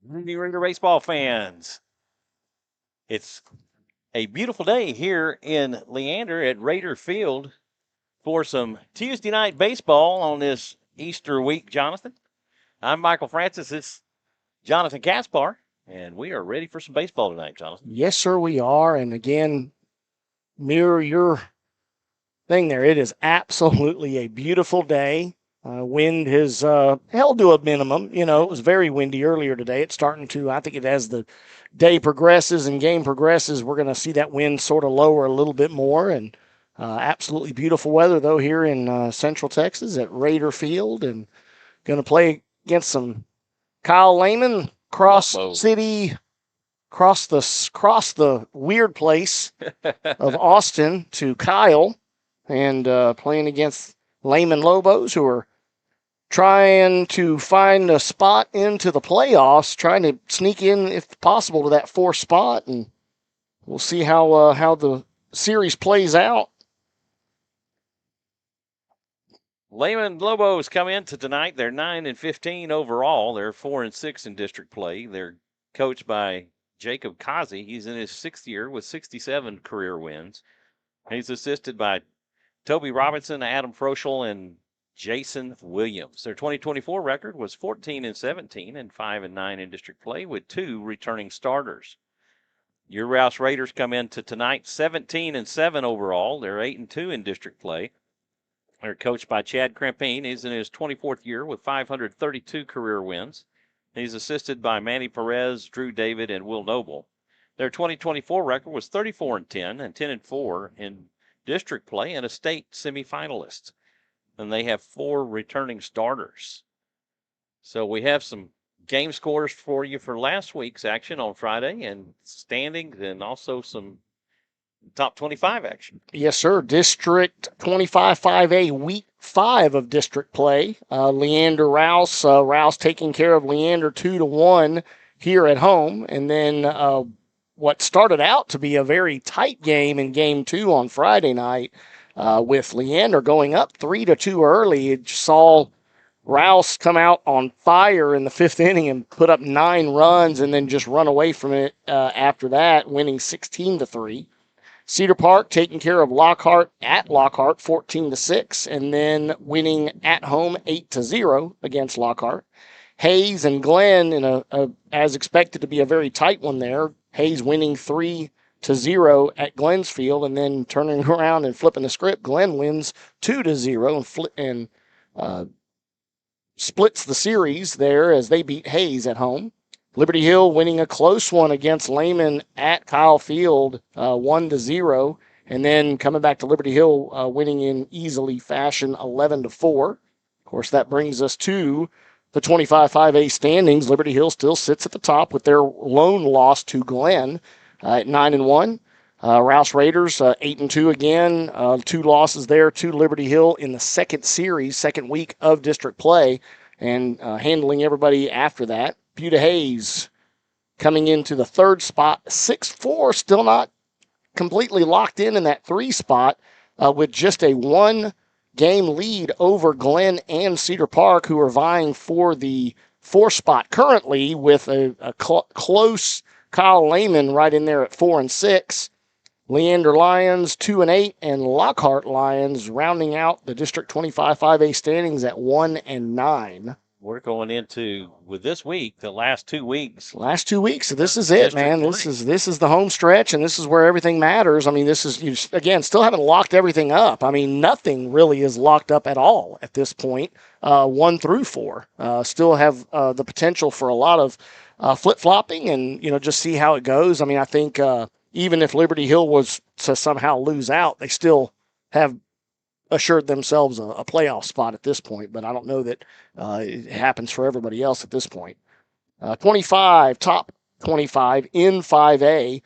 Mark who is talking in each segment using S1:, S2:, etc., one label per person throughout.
S1: New Raider baseball fans. It's a beautiful day here in Leander at Raider Field for some Tuesday night baseball on this Easter week, Jonathan. I'm Michael Francis. It's Jonathan Kaspar, and we are ready for some baseball tonight, Jonathan.
S2: Yes, sir, we are. And again, mirror your thing there. It is absolutely a beautiful day. Wind has held to a minimum. You know, it was very windy earlier today. It's starting to, I think as the day progresses and game progresses, we're going to see that wind sort of lower a little bit more. And absolutely beautiful weather, though, here in Central Texas at Raider Field. And going to play against some Kyle Lehman, Cross City, cross the weird place of Austin to Kyle, and playing against Lehman Lobos, who are trying to find a spot into the playoffs, trying to sneak in, if possible, to that fourth spot, and we'll see how the series plays out.
S1: Lehman Lobos come into tonight. They're 9-15 overall. They're 4-6 in district play. They're coached by Jacob Kazi. He's in his sixth year with 67 career wins. He's assisted by Toby Robinson, Adam Froschel, and Jason Williams. Their 2024 record was 14-17 and 5-9 in district play with 2 returning starters. Your Rouse Raiders come into tonight 17-7 overall. They're 8-2 in district play. They're coached by Chad Krempine. He's in his 24th year with 532 career wins. He's assisted by Manny Perez, Drew David, and Will Noble. Their 2024 record was 34-10 and 10-4 in district play and a state semifinalist. And they have 4 returning starters. So we have some game scores for you for last week's action on Friday and standings and also some top 25 action.
S2: Yes, sir. District 25 5A, week 5 of district play. Leander Rouse. Rouse taking care of Leander 2-1 here at home. And then what started out to be a very tight game in game 2 on Friday night with Leander going up 3-2 early. It saw Rouse come out on fire in the 5th inning and put up 9 runs and then just run away from it after that, winning 16-3. Cedar Park taking care of Lockhart at Lockhart 14-6, and then winning at home 8-0 against Lockhart. Hayes and Glenn in a as expected to be a very tight one there. Hayes winning 3-0 at Glenn's field, and then turning around and flipping the script. Glenn wins 2-0 and splits the series there as they beat Hayes at home. Liberty Hill winning a close one against Lehman at Kyle Field, 1-0, and then coming back to Liberty Hill, winning in easily fashion, 11-4. Of course, that brings us to the 25-5A standings. Liberty Hill still sits at the top with their lone loss to Glenn at 9-1. Rouse Raiders 8-2 again. 2 losses there to Liberty Hill in the second week of district play, and handling everybody after that. Buda Hayes coming into the 3rd spot, 6-4, still not completely locked in that 3 spot, with just a 1-game lead over Glenn and Cedar Park, who are vying for the 4th spot currently, with a close Kyle Lehman right in there at 4-6. Leander Lions 2-8, and Lockhart Lions rounding out the District 25 5A standings at 1-9.
S1: We're going into, with this week, the last 2 weeks.
S2: Last 2 weeks. So this is it, man. This is the home stretch, and this is where everything matters. I mean, this is, you again, still haven't locked everything up. I mean, nothing really is locked up at all at this point, 1 through 4. Still have the potential for a lot of flip-flopping and, just see how it goes. I mean, I think even if Liberty Hill was to somehow lose out, they still have assured themselves a playoff spot at this point, but I don't know that it happens for everybody else at this point. 25, top 25 in 5A.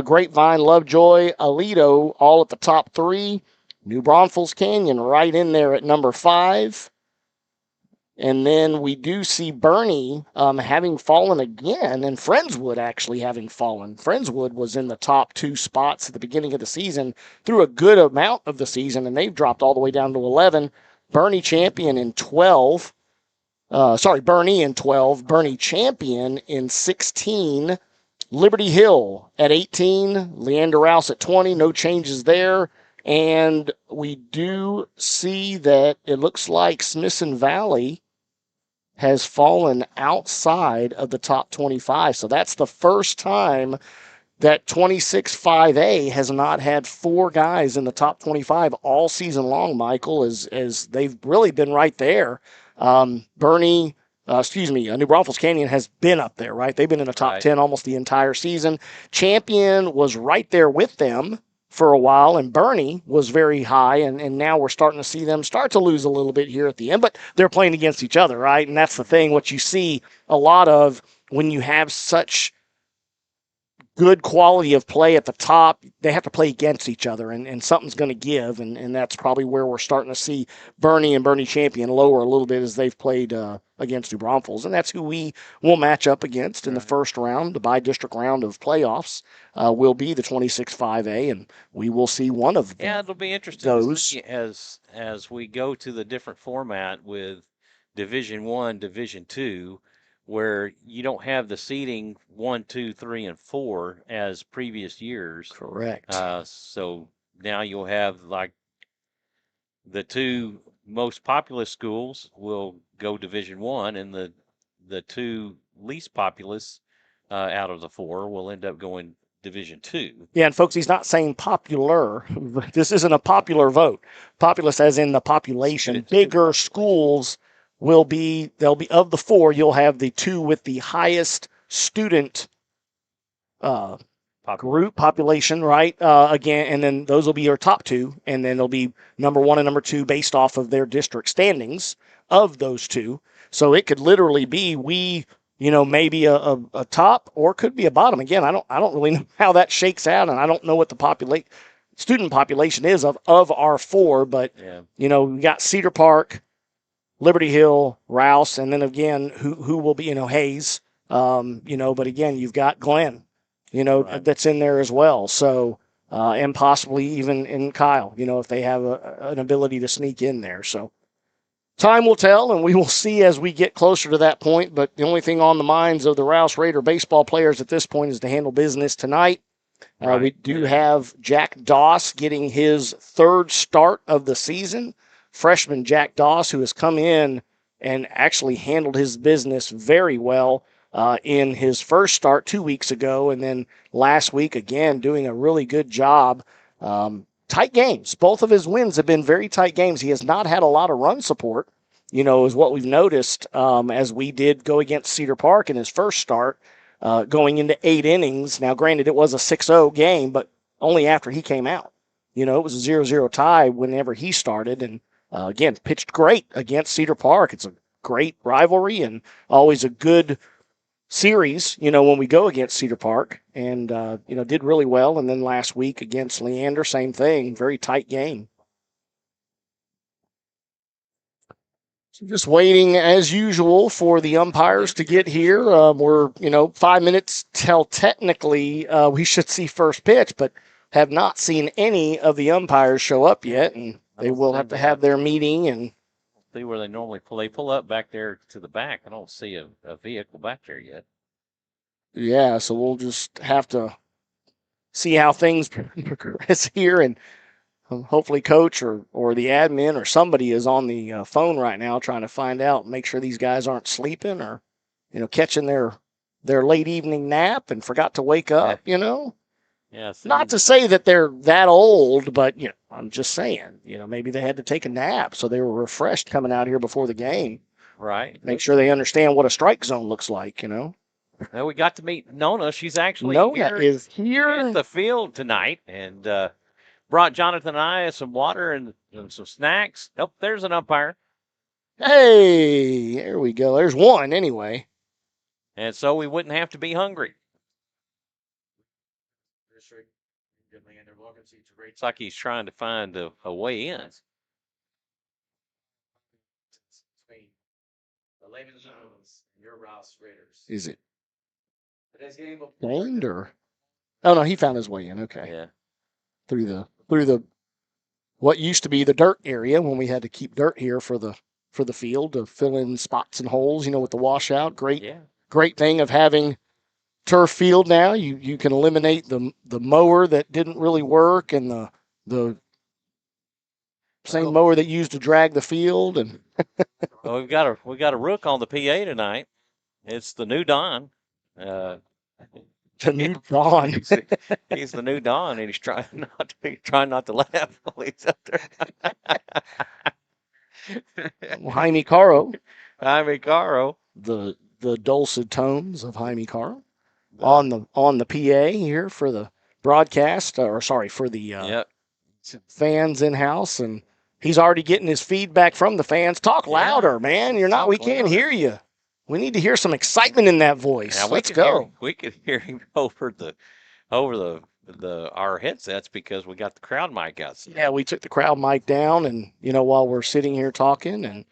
S2: Grapevine, Lovejoy, Aledo, all at the top 3. New Braunfels Canyon right in there at number 5. And then we do see Bernie having fallen again, and Friendswood actually having fallen. Friendswood was in the top 2 spots at the beginning of the season through a good amount of the season, and they've dropped all the way down to 11. Bernie champion in 12. Bernie in 12, Bernie Champion in 16, Liberty Hill at 18, Leander Rouse at 20, no changes there. And we do see that it looks like Smithson Valley has fallen outside of the top 25. So that's the first time that 26-5A has not had 4 guys in the top 25 all season long, Michael, as they've really been right there. New Braunfels Canyon has been up there, right? They've been in the top 10 almost the entire season. Champion was right there with them for a while, and Bernie was very high, and now we're starting to see them start to lose a little bit here at the end, but they're playing against each other, right? And that's the thing, what you see a lot of when you have such good quality of play at the top, they have to play against each other, and something's going to give, and that's probably where we're starting to see Bernie and Bernie Champion lower a little bit as they've played against New Braunfels, and that's who we will match up against in the first round, the by-district round of playoffs. Will be the 26-5A, and we will see one of them.
S1: Yeah, it'll be interesting to see as we go to the different format with Division I, Division II, where you don't have the seeding 1, 2, 3, and 4 as previous years.
S2: Correct.
S1: So now you'll have like the 2 most populous schools will go Division I, and the 2 least populous out of the 4 will end up going Division II.
S2: Yeah, and folks, he's not saying popular. This isn't a popular vote. Populous as in the population. Bigger schools they'll be of the 4, you'll have the 2 with the highest student group population, right? Again, and then those will be your top 2, and then it'll be number 1 and number 2 based off of their district standings of those 2. So it could literally be maybe a top or could be a bottom. Again, I don't really know how that shakes out, and I don't know what the student population is of our 4, but we got Cedar Park, Liberty Hill, Rouse, and then again who will be Hayes, but again you've got Glenn, that's in there as well. So and possibly even in Kyle, if they have an ability to sneak in there. So time will tell, and we will see as we get closer to that point. But the only thing on the minds of the Rouse Raider baseball players at this point is to handle business tonight. We do have Jack Doss getting his 3rd start of the season. Freshman Jack Doss, who has come in and actually handled his business very well in his first start 2 weeks ago, and then last week again doing a really good job. Tight games. Both of his wins have been very tight games. He has not had a lot of run support, is what we've noticed as we did go against Cedar Park in his first start, going into 8 innings. Now, granted, it was a 6-0 game, but only after he came out. It was a 0-0 tie whenever he started, and again, pitched great against Cedar Park. It's a great rivalry and always a good series, when we go against Cedar Park, and, did really well. And then last week against Leander, same thing, very tight game. So just waiting as usual for the umpires to get here. We're, 5 minutes till technically we should see first pitch, but have not seen any of the umpires show up yet, and they will have to have their meeting and
S1: see where they normally pull. They pull up back there to the back. I don't see a vehicle back there yet.
S2: Yeah, so we'll just have to see how things progress here, and hopefully coach or the admin or somebody is on the phone right now trying to find out, make sure these guys aren't sleeping or, catching their late evening nap and forgot to wake up,
S1: Yeah.
S2: Not to say that they're that old, but, I'm just saying, maybe they had to take a nap, so they were refreshed coming out here before the game.
S1: Right.
S2: Make sure they understand what a strike zone looks like,
S1: Well, we got to meet Nona. She's actually
S2: is here
S1: at the field tonight, and brought Jonathan and I some water and some snacks. Oh, there's an umpire.
S2: Hey, there we go. There's one anyway.
S1: And so we wouldn't have to be hungry. It's like he's trying to find a way in. The Lehman Zones, your Rouse Raiders.
S2: Is it gained or? Oh no, he found his way in. Okay.
S1: Yeah.
S2: Through the what used to be the dirt area when we had to keep dirt here for the for the field to fill in spots and holes, with the washout.
S1: Yeah.
S2: Great thing of having turf field now. You can eliminate the mower that didn't really work and the same mower that you used to drag the field. And
S1: well, we got a rook on the PA tonight. It's the new Don.
S2: the new Don.
S1: He's the new Don, and he's trying not to laugh while he's up there.
S2: Jaime Caro.
S1: Jaime Caro.
S2: The dulcet tones of Jaime Caro on the PA here for the broadcast, for the fans in house, and he's already getting his feedback from the fans. Talk louder, man. We can't hear you. We need to hear some excitement in that voice.
S1: Yeah,
S2: Let's go.
S1: We could hear him over our headsets because we got the crowd mic out.
S2: Yeah, we took the crowd mic down, and while we're sitting here talking, and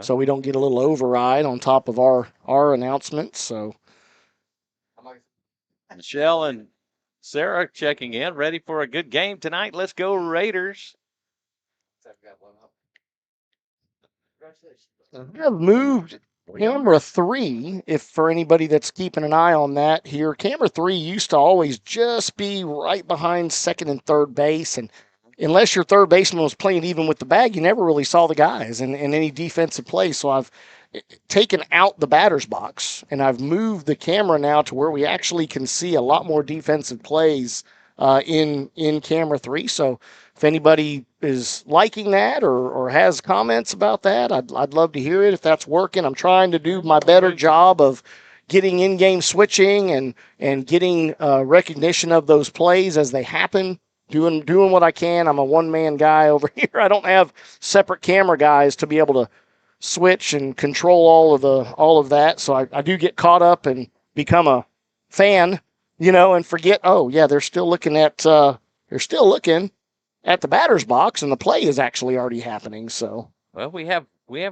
S2: so we don't get a little override on top of our announcements. So
S1: Michelle and Sarah checking in, ready for a good game tonight. Let's go Raiders.
S2: I've moved camera 3, if for anybody that's keeping an eye on that here. Camera 3 used to always just be right behind second and third base, and unless your third baseman was playing even with the bag, you never really saw the guys in any defensive play. So I've taken out the batter's box, and I've moved the camera now to where we actually can see a lot more defensive plays in camera 3. So if anybody is liking that or has comments about that, I'd love to hear it if that's working. I'm trying to do my better job of getting in-game switching and getting recognition of those plays as they happen. Doing what I can. I'm a one-man guy over here. I don't have separate camera guys to be able to switch and control all of that. So I do get caught up and become a fan, and forget, oh yeah, they're still looking at the batter's box, and the play is actually already happening. So
S1: well, we have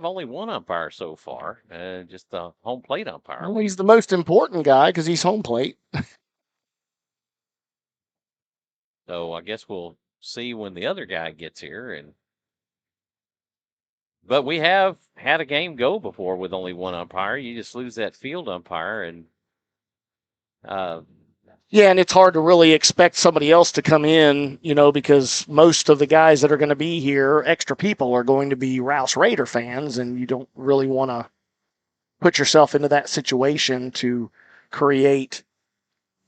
S1: only one umpire so far, just the home plate umpire.
S2: Well, he's the most important guy because he's home plate.
S1: So I guess we'll see when the other guy gets here. But we have had a game go before with only one umpire. You just lose that field umpire, and
S2: yeah, and it's hard to really expect somebody else to come in, because most of the guys that are going to be here, extra people, are going to be Rouse Raider fans, and you don't really want to put yourself into that situation to create.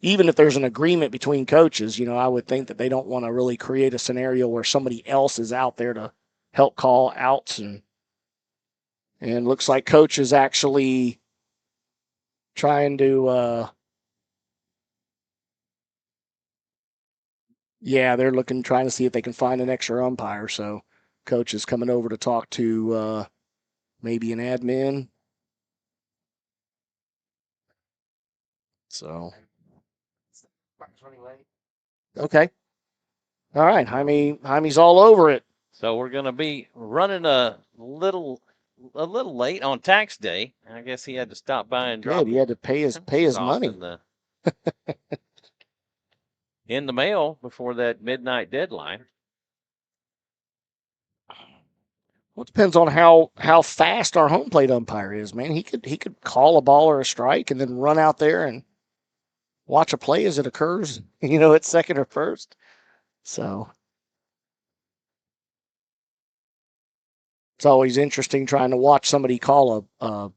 S2: Even if there's an agreement between coaches, I would think that they don't want to really create a scenario where somebody else is out there to help call outs. And looks like coach is actually trying to, they're trying to see if they can find an extra umpire. So coach is coming over to talk to maybe an admin. So. Okay. All right. Jaime's all over it.
S1: So we're going to be running a little late on tax day. I guess he had to stop by and drop.
S2: He had to pay his money
S1: in the mail before that midnight deadline.
S2: Well, it depends on how fast our home plate umpire is, man. He could call a ball or a strike and then run out there and watch a play as it occurs, at second or first. So it's always interesting trying to watch somebody call a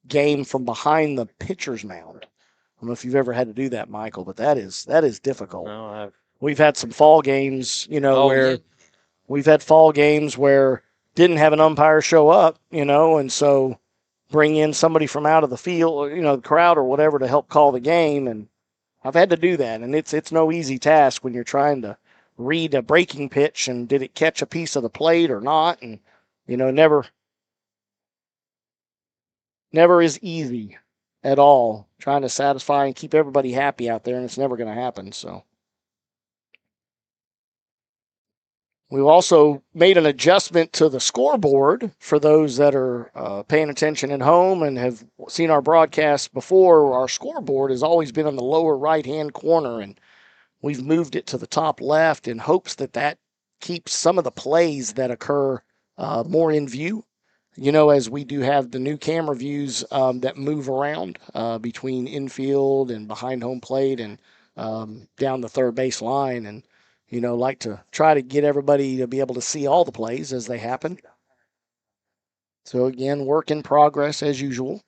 S2: game from behind the pitcher's mound. I don't know if you've ever had to do that, Michael, but that is difficult.
S1: No,
S2: we've had some fall games, we've had fall games where didn't have an umpire show up, and so bring in somebody from out of the field, the crowd or whatever to help call the game. And I've had to do that, and it's no easy task when you're trying to read a breaking pitch and did it catch a piece of the plate or not, and never is easy at all trying to satisfy and keep everybody happy out there, and it's never going to happen. So we've also made an adjustment to the scoreboard for those that are paying attention at home and have seen our broadcast before. Our scoreboard has always been in the lower right-hand corner, and we've moved it to the top left in hopes that keeps some of the plays that occur more in view. as we do have the new camera views that move around between infield and behind home plate and down the third base line, and like to try to get everybody to be able to see all the plays as they happen. So again, work in progress as usual.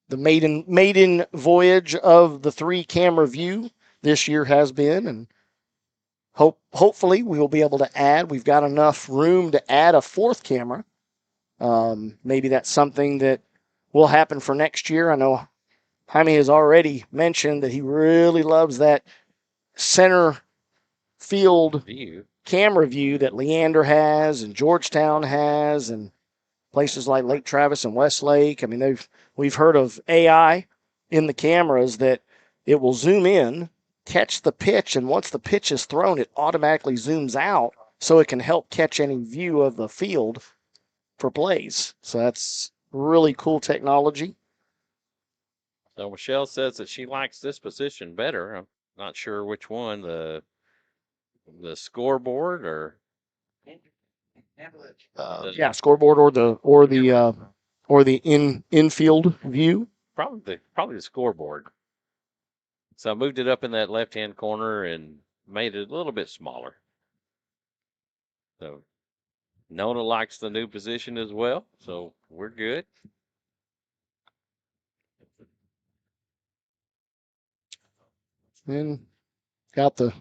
S2: The maiden voyage of the 3-camera view this year has been, and hopefully we will be able to add. We've got enough room to add a 4th camera. Maybe that's something that will happen for next year. I know Jaime has already mentioned that he really loves that center field camera view that Leander has and Georgetown has, and places like Lake Travis and Westlake. I mean, we've heard of AI in the cameras that it will zoom in, catch the pitch, and once the pitch is thrown, it automatically zooms out so it can help catch any view of the field for plays. So that's really cool technology.
S1: So Michelle says that she likes this position better. I'm not sure which one, the scoreboard or
S2: scoreboard or the infield view.
S1: Probably the scoreboard. So I moved it up in that left-hand corner and made it a little bit smaller. So Nona likes the new position as well, so we're good.
S2: And got the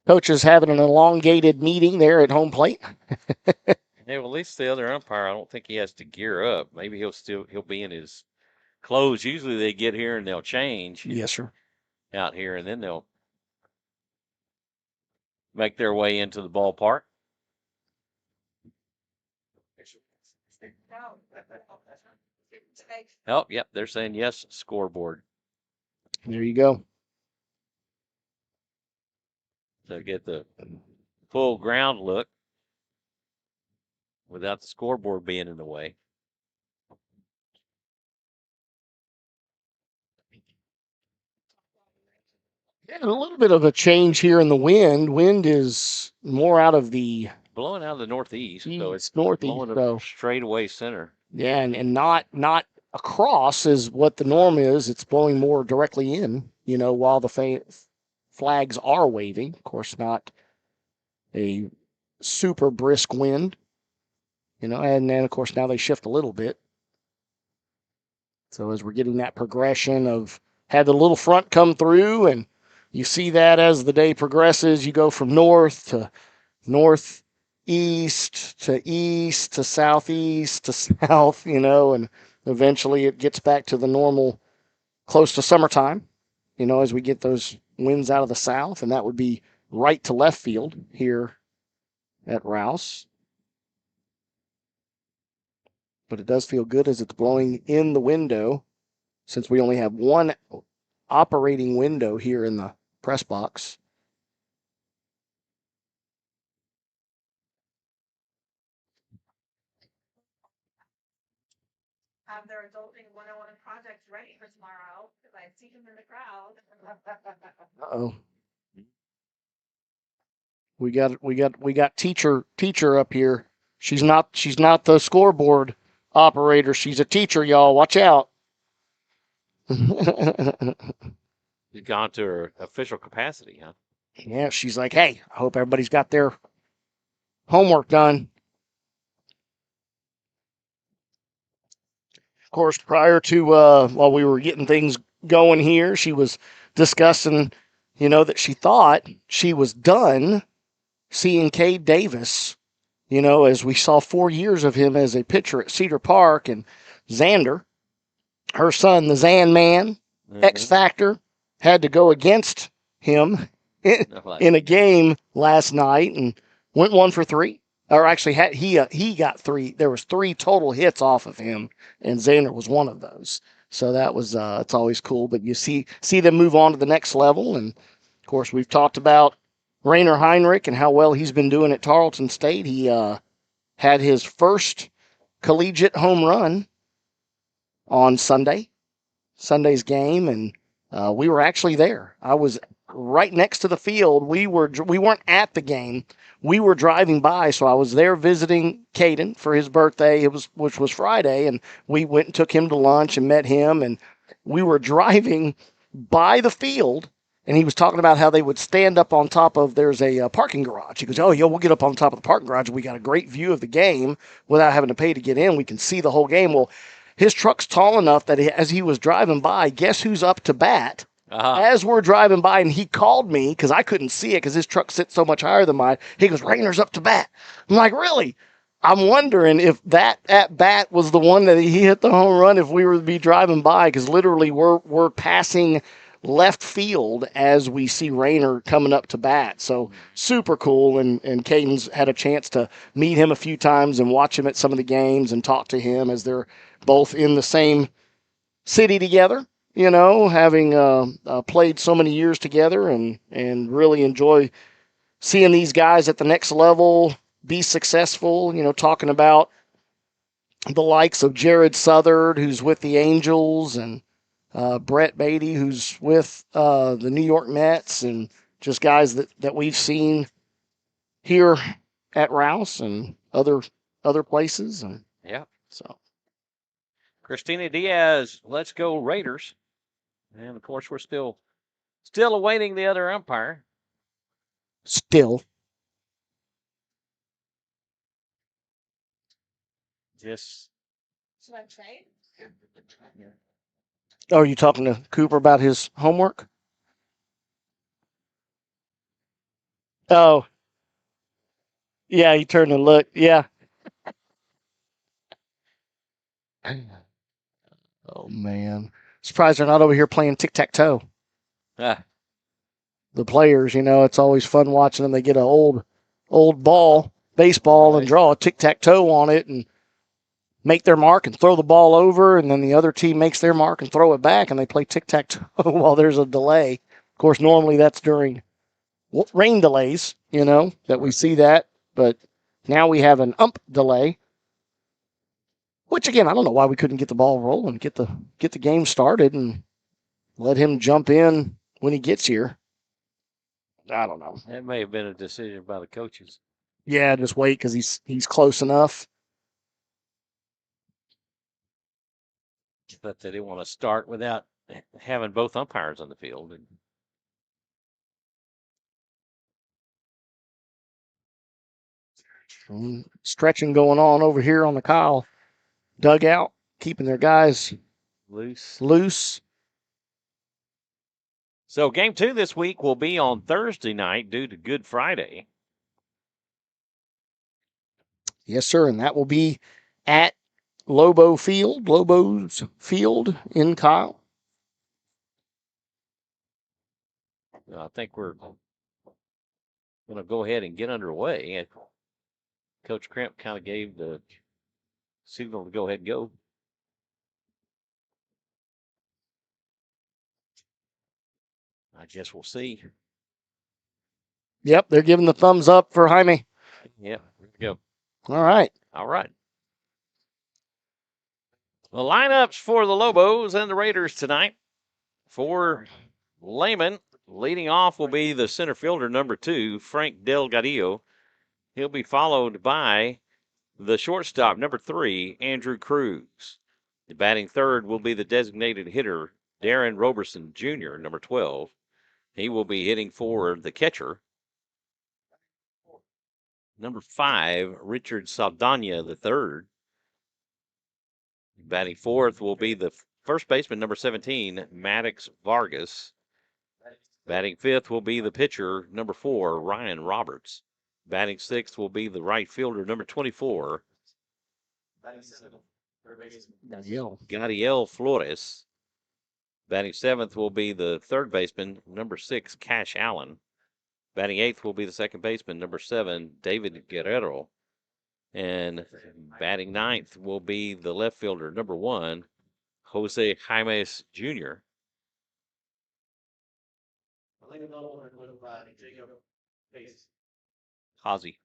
S2: coaches having an elongated meeting there at home plate.
S1: Yeah, well, at least the other umpire, I don't think he has to gear up. Maybe he'll be in his clothes. Usually they get here and they'll change.
S2: Yes, sir.
S1: Out here, and then they'll make their way into the ballpark. Oh, yep, they're saying yes, scoreboard.
S2: There you go.
S1: So get the full ground look without the scoreboard being in the way.
S2: Yeah, a little bit of a change here in the wind. Wind is more out of the
S1: blowing out of the northeast, so it's
S2: northeast,
S1: blowing so straight away center.
S2: Yeah, and not across is what the norm is. It's blowing more directly in, while the flags are waving. Of course, not a super brisk wind, and then, of course, now they shift a little bit. So as we're getting that progression of had the little front come through, and you see that as the day progresses, you go from north to northeast to east to southeast to south, and eventually it gets back to the normal close to summertime, as we get those winds out of the south, and that would be right to left field here at Rouse. But it does feel good as it's blowing in the window, since we only have one operating window here in the press box.
S3: Have their adulting 101 projects ready for tomorrow because I see them in the crowd.
S2: Uh-oh. We got teacher up here. She's not the scoreboard operator. She's a teacher, y'all. Watch out.
S1: She's gone to her official capacity, huh?
S2: Yeah, she's like, hey, I hope everybody's got their homework done. Of course, prior to while we were getting things going here, she was discussing, that she thought she was done seeing Cade Davis, as we saw 4 years of him as a pitcher at Cedar Park, and Xander, her son, the Zan Man, X Factor, had to go against him in a game last night and went 1 for 3. Or actually, he got 3. There was 3 total hits off of him, and Xander was one of those. So that was it's always cool. But you see them move on to the next level, and of course we've talked about Rainer Heinrich and how well he's been doing at Tarleton State. He had his first collegiate home run on Sunday's game, and we were actually there. I was right next to the field. We weren't at the game. We were driving by, so I was there visiting Caden for his birthday. Which was Friday, and we went and took him to lunch and met him. And we were driving by the field, and he was talking about how they would stand up on top of there's a parking garage. He goes, "Oh, yeah, we'll get up on top of the parking garage, and we got a great view of the game without having to pay to get in. We can see the whole game." Well, his truck's tall enough that as he was driving by, guess who's up to bat? As we're driving by, and he called me because I couldn't see it because his truck sits so much higher than mine. He goes, "Rainer's up to bat." I'm like, "Really?" I'm wondering if that at bat was the one that he hit the home run if we were to be driving by, because literally we're passing left field as we see Rayner coming up to bat. So super cool. And Caden's had a chance to meet him a few times and watch him at some of the games and talk to him as they're both in the same city together, having played so many years together, and really enjoy seeing these guys at the next level be successful, talking about the likes of Jared Southard, who's with the Angels, and Brett Beatty, who's with the New York Mets, and just guys that we've seen here at Rouse and other places. And
S1: yeah.
S2: So
S1: Christina Diaz, let's go Raiders. And of course, we're still awaiting the other umpire.
S2: Still.
S1: Just.
S3: Should I trade?
S2: Oh, are you talking to Cooper about his homework? Oh, yeah, he turned and looked. Yeah. Oh, man. Surprised they're not over here playing tic-tac-toe.
S1: Ah.
S2: The players, it's always fun watching them. They get an old ball, baseball, and draw a tic-tac-toe on it and make their mark and throw the ball over, and then the other team makes their mark and throw it back, and they play tic-tac-toe while there's a delay. Of course, normally that's during rain delays, that we see that. But now we have an ump delay, which, again, I don't know why we couldn't get the ball rolling, get the game started, and let him jump in when he gets here. I don't know.
S1: That may have been a decision by the coaches.
S2: Yeah, just wait because he's close enough.
S1: But they didn't want to start without having both umpires on the field.
S2: Stretching going on over here on the Kyle dugout, keeping their guys loose.
S1: So game 2 this week will be on Thursday night due to Good Friday.
S2: Yes, sir, and that will be at Lobos Field in Kyle.
S1: I think we're going to go ahead and get underway. Coach Crimp kind of gave the signal to go ahead and go. I guess we'll see.
S2: Yep, they're giving the thumbs up for Jaime.
S1: Yep, here we go.
S2: All right.
S1: The lineups for the Lobos and the Raiders tonight. For Lehman, leading off will be the center fielder, number 2, Frank Delgadillo. He'll be followed by the shortstop, number 3, Andrew Cruz. The batting third will be the designated hitter, Darren Roberson Jr., number 12. He will be hitting for the catcher, number 5, Richard Saldana III. Batting fourth will be the first baseman, number 17, Maddox Vargas. Batting fifth will be the pitcher, number 4, Ryan Roberts. Batting sixth will be the right fielder, number 24, Gadiel Flores. Batting seventh will be the third baseman, number 6, Cash Allen. Batting eighth will be the second baseman, number 7, David Guerrero. And batting ninth will be the left fielder, number 1, Jose Jaimes Jr. Kazi.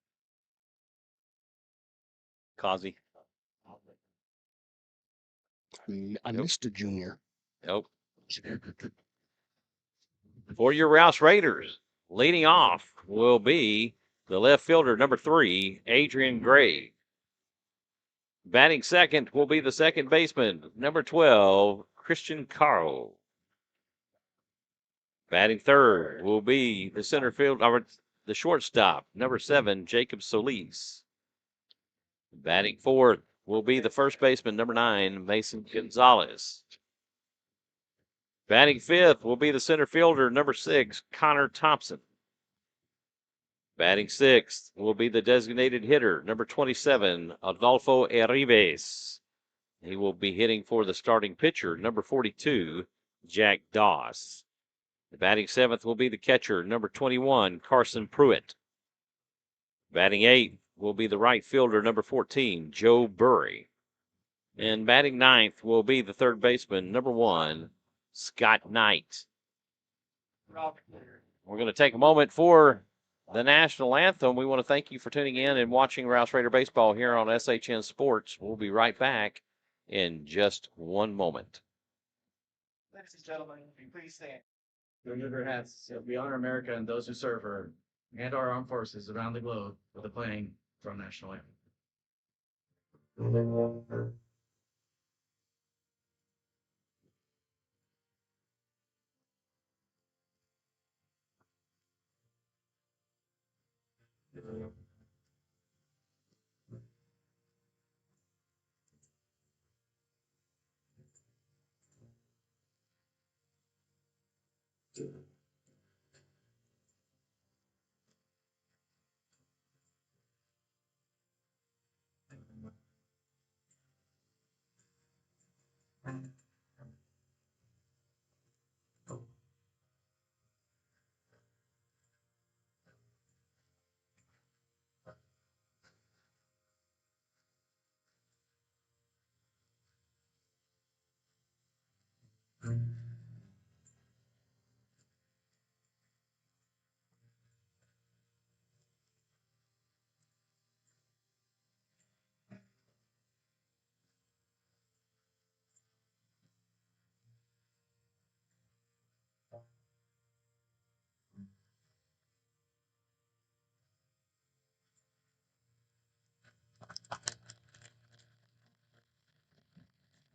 S2: I missed a junior.
S1: Nope. For your Rouse Raiders, leading off will be the left fielder, number 3, Adrian Gray. Batting second will be the second baseman, number 12, Christian Carl. Batting third will be the center field, or the shortstop, number 7, Jacob Solis. Batting fourth will be the first baseman, number 9, Mason Gonzalez. Batting fifth will be the center fielder, number 6, Connor Thompson. Batting sixth will be the designated hitter, number 27, Adolfo Arribes. He will be hitting for the starting pitcher, number 42, Jack Doss. The batting seventh will be the catcher, number 21, Carson Pruitt. Batting eighth will be the right fielder, number 14, Joe Burry. And batting ninth will be the third baseman, number 1, Scott Knight. We're going to take a moment for the national anthem. We want to thank you for tuning in and watching Rouse Raider Baseball here on SHN Sports. We'll be right back in just one moment.
S4: Ladies and gentlemen, please stand. Remove your hats. We honor America and those who serve her and our armed forces around the globe with the playing from national anthem.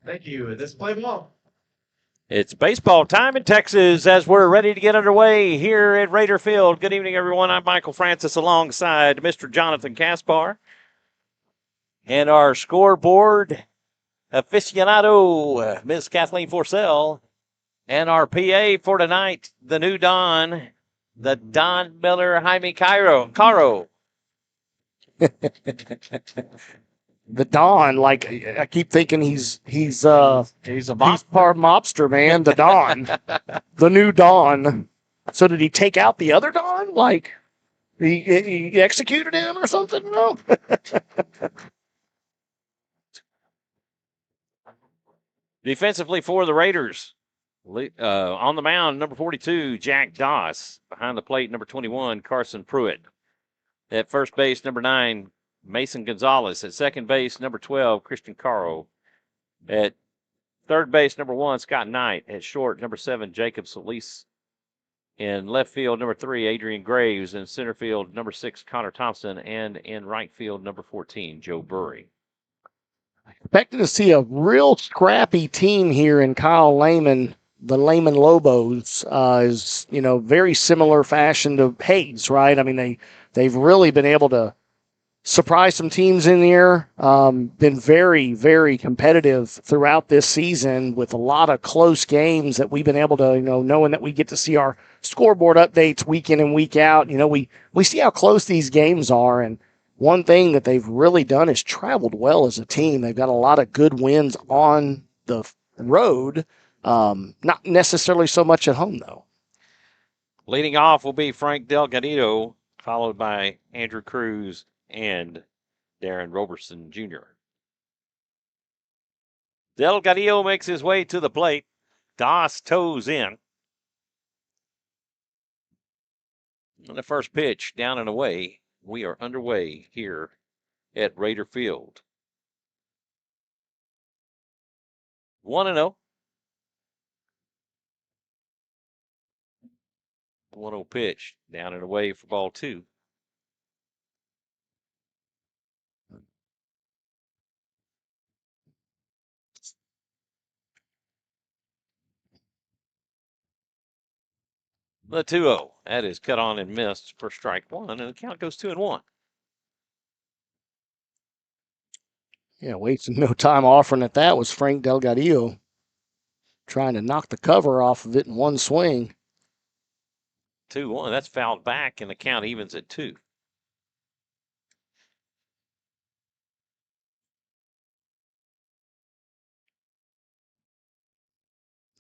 S4: Thank you. This play ball.
S1: It's baseball time in Texas as we're ready to get underway here at Raider Field. Good evening, everyone. I'm Michael Francis alongside Mr. Jonathan Kaspar. And our scoreboard aficionado, Miss Kathleen Forcell. And our PA for tonight, the new Don, the Don Miller Jaime Caro.
S2: The Don, like I keep thinking he's part mobster, man. The Don, the new Don. So did he take out the other Don? Like he executed him or something? No.
S1: Defensively for the Raiders, on the mound, number 42, Jack Doss. Behind the plate, number 21, Carson Pruitt. At first base, number 9, Mason Gonzalez. At second base, number 12, Christian Caro. At third base, number 1, Scott Knight. At short, number 7, Jacob Solis. In left field, number 3, Adrian Graves. In center field, number 6, Connor Thompson. And in right field, number 14, Joe Burry.
S2: Expecting to see a real scrappy team here in Kyle Lehman. The Lehman Lobos is, very similar fashion to Hayes, right? I mean, they've really been able to surprise some teams in there. Been very, very competitive throughout this season with a lot of close games that we've been able to, knowing that we get to see our scoreboard updates week in and week out. We see how close these games are, and one thing that they've really done is traveled well as a team. They've got a lot of good wins on the road, not necessarily so much at home, though.
S1: Leading off will be Frank Delgadito, followed by Andrew Cruz and Darren Roberson Jr. Delgadillo makes his way to the plate. Doss toes in. And the first pitch, down and away. We are underway here at Raider Field. 1-0. 1-0 pitch down and away for ball 2. The 2-0. That is cut on and missed for strike 1, and the count goes 2-1.
S2: Yeah, wasting no time offering at that was Frank Delgadillo, trying to knock the cover off of it in one swing.
S1: 2-1. That's fouled back, and the count evens at 2.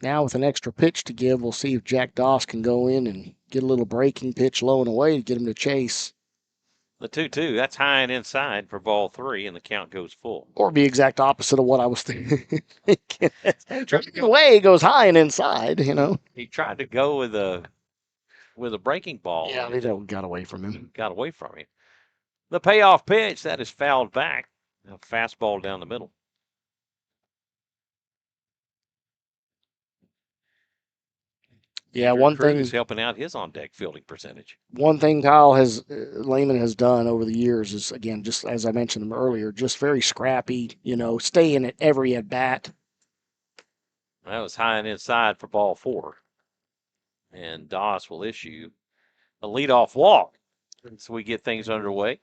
S2: Now with an extra pitch to give, we'll see if Jack Doss can go in and get a little breaking pitch low and away to get him to chase.
S1: The 2-2. That's high and inside for ball 3, and the count goes full.
S2: Or be exact opposite of what I was thinking. Away goes high and inside, you know.
S1: He tried to go with a breaking ball.
S2: Yeah, they got away from him.
S1: Got away from him. The payoff pitch, that is fouled back. A fastball down the middle.
S2: Yeah,
S1: Andrew
S2: one
S1: Cruz
S2: thing
S1: is helping out his on-deck fielding percentage.
S2: One thing Lehman has done over the years is, again, just as I mentioned earlier, just very scrappy, you know, staying at every at-bat.
S1: That was high and inside for ball 4. And Doss will issue a leadoff walk. So we get things underway.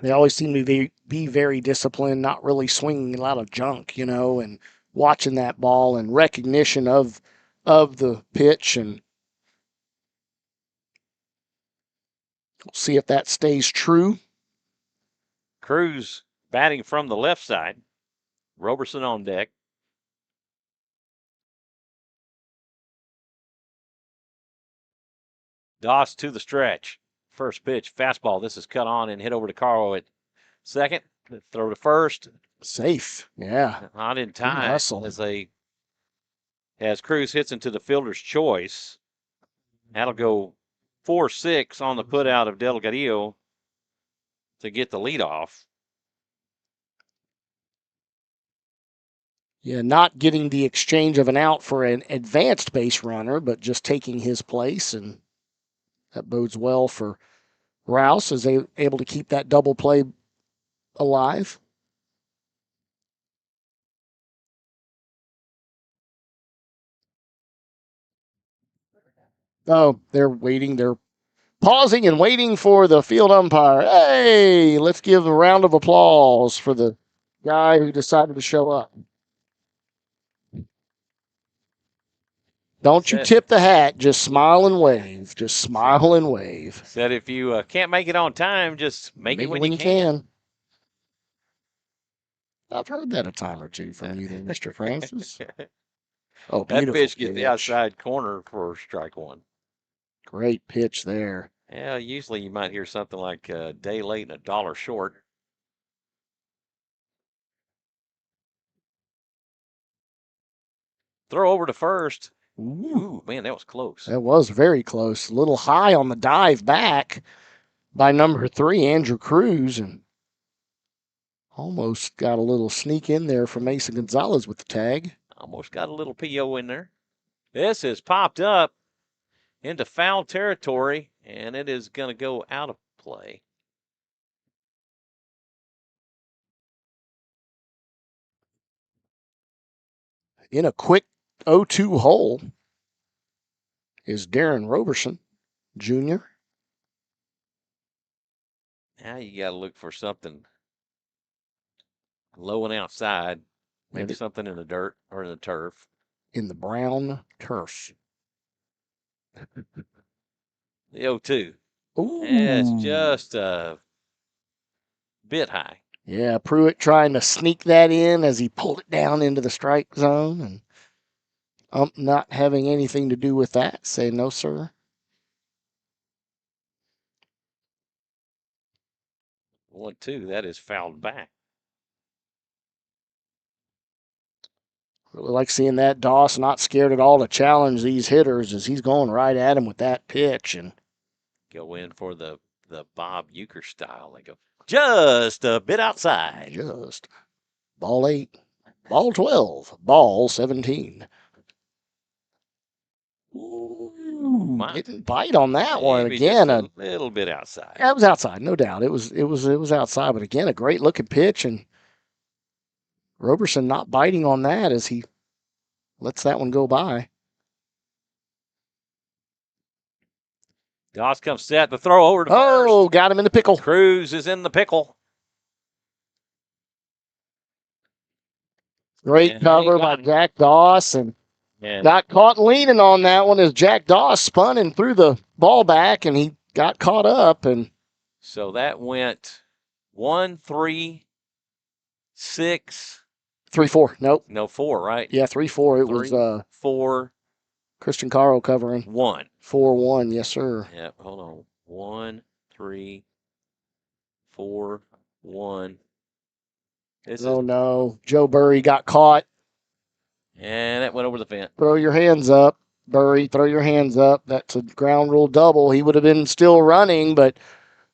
S2: They always seem to be very disciplined, not really swinging a lot of junk, you know, and watching that ball and recognition of the pitch, and we'll see if that stays true.
S1: Cruz batting from the left side. Roberson on deck. Doss to the stretch. First pitch, fastball. This is cut on and hit over to Carlo at second. Throw to first.
S2: Safe, yeah.
S1: Not in time
S2: hustle.
S1: as Cruz hits into the fielder's choice. That'll go 4-6 on the put out of Delgadillo to get the lead off.
S2: Yeah, not getting the exchange of an out for an advanced base runner, but just taking his place, and that bodes well for Rouse as they able to keep that double play alive. Oh, they're waiting. They're pausing and waiting for the field umpire. Hey, let's give a round of applause for the guy who decided to show up. Don't you tip the hat. Just smile and wave. Just smile and wave.
S1: Said if you can't make it on time, just make it when you can.
S2: I've heard that a time or two from you there, Mr. Francis. Oh,
S1: that pitch gets the outside corner for strike 1.
S2: Great pitch there.
S1: Yeah, usually you might hear something like a day late and a dollar short. Throw over to first. Ooh, man, that was close.
S2: That was very close. A little high on the dive back by number 3, Andrew Cruz, and almost got a little sneak in there from Mason Gonzalez with the tag.
S1: Almost got a little PO in there. This has popped up into foul territory, and it is going to go out of play.
S2: In a quick 0-2 hole is Darren Roberson, Jr.
S1: Now you got to look for something low and outside. Maybe something in the dirt or in the turf.
S2: In the brown turf.
S1: The 0-2.
S2: Ooh.
S1: It's just a bit high.
S2: Yeah, Pruitt trying to sneak that in as he pulled it down into the strike zone, and not having anything to do with that. Say no, sir.
S1: 1-2. That is fouled back.
S2: Really like seeing that. Doss not scared at all to challenge these hitters as he's going right at him with that pitch, and
S1: go in for the Bob Uecker style. They go just a bit outside.
S2: Just ball 8, ball 12, ball 17. Ooh.
S1: My.
S2: Didn't bite on that one.
S1: Maybe
S2: Again,
S1: just a little bit outside.
S2: yeah, it was outside, no doubt. It was outside, but again, a great looking pitch, and Roberson not biting on that as he lets that one go by.
S1: Doss comes set. The throw over to
S2: Oh,
S1: first.
S2: got him in the pickle.
S1: Cruz is in the pickle.
S2: Great cover by Jack Doss, and got caught leaning on that one as Jack Doss spun and threw the ball back, and he got caught up. And
S1: so that went 1, 3, 6.
S2: 3-4. Nope.
S1: No, 4, right?
S2: Yeah, 3-4. It
S1: 3,
S2: was
S1: 4.
S2: Christian Caro covering.
S1: 1.
S2: 4-1. Yes, sir.
S1: Yep. Hold on. 1, 3, 4, 1.
S2: No. Joe Burry got caught.
S1: And that went over the fence.
S2: Throw your hands up, Burry. Throw your hands up. That's a ground rule double. He would have been still running, but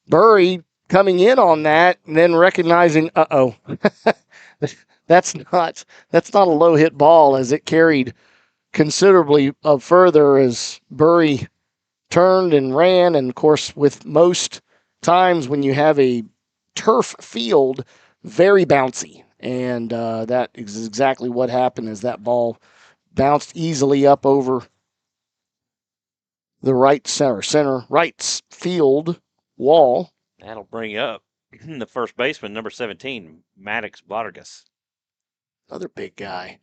S2: Burry coming in on that and then recognizing, that's not a low hit ball, as it carried considerably further as Burry turned and ran. And of course, with most times when you have a turf field, very bouncy. And that is exactly what happened, as that ball bounced easily up over the right field wall.
S1: That'll bring up the first baseman, number 17, Maddox Vargas.
S2: Another big guy.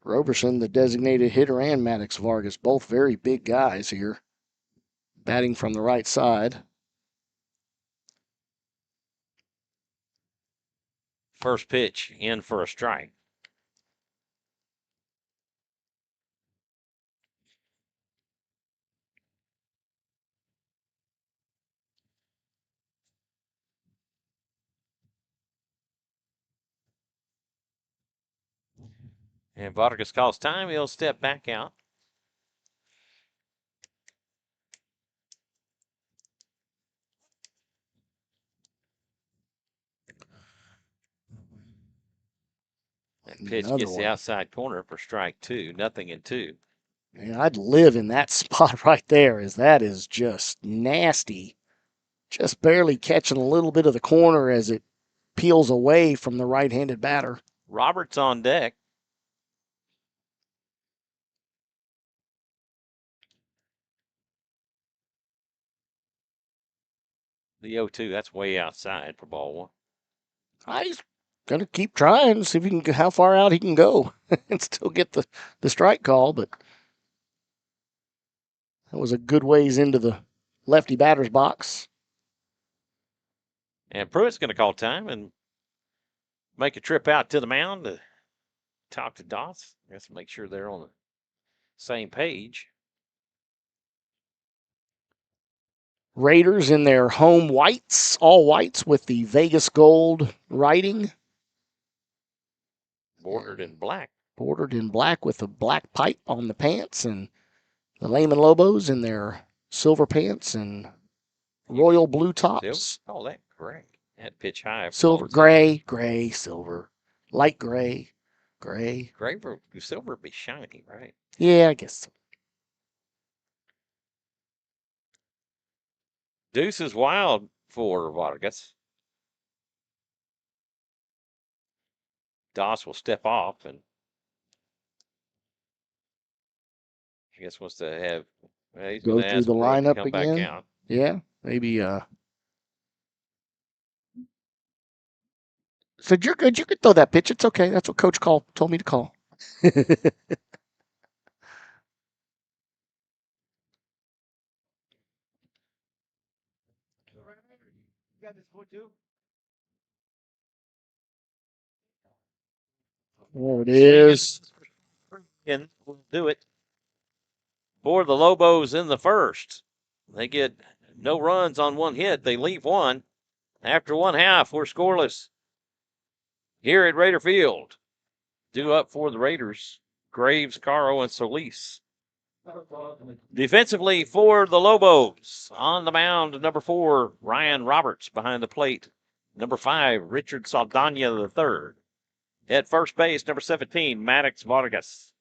S2: Roberson, the designated hitter, and Maddox Vargas, both very big guys here, batting from the right side.
S1: First pitch in for a strike. And Vargas calls time. He'll step back out. That pitch gets the outside corner for strike 2. 0-2.
S2: Man, I'd live in that spot right there, as that is just nasty. Just barely catching a little bit of the corner as it peels away from the right-handed batter.
S1: Roberts on deck. The 0-2, that's way outside for ball 1.
S2: He's going to keep trying, see if he can, how far out he can go and still get the strike call, but that was a good ways into the lefty batter's box.
S1: And Pruitt's going to call time and make a trip out to the mound to talk to Doss. Let's make sure they're on the same page.
S2: Raiders in their home whites, all whites with the Vegas gold writing.
S1: Bordered in black.
S2: Bordered in black with a black pipe on the pants, and the Lehman Lobos in their silver pants and royal blue tops.
S1: Oh, that gray. That pitch high.
S2: Silver, gray, silver, light gray.
S1: Gray for silver would be shiny, right?
S2: Yeah, I guess so.
S1: Deuce is wild for Vargas. Doss will step off and I guess wants to have he's
S2: go through the lineup again.
S1: Back out.
S2: Yeah, maybe. Said you're good. You could throw that pitch. It's okay. That's what Coach told me to call. There it is.
S1: And we'll do it for the Lobos in the first. They get no runs on one hit. They leave one. After one half, we're scoreless here at Raider Field. Due up for the Raiders, Graves, Caro, and Solis. Defensively for the Lobos, on the mound, number 4, Ryan Roberts. Behind the plate, number 5, Richard Saldana III. At first base, number 17, Maddox Vargas.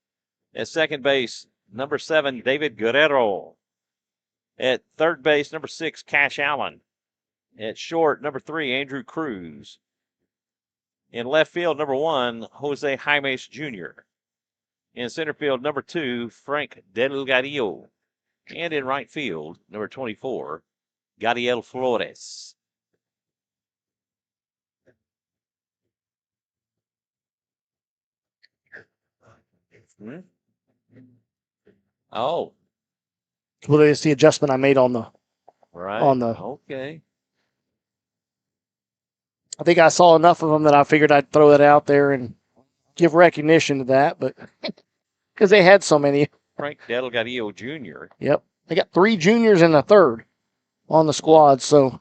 S1: At second base, number 7, David Guerrero. At third base, number 6, Cash Allen. At short, number 3, Andrew Cruz. In left field, number 1, Jose Jaimes Jr. In center field, number 2, Frank Delgadillo. And in right field, number 24, Gadiel Flores. Oh,
S2: Well, it's the adjustment I made on the.
S1: right. Okay.
S2: I think I saw enough of them that I figured I'd throw it out there and give recognition to that, but because they had so many.
S1: Frank Delgadillo Jr.
S2: Yep. They got 3 juniors and a third on the squad, so.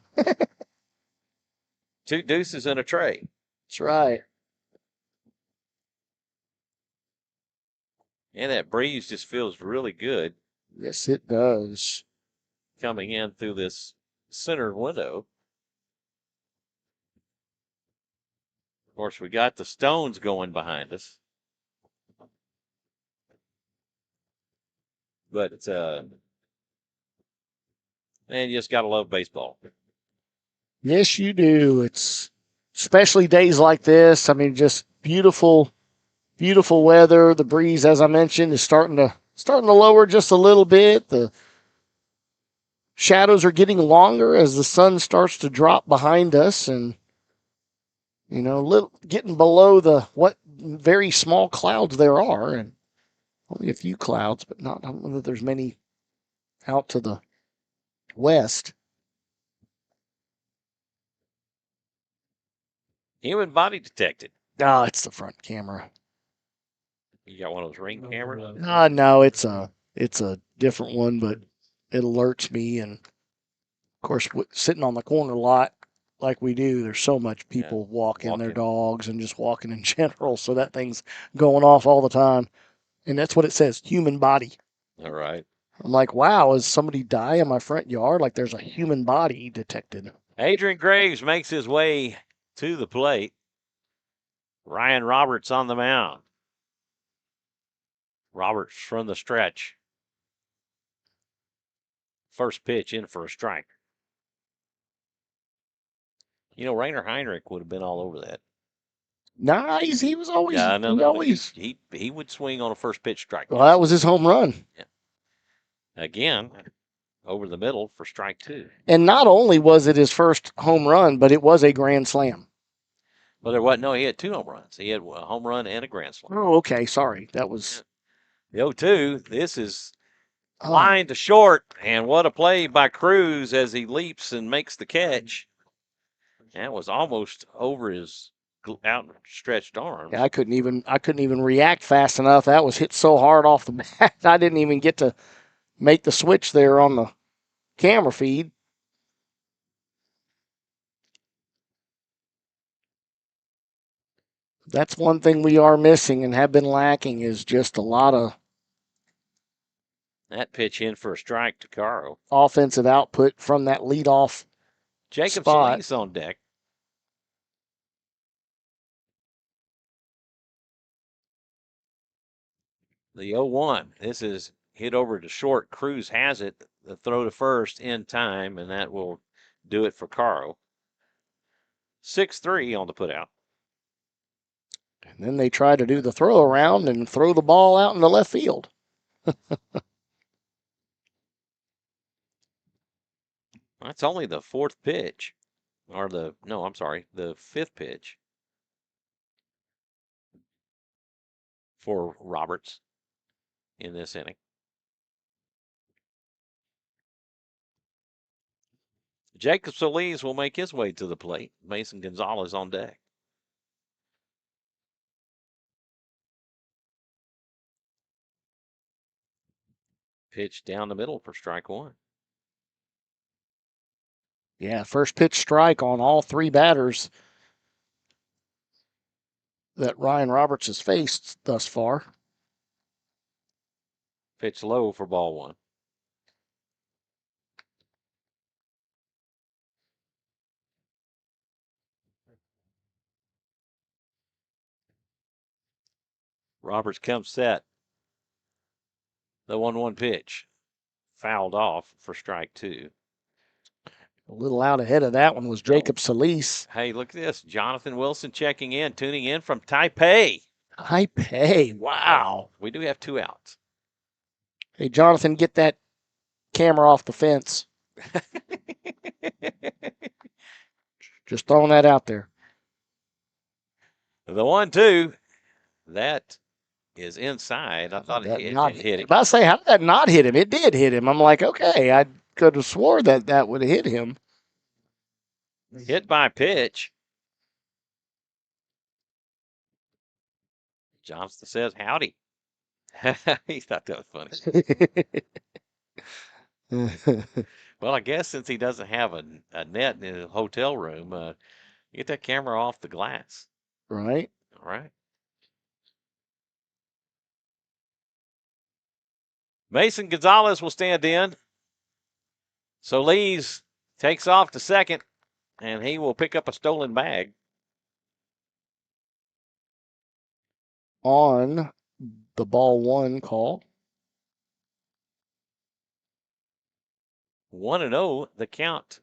S1: 2 deuces and a tray.
S2: That's right.
S1: And that breeze just feels really good
S2: Yes, it does.
S1: coming in through this center window. Of course, we got the Stones going behind us. But man, you just got to love baseball.
S2: Yes, you do. It's especially days like this. I mean, just beautiful, beautiful weather. The breeze, as I mentioned, is starting to lower just a little bit. The shadows are getting longer as the sun starts to drop behind us, and getting below the what very small clouds there are, and only a few clouds, but I don't know that there's many out to the west.
S1: Human body detected.
S2: Ah, it's the front camera.
S1: You got one of those ring cameras?
S2: No, it's a different one, but it alerts me. And of course, sitting on the corner lot like we do, there's so much people walking their dogs and just walking in general. So that thing's going off all the time. And that's what it says, human body.
S1: All right.
S2: I'm like, wow, is somebody die in my front yard? Like there's a human body detected.
S1: Adrian Graves makes his way to the plate. Ryan Roberts on the mound. Roberts from the stretch. First pitch in for a strike. Rainer Heinrich would have been all over that.
S2: Nice. He was always.
S1: Yeah, no,
S2: always.
S1: He would swing on a first pitch strike.
S2: Well, that was his home run.
S1: Yeah. Again, over the middle for strike 2.
S2: And not only was it his first home run, but it was a grand slam.
S1: Well, there wasn't. No, he had 2 home runs. He had a home run and a grand slam.
S2: Oh, okay. Sorry. That was.
S1: The 0-2. This is line to short. And what a play by Cruz as he leaps and makes the catch. That was almost over his outstretched arms.
S2: Yeah, I couldn't even react fast enough. That was hit so hard off the bat. I didn't even get to make the switch there on the camera feed. That's one thing we are missing and have been lacking is just a lot of
S1: that pitch in for a strike to Caro.
S2: Offensive output from that leadoff
S1: Jacob
S2: spot.
S1: Solis on deck. The 0-1. This is hit over to short. Cruz has it. The throw to first in time, and that will do it for Caro. 6-3 on the putout.
S2: And then they try to do the throw around and throw the ball out into left field.
S1: That's only the 4th pitch. The 5th pitch for Roberts in this inning. Jacob Solis will make his way to the plate. Mason Gonzalez on deck. Pitch down the middle for strike 1.
S2: Yeah, first pitch strike on all 3 batters that Ryan Roberts has faced thus far.
S1: Pitch low for ball 1. Roberts comes set. The 1-1 pitch fouled off for strike 2.
S2: A little out ahead of that one was Jacob Solis.
S1: Hey, look at this. Jonathan Wilson checking in, tuning in from Taipei.
S2: Wow.
S1: We do have 2 outs.
S2: Hey, Jonathan, get that camera off the fence. Just throwing that out there.
S1: The 1-2, that is inside. I thought it hit him.
S2: I was about to say, how did that not hit him? It did hit him. I'm like, okay, I could have swore that would have hit him.
S1: Hit by pitch. Johnston says, howdy. He thought that was funny. Well, I guess since he doesn't have a net in his hotel room, get that camera off the glass.
S2: Right.
S1: All right. Mason Gonzalez will stand in. Solis takes off to second, and he will pick up a stolen bag.
S2: On the ball 1 call.
S1: 1-0, the count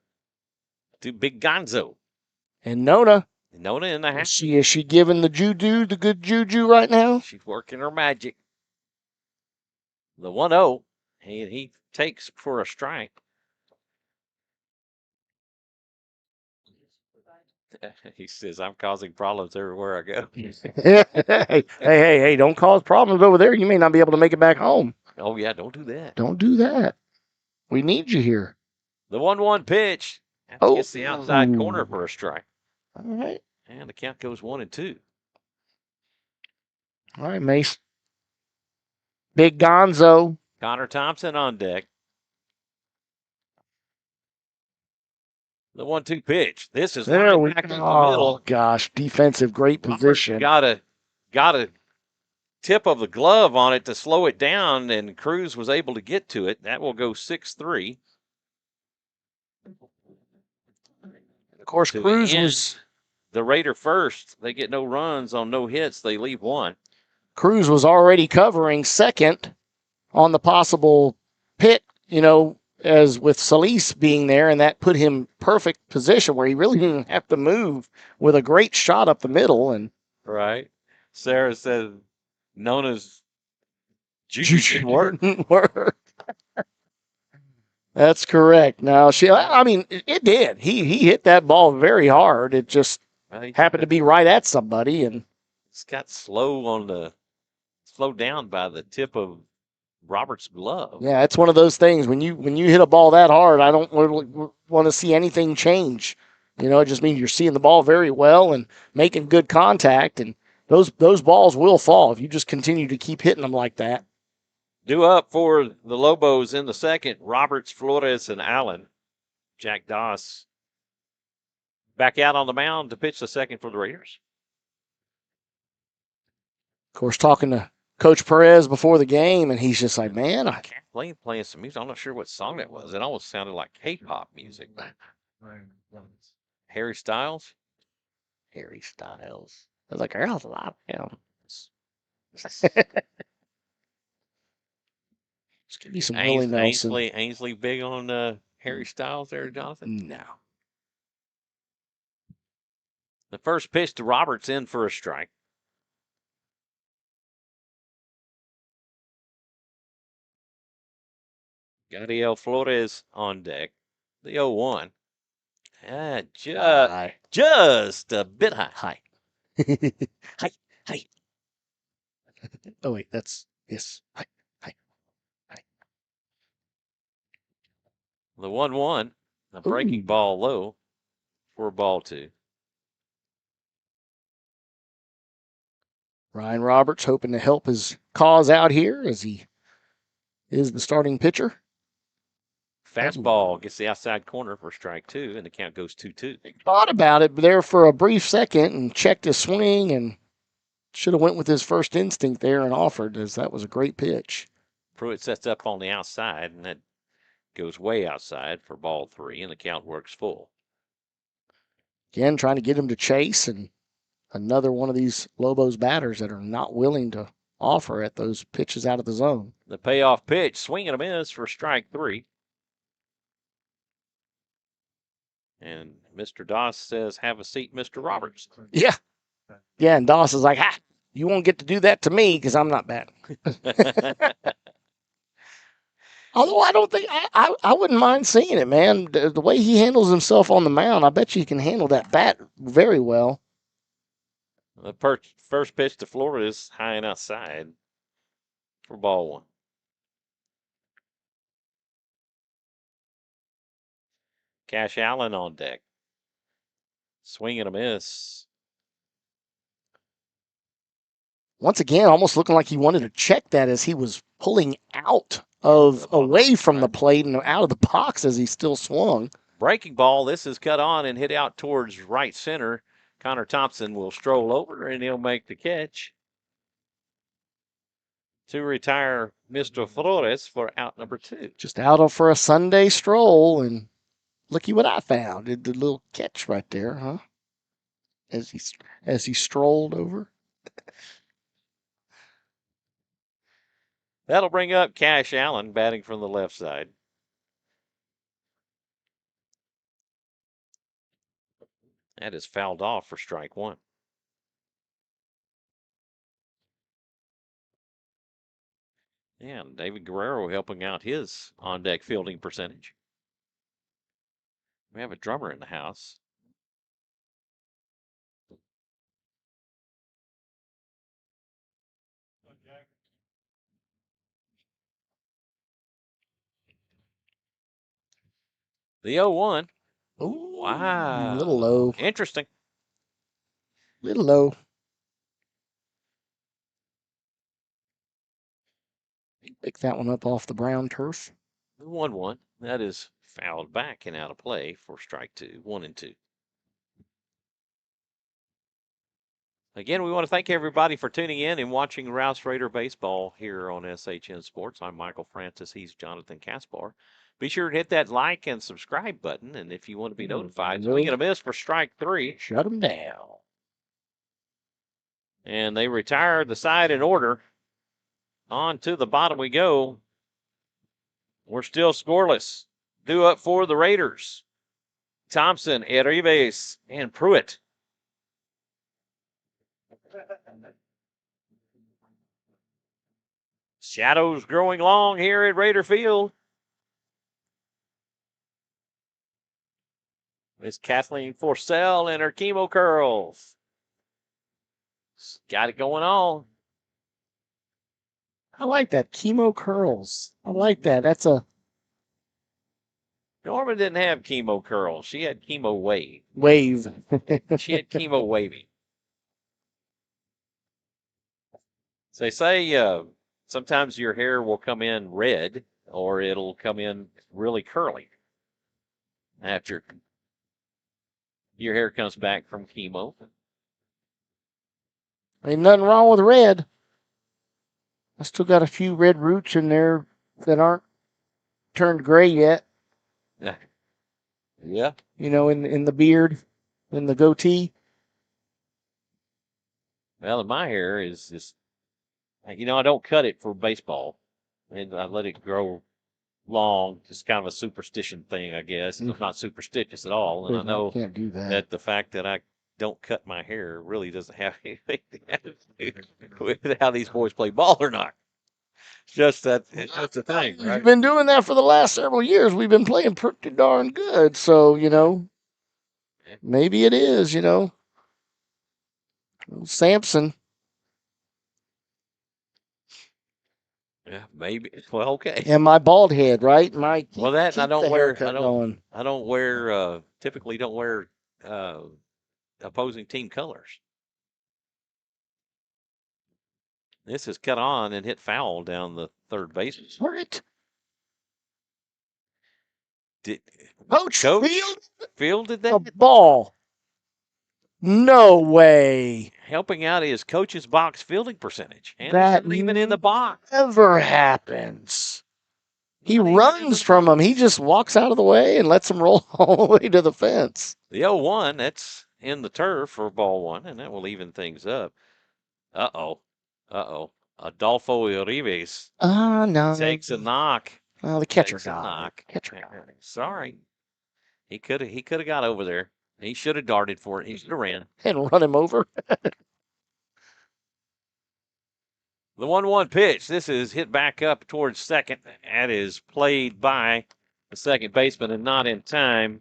S1: to Big Gonzo.
S2: And Nona
S1: in the house.
S2: Is she giving the good juju right now?
S1: She's working her magic. The 1-0, he takes for a strike. He says, I'm causing problems everywhere I go.
S2: Hey, don't cause problems over there. You may not be able to make it back home.
S1: Oh, yeah, don't do that.
S2: Don't do that. We need you here.
S1: The 1-1 pitch. Gets the outside corner for a strike.
S2: All right.
S1: And the count goes 1-2.
S2: All right, Mace. Big Gonzo.
S1: Connor Thompson on deck. The 1-2 pitch. This is
S2: there.
S1: Back in the middle.
S2: Gosh, defensive, great position.
S1: Got a tip of the glove on it to slow it down, and Cruz was able to get to it. That will go 6-3.
S2: Of course, Cruz was
S1: the Raider first. They get no runs on no hits. They leave 1.
S2: Cruz was already covering second on the possible pit, as with Solis being there, and that put him perfect position where he really didn't have to move with a great shot up the middle. And
S1: right. Sarah said Nona's juju
S2: wouldn't work. That's correct. Now, it did. He hit that ball very hard. It just happened to be right at somebody, and
S1: it's got slowed down by the tip of Robert's glove.
S2: Yeah, it's one of those things. When you hit a ball that hard, I don't really want to see anything change. It just means you're seeing the ball very well and making good contact, and those balls will fall if you just continue to keep hitting them like that.
S1: Due up for the Lobos in the second, Roberts, Flores, and Allen. Jack Doss back out on the mound to pitch the second for the Raiders.
S2: Of course, talking to Coach Perez before the game, and he's just like, man, I
S1: can't playing some music. I'm not sure what song that was. It almost sounded like K-pop music. Harry Styles?
S2: Harry Styles. I was like, girls, a lot of him. It's going to be some Willie Nelson.
S1: Ainsley big on Harry Styles there, Jonathan?
S2: No.
S1: The first pitch to Roberts in for a strike. Gadiel Flores on deck. The 0-1. Just a bit high.
S2: Hi. Oh, wait, yes. Hi.
S1: The 1-1. A breaking ball low for ball 2.
S2: Ryan Roberts hoping to help his cause out here as he is the starting pitcher.
S1: Fastball gets the outside corner for strike 2, and the count goes 2-2.
S2: Thought about it there for a brief second and checked his swing and should have went with his first instinct there and offered, as that was a great pitch.
S1: Pruitt sets up on the outside, and that goes way outside for ball 3, and the count works full.
S2: Again, trying to get him to chase, and another one of these Lobos batters that are not willing to offer at those pitches out of the zone.
S1: The payoff pitch, swing and a miss for strike 3. And Mr. Doss says, have a seat, Mr. Roberts.
S2: Yeah. Yeah, and Doss is like, ha, you won't get to do that to me because I'm not batting. Although I don't think I wouldn't mind seeing it, man. The way he handles himself on the mound, I bet you he can handle that bat very well.
S1: The first pitch to Florida is high and outside for ball 1. Cash Allen on deck. Swing and a miss.
S2: Once again, almost looking like he wanted to check that as he was pulling out of away from the plate and out of the box as he still swung.
S1: Breaking ball. This is cut on and hit out towards right center. Connor Thompson will stroll over and he'll make the catch to retire Mr. Flores for out number 2.
S2: Just out for a Sunday stroll, and looky what I found. Did the little catch right there, huh? As he strolled over.
S1: That'll bring up Cash Allen batting from the left side. That is fouled off for strike 1. And David Guerrero helping out his on-deck fielding percentage. We have a drummer in the house. The 0-1.
S2: Ooh,
S1: Wow.
S2: A little low.
S1: Interesting.
S2: Little low. Pick that one up off the brown turf.
S1: The 1-1. That is fouled back and out of play for strike 2. 1-2. Again, we want to thank everybody for tuning in and watching Rouse Raider Baseball here on SHN Sports. I'm Michael Francis. He's Jonathan Kaspar. Be sure to hit that like and subscribe button. And if you want to be notified, swing and a miss for strike 3.
S2: Shut them down.
S1: And they retire the side in order. On to the bottom we go. We're still scoreless. Due up for the Raiders. Thompson, Arribas, and Pruitt. Shadows growing long here at Raider Field. It's Kathleen Forcell and her chemo curls. Got it going on.
S2: I like that. Chemo curls. I like that. That's a
S1: Norma didn't have chemo curls. She had chemo wave.
S2: wave.
S1: She had chemo wavy. So they say sometimes your hair will come in red or it'll come in really curly after your hair comes back from chemo.
S2: Ain't nothing wrong with red. I still got a few red roots in there that aren't turned gray yet.
S1: Yeah.
S2: You know, in the beard, in the goatee.
S1: Well, and my hair is just, you know, I don't cut it for baseball. And I let it grow long. Just kind of a superstition thing, I guess. I'm not superstitious at all. And I know
S2: can't do
S1: that the fact that I don't cut my hair really doesn't have anything to do with how these boys play ball or not. It's just that it's just a thing, right?
S2: We've been doing that for the last several years. We've been playing pretty darn good. So, you know, maybe it is, you know. Samson.
S1: Yeah, maybe. Well, okay.
S2: And my bald head, right?
S1: Well, that I don't wear. I don't wear. Typically, don't wear opposing team colors. This is cut on and hit foul down the third base.
S2: What?
S1: Coach fielded that?
S2: A ball. No way.
S1: Helping out his coach's box fielding percentage. And
S2: That
S1: not even in the box.
S2: Never happens. He runs from him. He just walks out of the way and lets him roll all the way to the fence.
S1: The 0-1, that's in the turf for ball 1, and that will even things up. Uh-oh. Adolfo Uribe
S2: No.
S1: takes a knock.
S2: Well, the catcher
S1: Takes a
S2: got
S1: knock.
S2: it. Catcher got it.
S1: Sorry. He could have got over there. He should have darted for it. He should have ran.
S2: And run him over.
S1: The 1-1 pitch. This is hit back up towards second. That is played by the second baseman and not in time.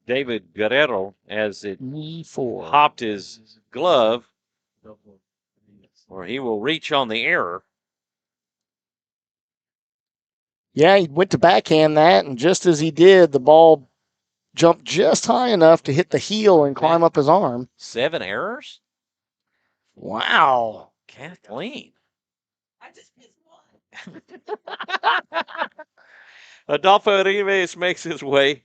S1: David Guerrero, as it hopped his glove, or he will reach on the error.
S2: Yeah, he went to backhand that, and just as he did, the ball jumped just high enough to hit the heel and climb up his arm.
S1: 7 errors?
S2: Wow.
S1: Kathleen.
S3: I just missed one.
S1: Adolfo Rivas makes his way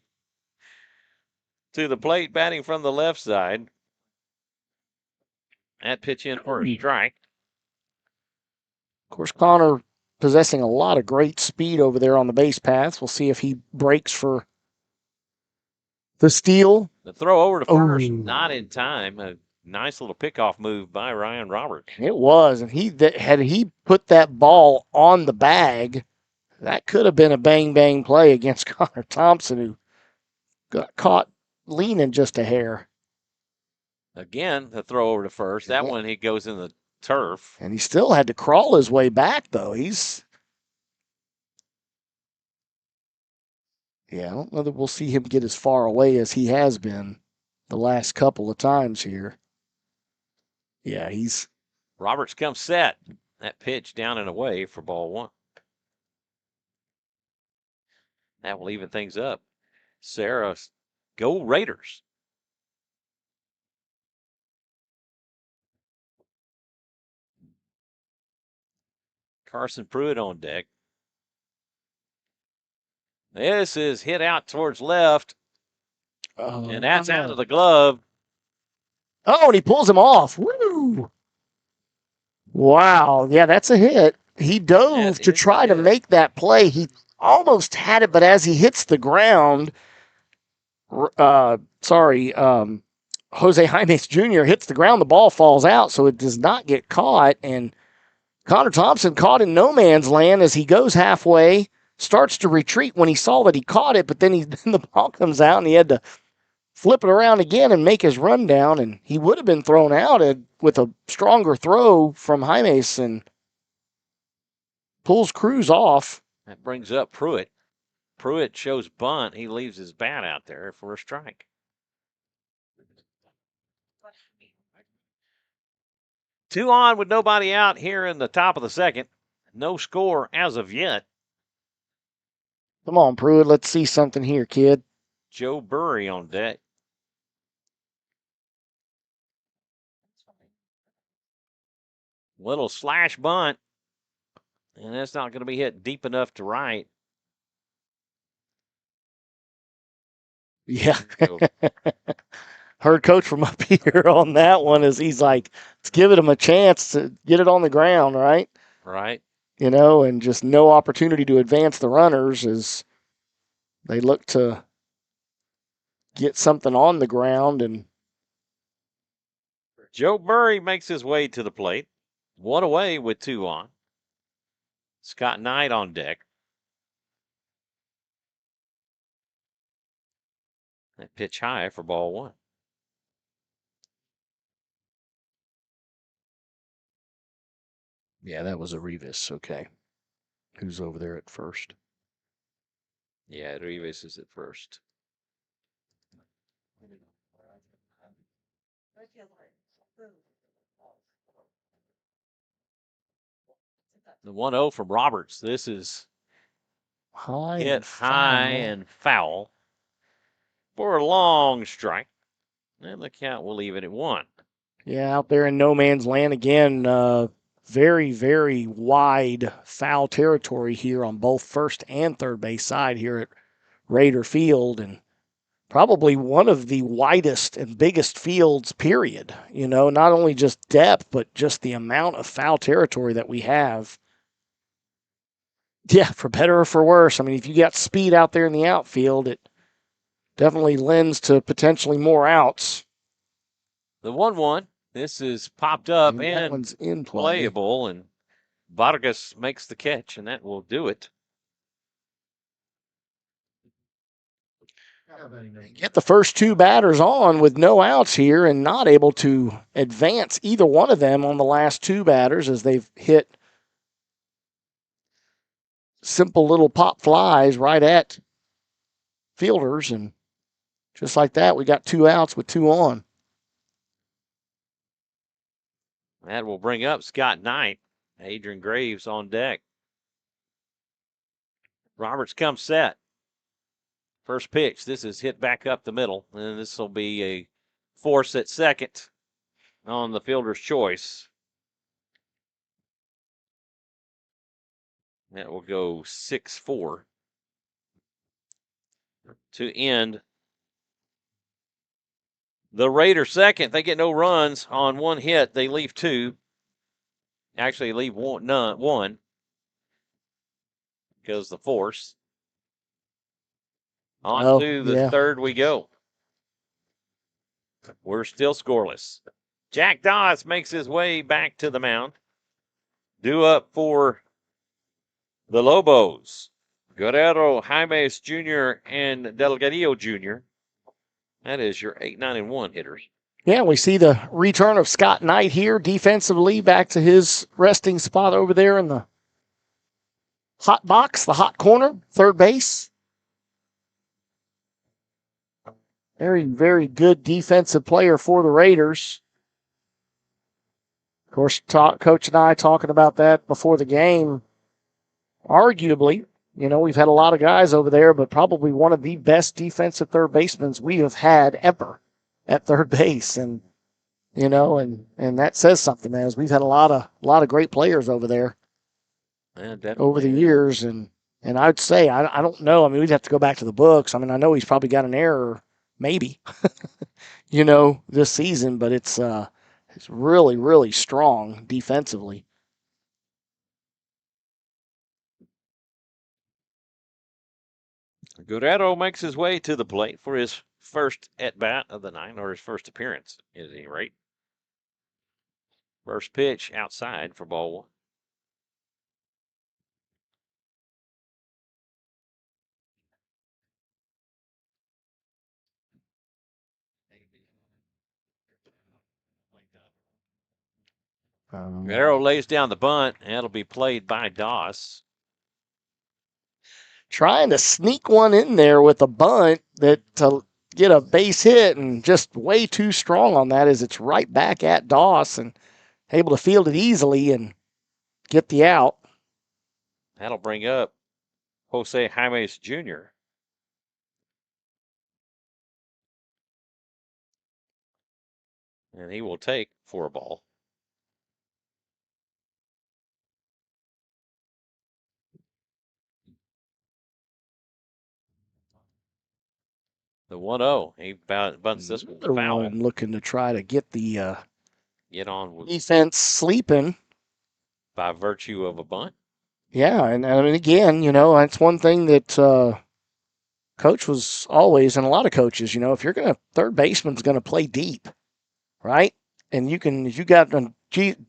S1: to the plate, batting from the left side. That pitch in for a strike.
S2: Of course, Connor possessing a lot of great speed over there on the base paths. We'll see if he breaks for the steal.
S1: The throw over to first, not in time. A nice little pickoff move by Ryan Roberts.
S2: It was, and had he put that ball on the bag, that could have been a bang-bang play against Connor Thompson, who got caught leaning just a hair.
S1: Again, the throw over to first. That one, he goes in the turf.
S2: And he still had to crawl his way back, though. I don't know that we'll see him get as far away as he has been the last couple of times here. Yeah,
S1: Roberts comes set. That pitch down and away for ball 1. That will even things up. Sarah, go Raiders. Carson Pruitt on deck. This is hit out towards left. And that's out of the glove.
S2: Oh, and he pulls him off. Woo! Wow. Yeah, that's a hit. He dove to try to make that play. He almost had it, but as he hits the ground, Jose Jaimes Jr. hits the ground, the ball falls out, so it does not get caught. And Connor Thompson caught in no man's land as he goes halfway, starts to retreat when he saw that he caught it, but then the ball comes out and he had to flip it around again and make his run down, and he would have been thrown out with a stronger throw from Jaimes and pulls Cruz off.
S1: That brings up Pruitt. Pruitt shows bunt. He leaves his bat out there for a strike. 2 on with nobody out here in the top of the second. No score as of yet.
S2: Come on, Pruitt. Let's see something here, kid.
S1: Joe Burry on deck. Little slash bunt. And that's not going to be hit deep enough to right.
S2: Yeah. Heard Coach from up here on that one as he's like, let's give him a chance to get it on the ground, right?
S1: Right.
S2: And just no opportunity to advance the runners as they look to get something on the ground. And
S1: Joe Burry makes his way to the plate. 1 away with 2 on. Scott Knight on deck. That pitch high for ball 1.
S2: Yeah, that was a Rivas. Okay. Who's over there at first?
S1: Yeah, Rivas is at first. The 1-0 from Roberts. This is hit high and foul for a long strike. And the count will leave it at 1.
S2: Yeah, out there in no man's land again. Very, very wide foul territory here on both first and third base side here at Raider Field, and probably one of the widest and biggest fields, period. Not only just depth, but just the amount of foul territory that we have. Yeah, for better or for worse. I mean, if you got speed out there in the outfield, it definitely lends to potentially more outs.
S1: The 1-1. This is popped up and
S2: that one's in play.
S1: playable, and Vargas makes the catch, and that will do it.
S2: Get the first two batters on with no outs here and not able to advance either one of them on the last two batters as they've hit simple little pop flies right at fielders. And just like that, we got two outs with two on.
S1: That will bring up Scott Knight. Adrian Graves on deck. Roberts comes set. First pitch. This is hit back up the middle, and this will be a force at second on the fielder's choice. That will go 6-4 to end the Raiders second. They get no runs on one hit. They leave two. Actually, leave one because the force. On to the third we go. We're still scoreless. Jack Dawes makes his way back to the mound. Due up for the Lobos. Guerrero, Jaimes Jr., and Delgadillo Jr. That is your 8, 9, and 1 hitters.
S2: Yeah, we see the return of Scott Knight here defensively back to his resting spot over there in the hot box, the hot corner, third base. Very, very good defensive player for the Raiders. Of course, Coach and I talking about that before the game. Arguably, we've had a lot of guys over there, but probably one of the best defensive third basemen we have had ever at third base. And, and that says something, man, as we've had a lot of great players over there over the years. And I'd say, I don't know. I mean, we'd have to go back to the books. I mean, I know he's probably got an error, maybe, this season, but it's really, really strong defensively.
S1: Guerrero makes his way to the plate for his first at-bat of the night, or his first appearance, at any rate. First pitch outside for ball one. Guerrero lays down the bunt, and it'll be played by Dawes.
S2: Trying to sneak one in there with a bunt to get a base hit, and just way too strong on that as it's right back at Dawes and able to field it easily and get the out.
S1: That'll bring up Jose Jaimes Jr. And he will take for a ball. The 1-0. He bunts this one foul.
S2: One looking to try to get the
S1: get on with
S2: defense sleeping
S1: by virtue of a bunt.
S2: Yeah, and I mean, again, that's one thing that Coach was always, and a lot of coaches, if you're third baseman's going to play deep, right? And if you got a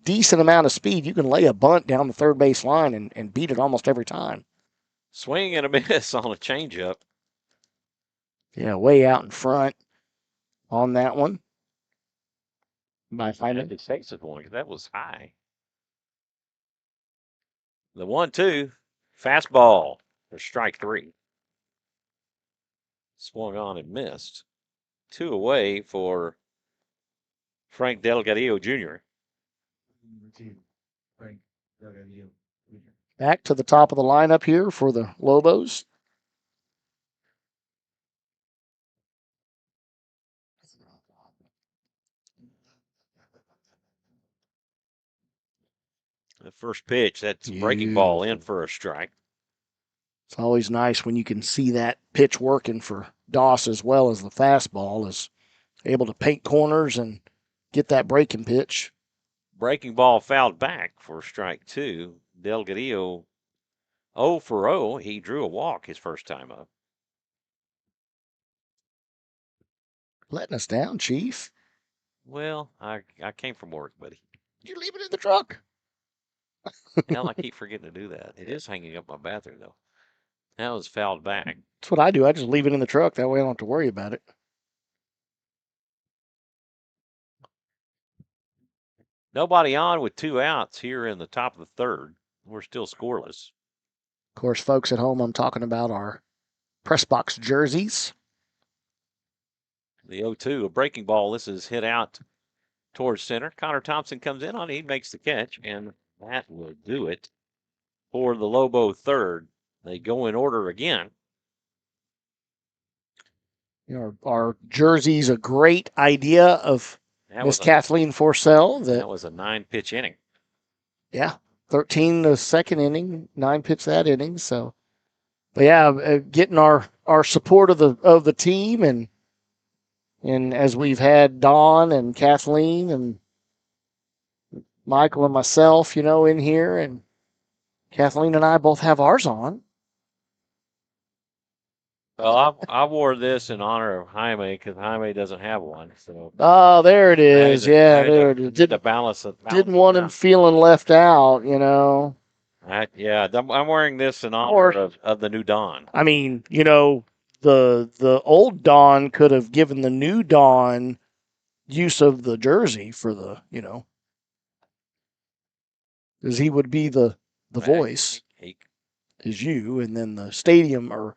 S2: decent amount of speed, you can lay a bunt down the third base line and beat it almost every time.
S1: Swing and a miss on a changeup.
S2: Yeah, way out in front on that one.
S1: I had to take the point. That was high. The 1-2, fastball for strike three. Swung on and missed. 2 away for Frank Delgadillo Jr.
S2: Back to the top of the lineup here for the Lobos.
S1: The first pitch, that's breaking ball in for a strike.
S2: It's always nice when you can see that pitch working for Dawes as well as the fastball is able to paint corners and get that breaking pitch.
S1: Breaking ball fouled back for strike 2. Delgadillo 0 for 0. He drew a walk his first time up.
S2: Letting us down, Chief.
S1: Well, I came from work, buddy.
S2: You leave it in the truck.
S1: Hell, I keep forgetting to do that. It is hanging up my bathroom, though. That was fouled back.
S2: That's what I do. I just leave it in the truck. That way I don't have to worry about it.
S1: Nobody on with 2 outs here in the top of the third. We're still scoreless.
S2: Of course, folks at home, I'm talking about our press box jerseys.
S1: The 0-2, a breaking ball. This is hit out towards center. Connor Thompson comes in on it. He makes the catch, and that will do it for the Lobo third. They go in order again.
S2: You know, our jerseys, a great idea of Miss Kathleen Forsell.
S1: That was a 9-pitch inning.
S2: Yeah, 13 the second inning, 9 pitch that inning. So, but yeah, getting our support of the team, and as we've had Dawn and Kathleen and Michael and myself, in here, and Kathleen and I both have ours on.
S1: Well, I wore this in honor of Jaime because Jaime doesn't have one. So.
S2: Oh, there it is. There it is. Didn't want him feeling left out,
S1: Yeah, I'm wearing this in honor of the new Dawn.
S2: I mean, the old Dawn could have given the new Dawn use of the jersey for the, because he would be the voice is you, and then the stadium, or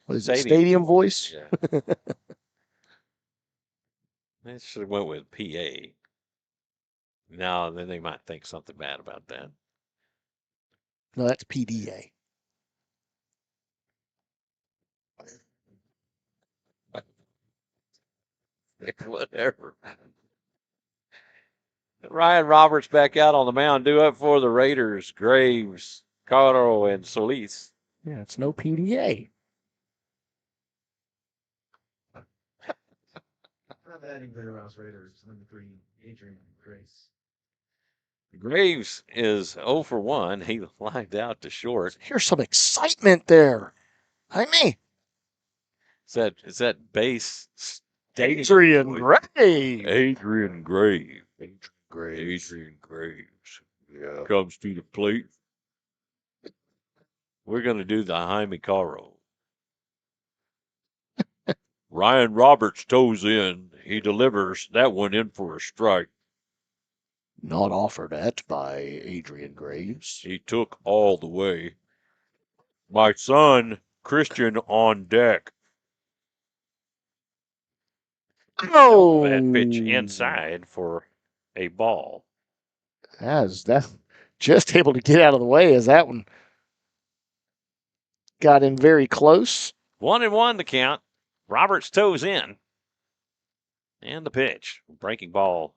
S2: what is it, stadium voice?
S1: Yeah. They should have went with PA. No, then they might think something bad about that.
S2: No, that's PDA.
S1: Whatever. Ryan Roberts back out on the mound, due up for the Raiders. Graves, Caro, and Solis.
S2: Yeah, it's no PDA.
S4: Adding the Rouse Raiders, number 3, Adrian Grace.
S1: Graves is 0 for 1. He lined out to short.
S2: Here's some excitement there. Jaime.
S1: Is that base?
S2: Adrian Graves.
S1: Adrian Graves. Adrian Graves. Yeah. Comes to the plate. We're going to do the Jaime Caro. Ryan Roberts toes in. He delivers that one in for a strike.
S2: Not offered at by Adrian Graves.
S1: He took all the way. My son, Christian, on deck.
S2: Oh!
S1: That pitch inside for a ball.
S2: That's just able to get out of the way as that one got in very close.
S1: 1-1 to count. Roberts toes in. And the pitch. Breaking ball.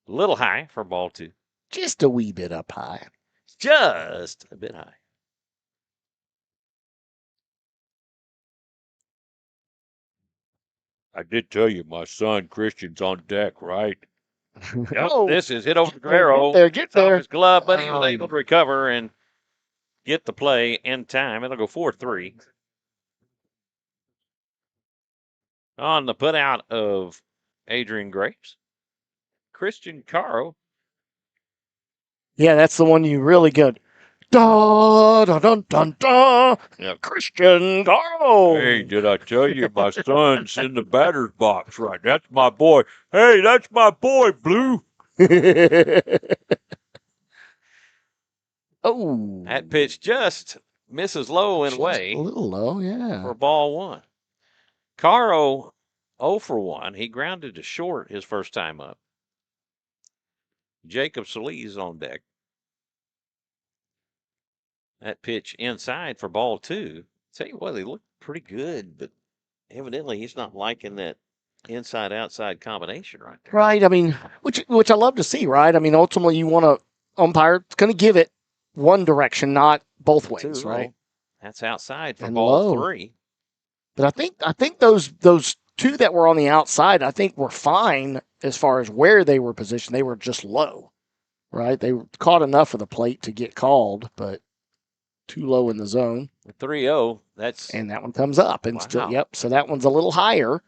S1: A little high for ball 2.
S2: Just a wee bit up high.
S1: Just a bit high. I did tell you my son Christian's on deck, right? Yep, this is hit over the Guerrero.
S2: Get there.
S1: Off his glove, but he was able to recover and get the play in time. It'll go 4-3. On the putout of Adrian Graves. Christian Caro.
S2: Yeah, that's the one you really good. Da da dun dun da.
S1: Yep.
S2: Christian Caro.
S1: Hey, did I tell you my son's in the batter's box, right? That's my boy. Hey, that's my boy, Blue.
S2: Oh.
S1: That pitch just misses low and away.
S2: A little low, yeah.
S1: For ball 1. Caro 0 for 1. He grounded to short his first time up. Jacob Solis on deck. That pitch inside for ball 2. Tell you what, they look pretty good, but evidently he's not liking that inside-outside combination right there.
S2: Right. I mean, which I love to see, right? I mean, ultimately you want to umpire. It's going to give it one direction, not both ways, right?
S1: That's outside for
S2: and
S1: ball
S2: low.
S1: 3.
S2: But I think those 2 that were on the outside, I think were fine as far as where they were positioned. They were just low, right? They caught enough of the plate to get called, but too low in the zone.
S1: 3-0.
S2: And that one comes up and
S1: wow.
S2: still, yep. So that one's a little higher.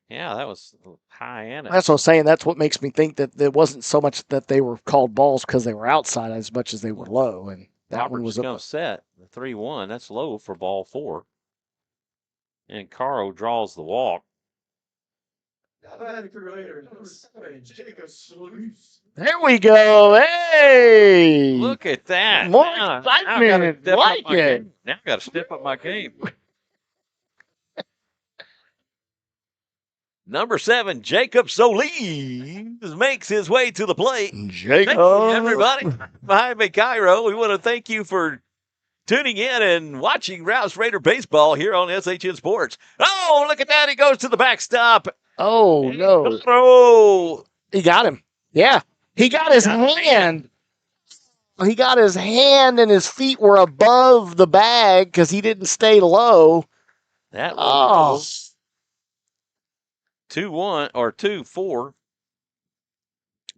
S1: Yeah, that was high and
S2: That's what I'm saying. That's what makes me think that it wasn't so much that they were called balls because they were outside as much as they were low. And that one
S1: Roberts
S2: was
S1: going to set the 3-1. That's low for ball 4. And Caro draws the walk.
S2: There we go. Hey!
S1: Look at that.
S2: More
S1: Now
S2: excitement. Like it.
S1: Now I got to step up my game. Number 7, Jacob Solis makes his way to the plate.
S2: Jacob.
S1: Thank you, everybody. Behind me, Cairo. We want to thank you for tuning in and watching Rouse Raider baseball here on SHN Sports. Oh, look at that. He goes to the backstop.
S2: Oh, no.
S1: Oh,
S2: He got him. Yeah. He got his hand. He got his hand and his feet were above the bag because he didn't stay low.
S1: that was 2-1 or 2-4.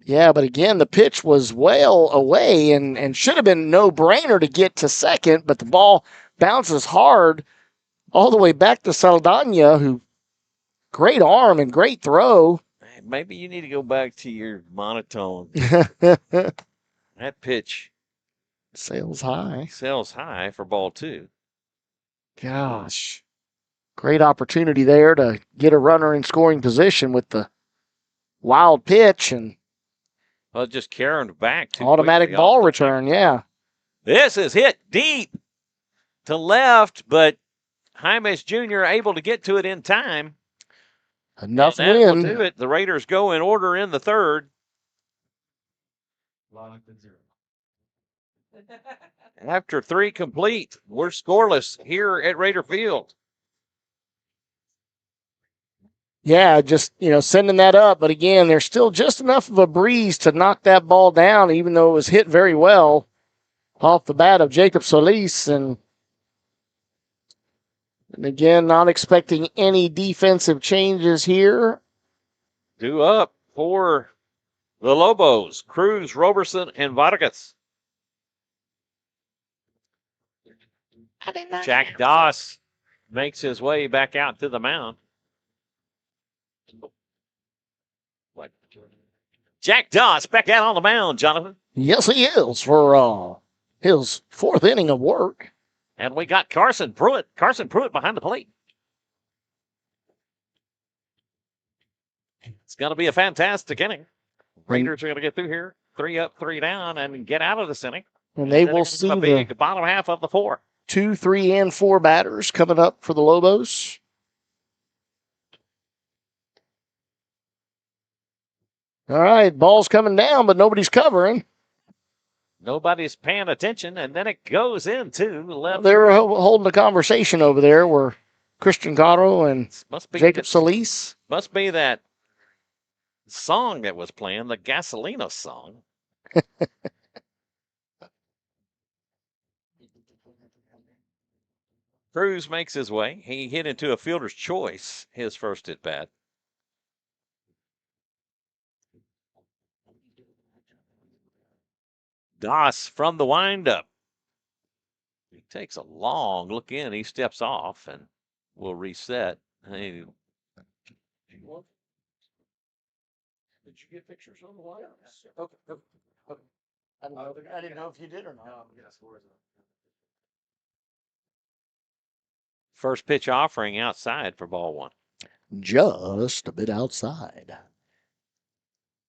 S2: Yeah, but again, the pitch was well away and should have been no-brainer to get to second, but the ball bounces hard all the way back to Saldana, who great arm and great throw.
S1: Maybe you need to go back to your monotone. That pitch
S2: sails high
S1: for ball 2.
S2: Gosh. Great opportunity there to get a runner in scoring position with the wild pitch and
S1: Well, just carrying back to
S2: automatic ball return, yeah.
S1: This is hit deep to left, but Jaimes Jr. able to get to it in time.
S2: Enough
S1: and that
S2: wind.
S1: will do it. The Raiders go in order in the 3rd. After 3 complete, we're scoreless here at Raider Field.
S2: Yeah, just, sending that up. But again, there's still just enough of a breeze to knock that ball down, even though it was hit very well off the bat of Jacob Solis. And again, not expecting any defensive changes here.
S1: Due up for the Lobos, Cruz, Roberson, and Vargas. Jack Doss makes his way back out to the mound. Jack Doss back out on the mound, Jonathan.
S2: Yes, he is for his 4th inning of work.
S1: And we got Carson Pruitt. Carson Pruitt behind the plate. It's going to be a fantastic inning. Raiders are going to get through here, 3 up, 3 down, and get out of this inning.
S2: And they will see
S1: the bottom half of the 4.
S2: 2, 3, and 4 batters coming up for the Lobos. All right, ball's coming down, but nobody's covering.
S1: Nobody's paying attention, and then it goes into left.
S2: They were holding a conversation over there where Christian Cotto and Jacob Solis.
S1: Must be that song that was playing, the Gasolina song. Cruz makes his way. He hit into a fielder's choice, his first at bat. Doss from the windup. He takes a long look in. He steps off and will reset. Did you get pictures on the wire? Okay.
S2: I didn't know if you did or not.
S1: First pitch offering outside for ball 1.
S2: Just a bit outside.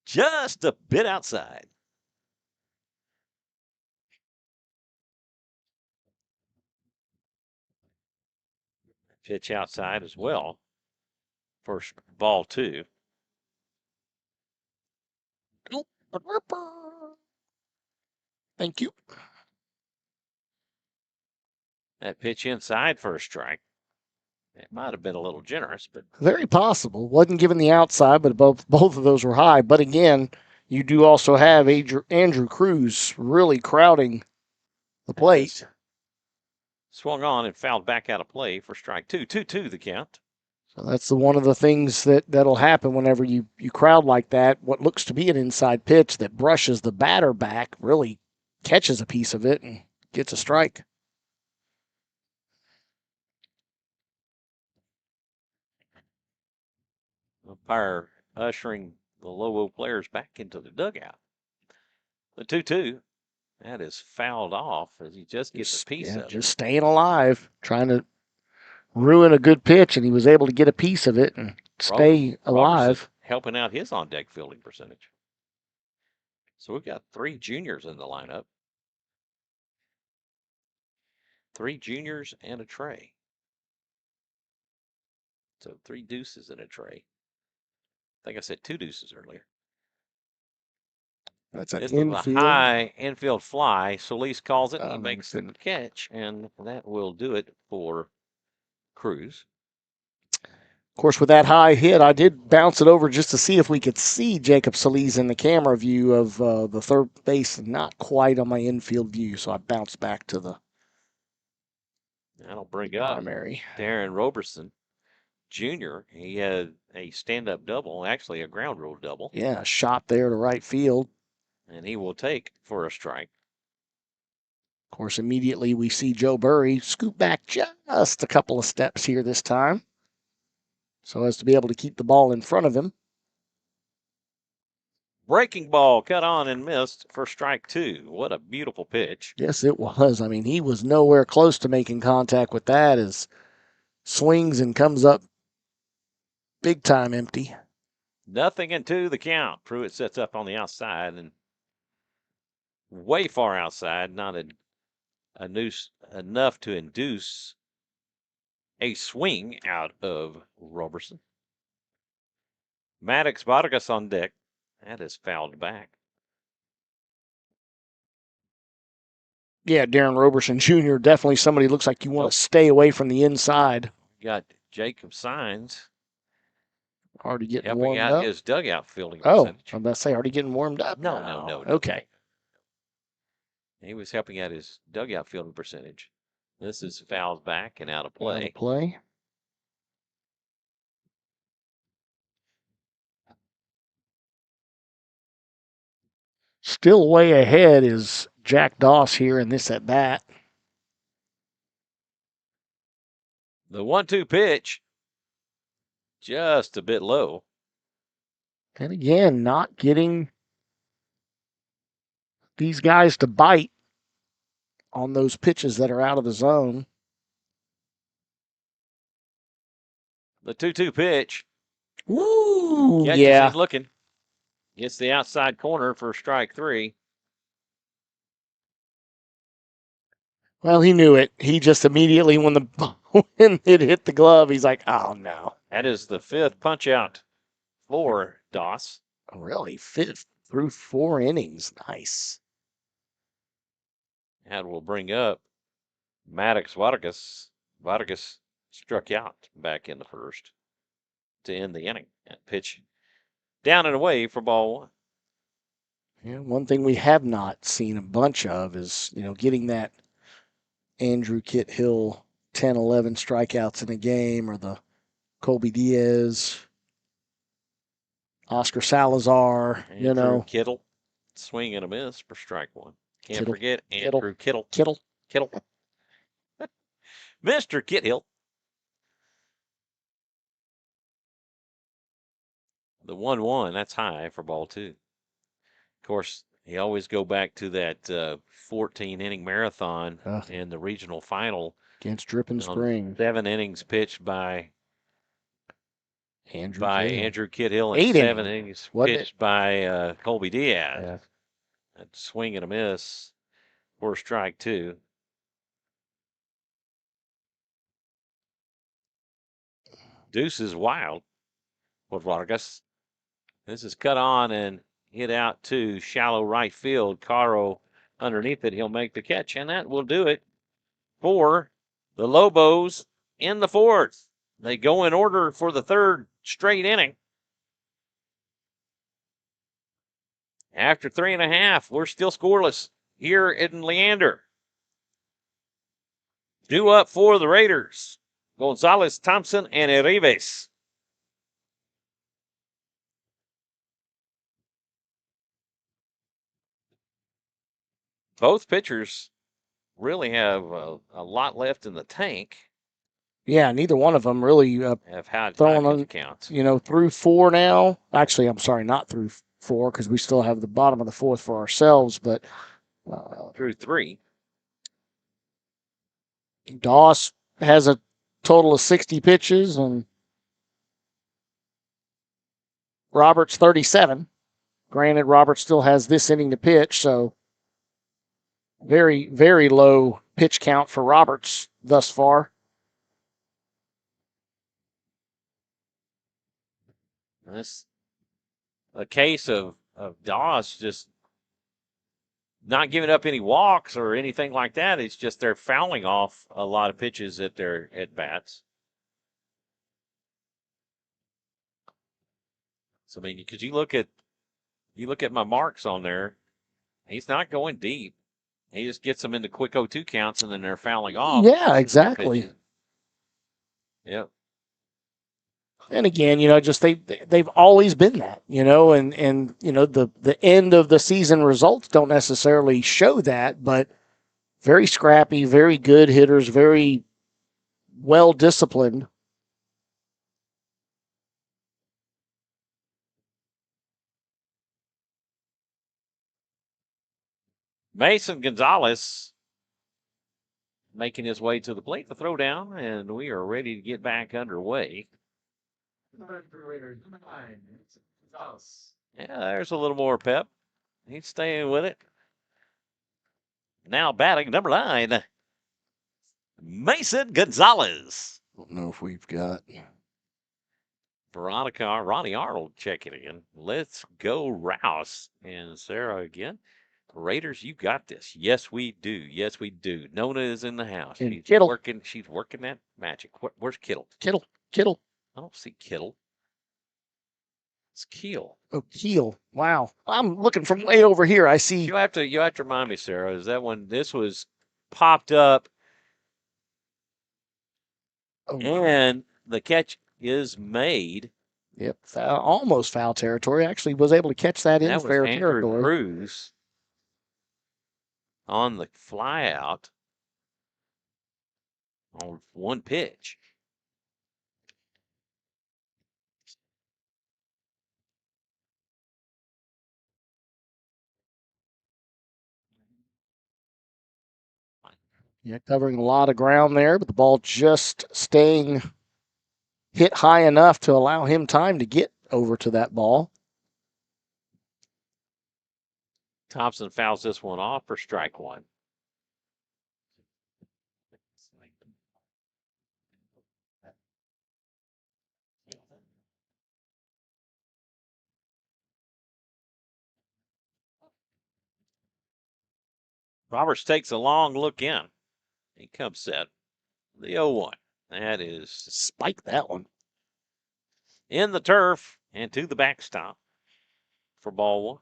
S1: Just a bit outside. Pitch outside as well. First ball 2.
S2: Thank you.
S1: That pitch inside for a strike. It might have been a little generous, but
S2: very possible. Wasn't given the outside, but both of those were high. But again, you do also have Andrew Cruz really crowding the plate.
S1: Swung on and fouled back out of play for strike 2. 2-2 the count.
S2: So that's one of the things that'll happen whenever you crowd like that. What looks to be an inside pitch that brushes the batter back really catches a piece of it and gets a strike.
S1: Umpire ushering the Lobo players back into the dugout. The 2-2. That is fouled off as he just gets a piece of
S2: just
S1: it.
S2: staying alive, trying to ruin a good pitch, and he was able to get a piece of it and stay alive.
S1: Helping out his on-deck fielding percentage. So we've got 3 juniors in the lineup. 3 juniors and a tray. So 3 deuces and a tray. I think I said 2 deuces earlier.
S2: That's an
S1: This is a
S2: infield.
S1: high infield fly. Solis calls it.
S2: Oh,
S1: He
S2: no,
S1: makes
S2: couldn't.
S1: the catch, and that will do it for Cruz.
S2: Of course, with that high hit, I did bounce it over just to see if we could see Jacob Solis in the camera view of the third base, not quite on my infield view. So I bounced back to the
S1: That'll bring up
S2: primary.
S1: Darren Roberson Jr. He had a stand-up double, actually a ground rule double.
S2: Yeah, a shot there to right field.
S1: And he will take for a strike.
S2: Of course, immediately we see Joe Burry scoot back just a couple of steps here this time, so as to be able to keep the ball in front of him.
S1: Breaking ball cut on and missed for strike 2. What a beautiful pitch.
S2: Yes, it was. I mean, he was nowhere close to making contact with that as swings and comes up big time empty.
S1: 0-2 the count. Pruitt sets up on the outside and way far outside, not a noose enough to induce a swing out of Roberson. Maddox Vargas on deck. That is fouled back.
S2: Yeah, Darren Roberson Jr. definitely somebody looks like you want to stay away from the inside.
S1: Got Jacob Signs
S2: already getting
S1: helping
S2: warmed
S1: out
S2: up.
S1: his dugout fielding
S2: Oh,
S1: percentage.
S2: I'm about to say already getting warmed up.
S1: No.
S2: Okay.
S1: He was helping out his dugout fielding percentage. This is fouled back and out of play.
S2: Out of play. Still way ahead is Jack Doss here in this at bat.
S1: The 1-2 pitch, just a bit low.
S2: And again, not getting these guys to bite on those pitches that are out of the zone.
S1: The 2-2 pitch.
S2: Woo!
S1: Catches,
S2: Yeah.
S1: he's looking. Gets the outside corner for strike 3.
S2: Well, he knew it. He just immediately, when it hit the glove, he's like, oh, no.
S1: That is the 5th punch out for Doss.
S2: Really? 5th through 4 innings. Nice.
S1: That will bring up Maddox Vargas. Vargas struck out back in the 1st to end the inning. That pitch down and away for ball 1.
S2: Yeah, one thing we have not seen a bunch of is, getting that Andrew Kit Hill 10, 11 strikeouts in a game, or the Colby Diaz, Oscar Salazar,
S1: Andrew Kittle, swing and a miss for strike 1. Can't forget Andrew Kittle. Mr. Kithill. The 1-1, that's high for ball 2. Of course, you always go back to that 14-inning marathon in the regional final
S2: against Dripping Spring.
S1: 7 innings pitched by Andrew Kithill, and
S2: 8
S1: 7 innings pitched by Colby Diaz.
S2: Yeah.
S1: A swing and a miss for strike 2. Deuce is wild with Vargas. This is cut on and hit out to shallow right field. Caro underneath it. He'll make the catch, and that will do it for the Lobos in the 4th. They go in order for the 3rd straight inning. After 3.5, we're still scoreless here in Leander. Due up for the Raiders, Gonzalez, Thompson, and Arribes. Both pitchers really have a lot left in the tank.
S2: Yeah, neither one of them really
S1: have had
S2: throwing
S1: high
S2: on,
S1: pitch counts.
S2: through 4 now. Actually, I'm sorry, not through 4 because we still have the bottom of the 4th for ourselves. But
S1: Through 3.
S2: Doss has a total of 60 pitches and Roberts 37. Granted, Roberts still has this inning to pitch, so very, very low pitch count for Roberts thus far.
S1: That's a case of Doss just not giving up any walks or anything like that. It's just they're fouling off a lot of pitches at their at bats. So I mean, because you look at my marks on there, he's not going deep. He just gets them into quick 0-2 counts, and then they're fouling off.
S2: Yeah, exactly.
S1: Yep.
S2: And again, just they've always been that, and the end of the season results don't necessarily show that, but very scrappy, very good hitters, very well disciplined.
S1: Mason Gonzalez making his way to the plate, the throw down, and we are ready to get back underway. Yeah, there's a little more pep. He's staying with it. Now batting number 9, Mason Gonzalez.
S2: Don't know if we've got
S1: Veronica, Ronnie Arnold checking in. Let's go, Rouse. And Sarah again. Raiders, you got this. Yes, we do. Yes, we do. Nona is in the house.
S2: And
S1: She's
S2: Kittle.
S1: working. She's working that magic. Where's Kittle?
S2: Kittle.
S1: I don't see Kittle. It's Keel.
S2: Oh, Keel. Wow. I'm looking from way over here. I see.
S1: You have to remind me, Sarah. Is that when this was popped up and the catch is made?
S2: Yep, almost foul territory. Actually, was able to catch that in fair territory.
S1: Cruz on the fly out on one pitch.
S2: Yeah, covering a lot of ground there, but the ball just staying hit high enough to allow him time to get over to that ball.
S1: Thompson fouls this one off for strike 1. Roberts takes a long look in. He comes set. The 0-1. That is
S2: spike that one
S1: in the turf and to the backstop for ball 1.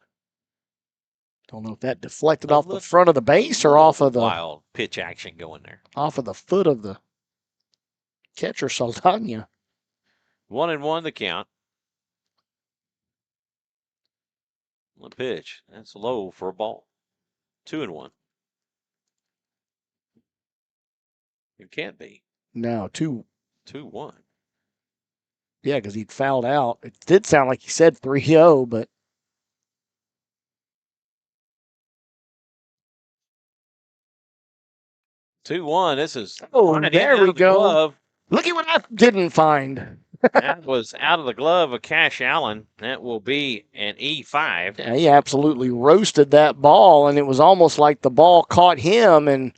S2: Don't know if that deflected off the front of the base or off of the
S1: wild pitch action going there.
S2: Off of the foot of the catcher Saldana.
S1: 1-1 the count. The pitch. That's low for a ball. 2-1. It can't be.
S2: No, 2-1. Yeah, because he'd fouled out. It did sound like he said 3-0, but
S1: 2-1. This is
S2: there we go. Glove. Look at what I didn't find.
S1: That was out of the glove of Cash Allen. That will be an E5.
S2: Yeah, he absolutely roasted that ball, and it was almost like the ball caught him and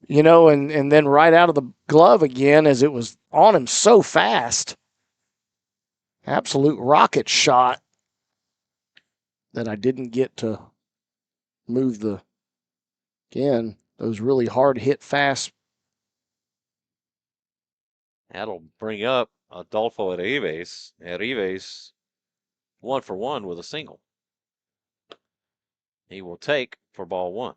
S2: and then right out of the glove again as it was on him so fast. Absolute rocket shot that I didn't get to move those really hard hit fast.
S1: That'll bring up Adolfo Arribas. 1-for-1 with a single. He will take for ball 1.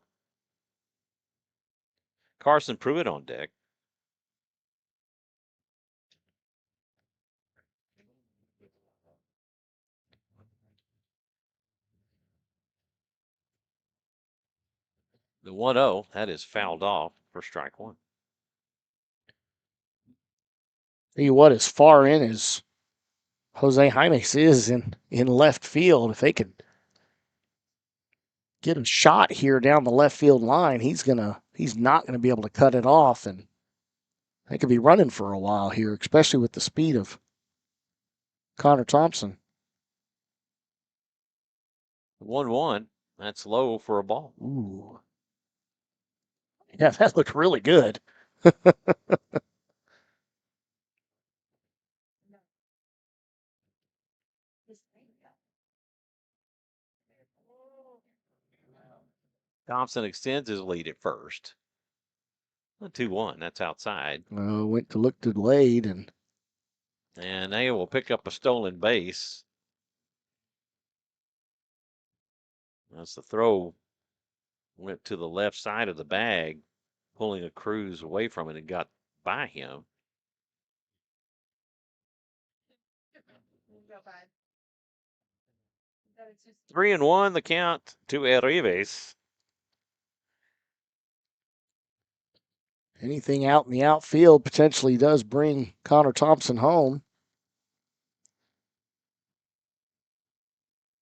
S1: Carson Pruitt on deck. The 1-0, that is fouled off for strike 1.
S2: Tell you what, as far in as Jose Jaimes is in left field, if they could get a shot here down the left field line, he's not gonna be able to cut it off, and they could be running for a while here, especially with the speed of Connor Thompson.
S1: 1-1. That's low for a ball.
S2: Ooh. Yeah, that looked really good.
S1: Thompson extends his lead at first. 2-1. That's outside.
S2: Went to look delayed, and
S1: they will pick up a stolen base. As the throw went to the left side of the bag, pulling a Cruz away from it and got by him.
S3: Go by.
S1: 3-1 the count to Arribes.
S2: anything out in the outfield potentially does bring Connor Thompson home.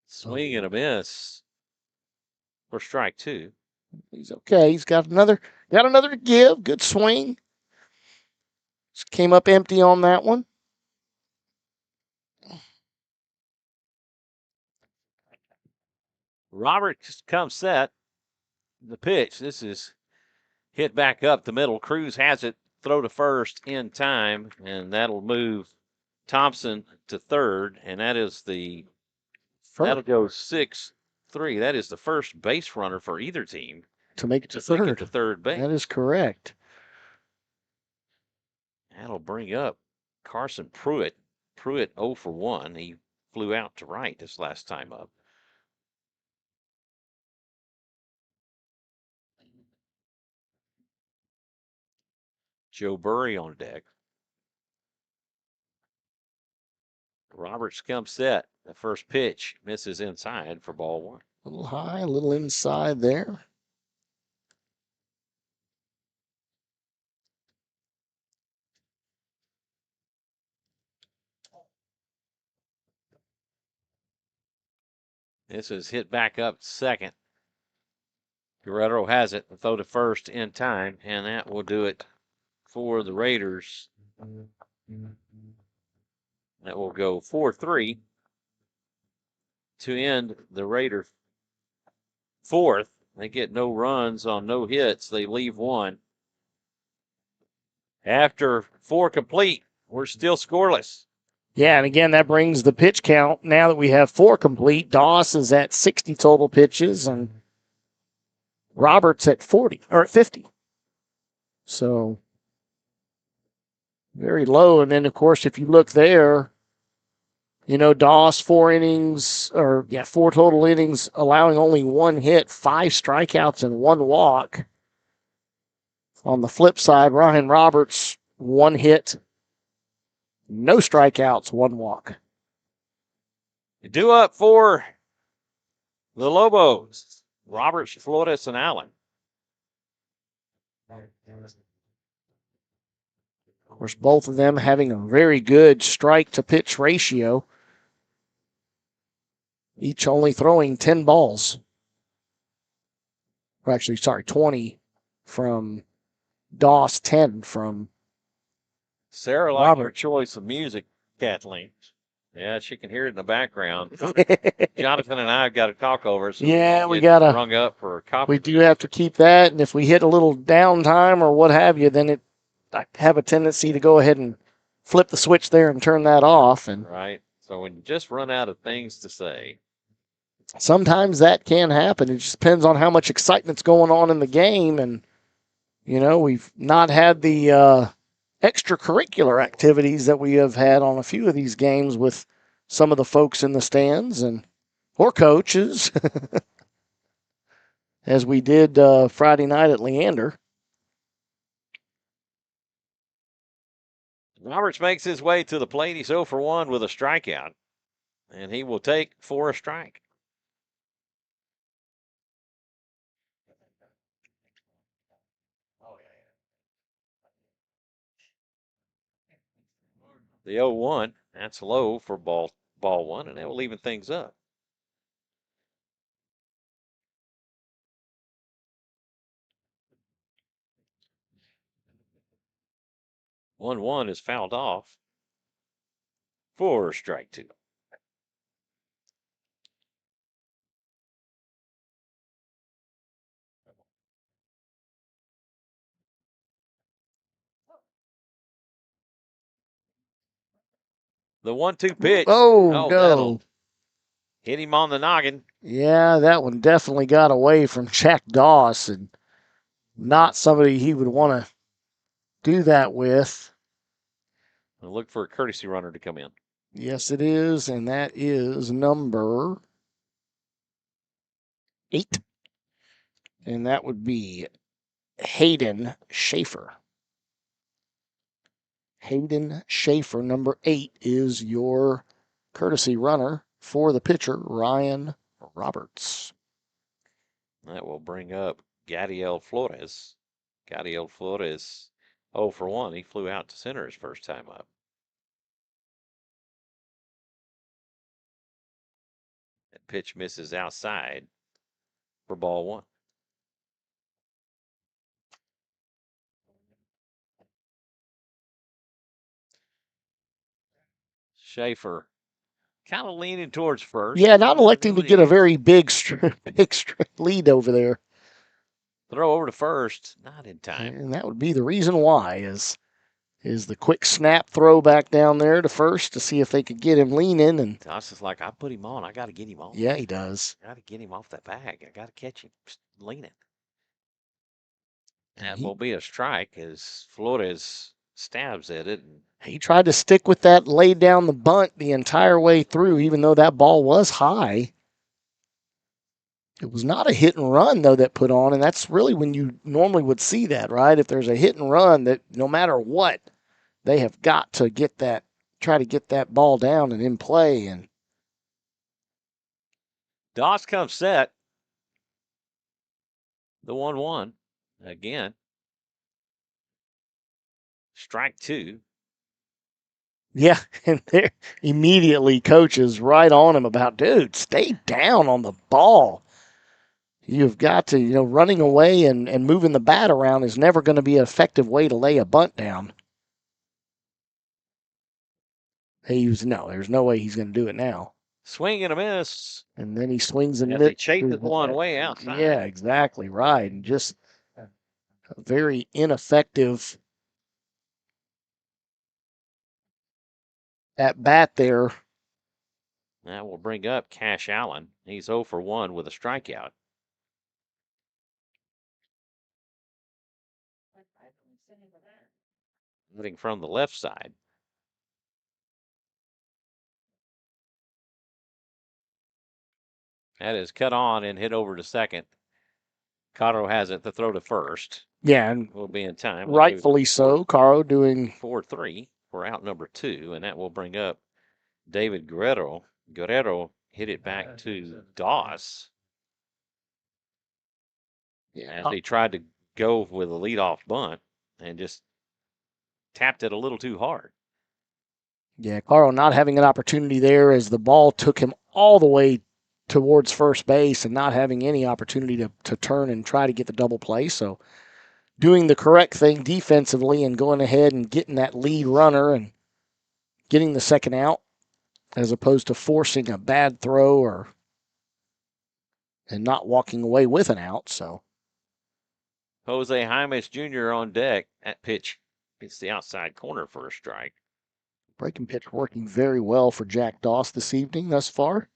S1: Swing and a miss for strike 2.
S2: He's okay. He's got another to give. Good swing. Just came up empty on that one.
S1: Robert comes set. The pitch. This is hit back up the middle. Cruz has it. Throw to first in time, and that'll move Thompson to third, and that'll go 6-3. That is the first base runner for either team
S2: to make it to
S1: make
S2: third.
S1: it to third base.
S2: That is correct.
S1: That'll bring up Carson Pruitt. Pruitt 0 for 1. He flew out to right this last time up. Joe Burry on deck. Roberts comes set. The first pitch misses inside for ball 1.
S2: A little high, a little inside there.
S1: This is hit back up second. Guerrero has it. The throw to first in time, and that will do it for the Raiders. That will go 4-3 to end the Raider fourth. They get no runs on no hits. They leave one. After 4 complete, we're still scoreless.
S2: Yeah, and again, that brings the pitch count. Now that we have 4 complete, Doss is at 60 total pitches, and Roberts at 40 or at 50. So very low. And then, of course, if you look there, Doss 4 total innings, allowing only 1 hit, 5 strikeouts, and 1 walk. On the flip side, Ryan Roberts, 1 hit, no strikeouts, 1 walk.
S1: Due up for the Lobos, Roberts, Flores, and Allen.
S2: Of course, both of them having a very good strike-to-pitch ratio. Each only throwing 10 balls. Or actually, 20 from Doss, 10 from
S1: Sarah liked her choice of music, Kathleen. Yeah, she can hear it in the background. Jonathan and I have got to talk over it. So
S2: yeah, we got to
S1: rung up for a copy.
S2: We do have to keep that, and if we hit a little downtime or what have you, then I have a tendency to go ahead and flip the switch there and turn that off. And
S1: right. So when you just run out of things to say,
S2: sometimes that can happen. It just depends on how much excitement's going on in the game, and we've not had the extracurricular activities that we have had on a few of these games with some of the folks in the stands or coaches, as we did Friday night at Leander.
S1: Roberts makes his way to the plate. He's 0 for 1 with a strikeout, and he will take for a strike. The 0-1, that's low for ball one, and that will even things up. One is fouled off for strike two. The 1-2 pitch.
S2: Oh,
S1: That'll
S2: no.
S1: hit him on the noggin.
S2: Yeah, that one definitely got away from Jack Doss, and not somebody he would want to do that with.
S1: I'll look for a courtesy runner to come in.
S2: Yes, it is, and that is number 8. And that would be Hayden Schaefer. Hayden Schaefer, number 8, is your courtesy runner for the pitcher, Ryan Roberts.
S1: That will bring up Gadiel Flores. Gadiel Flores, 0 for 1. He flew out to center his first time up. That pitch misses outside for ball one. Schaefer kind of leaning towards first.
S2: Yeah, not electing to get a very big lead over there.
S1: Throw over to first, not in time.
S2: And that would be the reason why is the quick snap throw back down there to first to see if they could get him leaning. And
S1: Doss is like, I put him on. I got to get him on.
S2: Yeah, he does.
S1: I got to get him off that bag. I got to catch him leaning. That will be a strike as Flores stabs at it. And
S2: he tried to stick with that, laid down the bunt the entire way through, even though that ball was high. It was not a hit and run, though, that put on, and that's really when you normally would see that, right? If there's a hit and run, that no matter what, they have got to try to get that ball down and in play. And
S1: Doss comes set. The 1-1 again. Strike two.
S2: Yeah, and there immediately coach is right on him about, dude, stay down on the ball. You've got to, running away and moving the bat around is never going to be an effective way to lay a bunt down. There's no way he's going to do it now.
S1: Swing and a miss.
S2: And then he swings and
S1: misses. He chases one way outside.
S2: Yeah, exactly right. And just a very ineffective at bat there.
S1: That will bring up Cash Allen. He's 0 for 1 with a strikeout. Moving from the left side. That is cut on and hit over to second. Cotto has it to throw to first.
S2: Yeah, and
S1: will be in time.
S2: Rightfully so. Caro doing
S1: 4-3 for out number 2, and that will bring up David Guerrero. Guerrero hit it back to Doss.
S2: Yeah,
S1: as he tried to go with a leadoff bunt and just tapped it a little too hard.
S2: Yeah, Caro not having an opportunity there as the ball took him all the way towards first base and not having any opportunity to turn and try to get the double play. So doing the correct thing defensively and going ahead and getting that lead runner and getting the second out as opposed to forcing a bad throw and not walking away with an out. So
S1: Jose Jaimes Jr. on deck. That pitch hits the outside corner for a strike.
S2: Breaking pitch working very well for Jack Doss this evening thus far.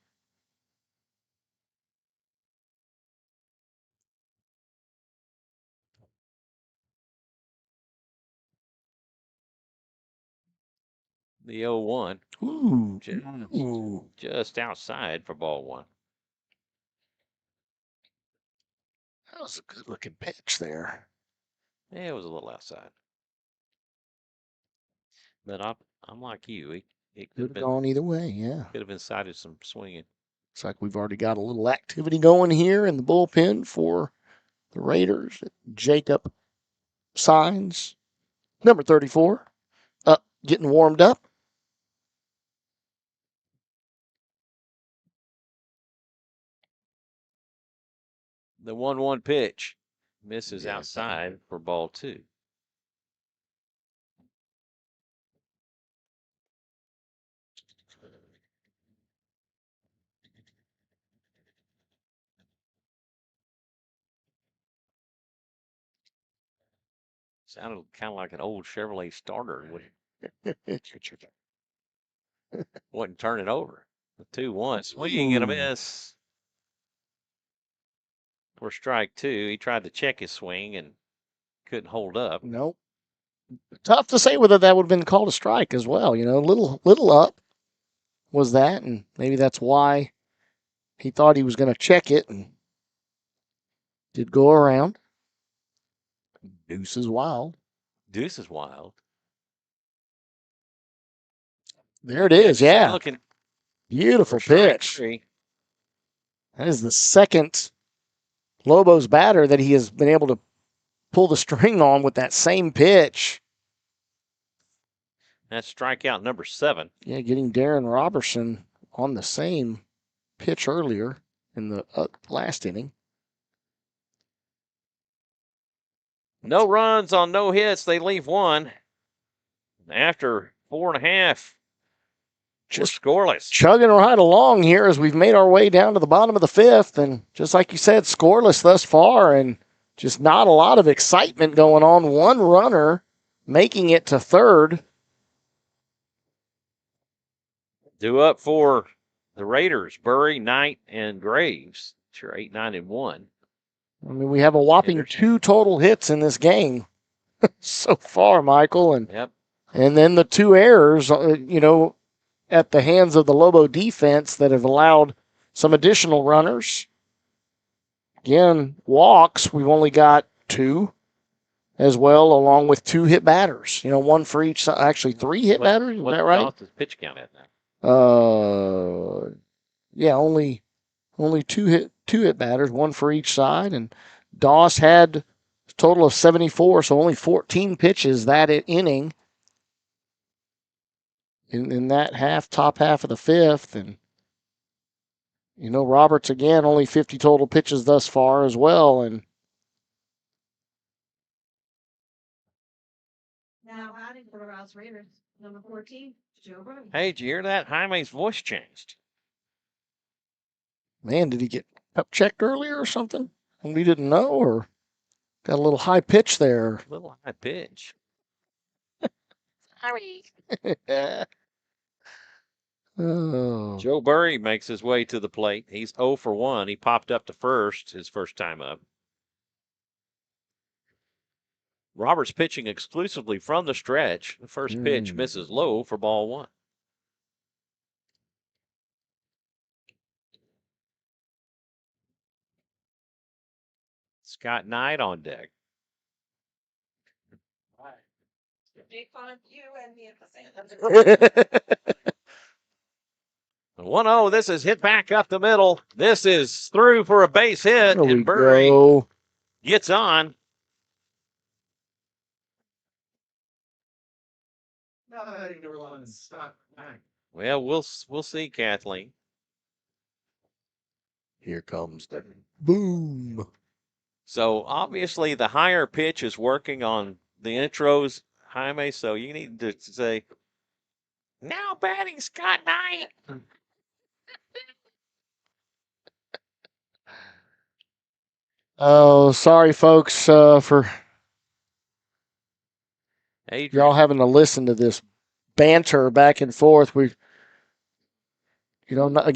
S1: The 0-1. Just outside for ball one.
S2: That was a good looking pitch there.
S1: Yeah, it was a little outside. But I'm like you. It
S2: could have gone either way, yeah.
S1: Could have incited some swinging.
S2: Looks like we've already got a little activity going here in the bullpen for the Raiders. Jacob Signs, number 34, getting warmed up.
S1: The 1-1 pitch misses
S2: Yes.
S1: outside for ball 2. Sounded kind of like an old Chevrolet starter. Wouldn't turn it over. The 2-1 swing and a miss. For strike 2. He tried to check his swing and couldn't hold up.
S2: Nope. Tough to say whether that would have been called a strike as well. You know, little up was that, and maybe that's why he thought he was going to check it and did go around. Deuce is wild.
S1: Deuce is wild.
S2: There it is, yeah.
S1: Looking
S2: Beautiful
S1: for strike
S2: pitch.
S1: 3.
S2: That is the second Lobos batter that he has been able to pull the string on with that same pitch.
S1: That's strikeout number 7.
S2: Yeah, getting Darren Robertson on the same pitch earlier in the last inning.
S1: No runs on no hits. They leave 1. After 4.5. Just scoreless.
S2: Chugging right along here as we've made our way down to the bottom of the 5th. And just like you said, scoreless thus far and just not a lot of excitement going on. One runner making it to third.
S1: Due up for the Raiders, Burry, Knight, and Graves. Sure, 8, 9, and 1.
S2: I mean, we have a whopping 2 total hits in this game so far, Michael. And
S1: Yep.
S2: And then the 2 errors, at the hands of the Lobo defense that have allowed some additional runners. Again, walks, we've only got 2 as well, along with 2 hit batters. 1 for each side. Actually, 3 hit batters. Is that right?
S1: What's the pitch count at now?
S2: Yeah, only 2 hit batters, 1 for each side. And Doss had a total of 74, so only 14 pitches that inning. In that top half of the 5th. And, Roberts, again, only 50 total pitches thus far as well. And
S3: Now batting for the Rouse Raiders, number 14, Joe Burry.
S1: Hey, did you hear that? Jaime's voice changed.
S2: man, did he get up checked earlier or something? And we didn't know, or got a little high pitch there?
S1: A little high pitch.
S3: Sorry.
S2: Oh.
S1: Joe Burry makes his way to the plate. He's 0 for 1. He popped up to first his first time up. Roberts pitching exclusively from the stretch. The first pitch misses low for ball 1. Scott Knight on deck.
S3: Make fun of you and me at the same time.
S1: 1-0. This is hit back up the middle. This is through for a base hit,
S2: There we
S1: and Burry
S2: go.
S1: gets on. Well, we'll see, Kathleen.
S2: Here comes the boom.
S1: So obviously the higher pitch is working on the intros, Jaime. So you need to say, now batting Scott Knight.
S2: Oh, sorry, folks, for y'all having to listen to this banter back and forth. We, not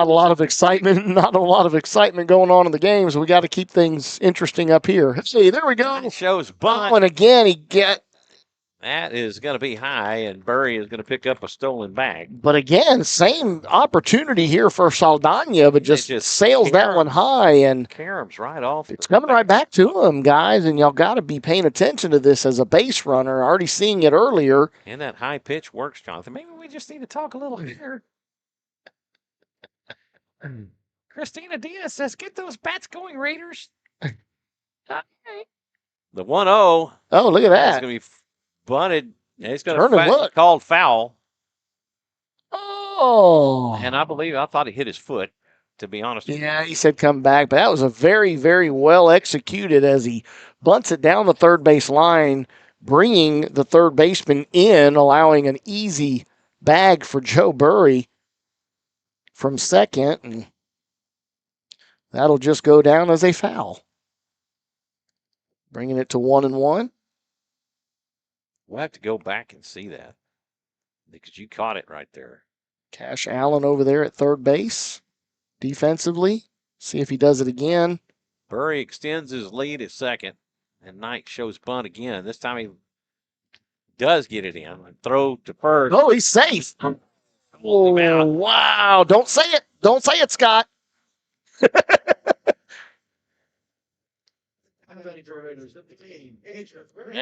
S2: a lot of excitement, not a lot of excitement going on in the game, so we got to keep things interesting up here. Let's see, there we go.
S1: That shows bunt.
S2: And again,
S1: that is going to be high, and Burry is going to pick up a stolen bag.
S2: But again, same opportunity here for Saldana, but just sails that one high, and
S1: Karams right off.
S2: It's coming right back to him, guys, and y'all got to be paying attention to this as a base runner. Already seeing it earlier.
S1: And that high pitch works, Jonathan. Maybe we just need to talk a little here. Christina Diaz says, get those bats going, Raiders. The 1-0.
S2: Oh, look at that.
S1: It's going to be bunted. It's going to be called foul.
S2: Oh.
S1: And I thought he hit his foot. to be honest with you.
S2: Yeah, he said come back, but that was a very, very well executed as he bunts it down the third base line, bringing the third baseman in, allowing an easy bag for Joe Burry from second, and that'll just go down as a foul. Bringing it to 1-1.
S1: We'll have to go back and see that because you caught it right there.
S2: Cash Allen over there at third base defensively. See if he does it again.
S1: Burry extends his lead at second, and Knight shows bunt again. This time he does get it in. Throw to first.
S2: Oh, he's safe. Oh, wow. Don't say it. Don't say it, Scott.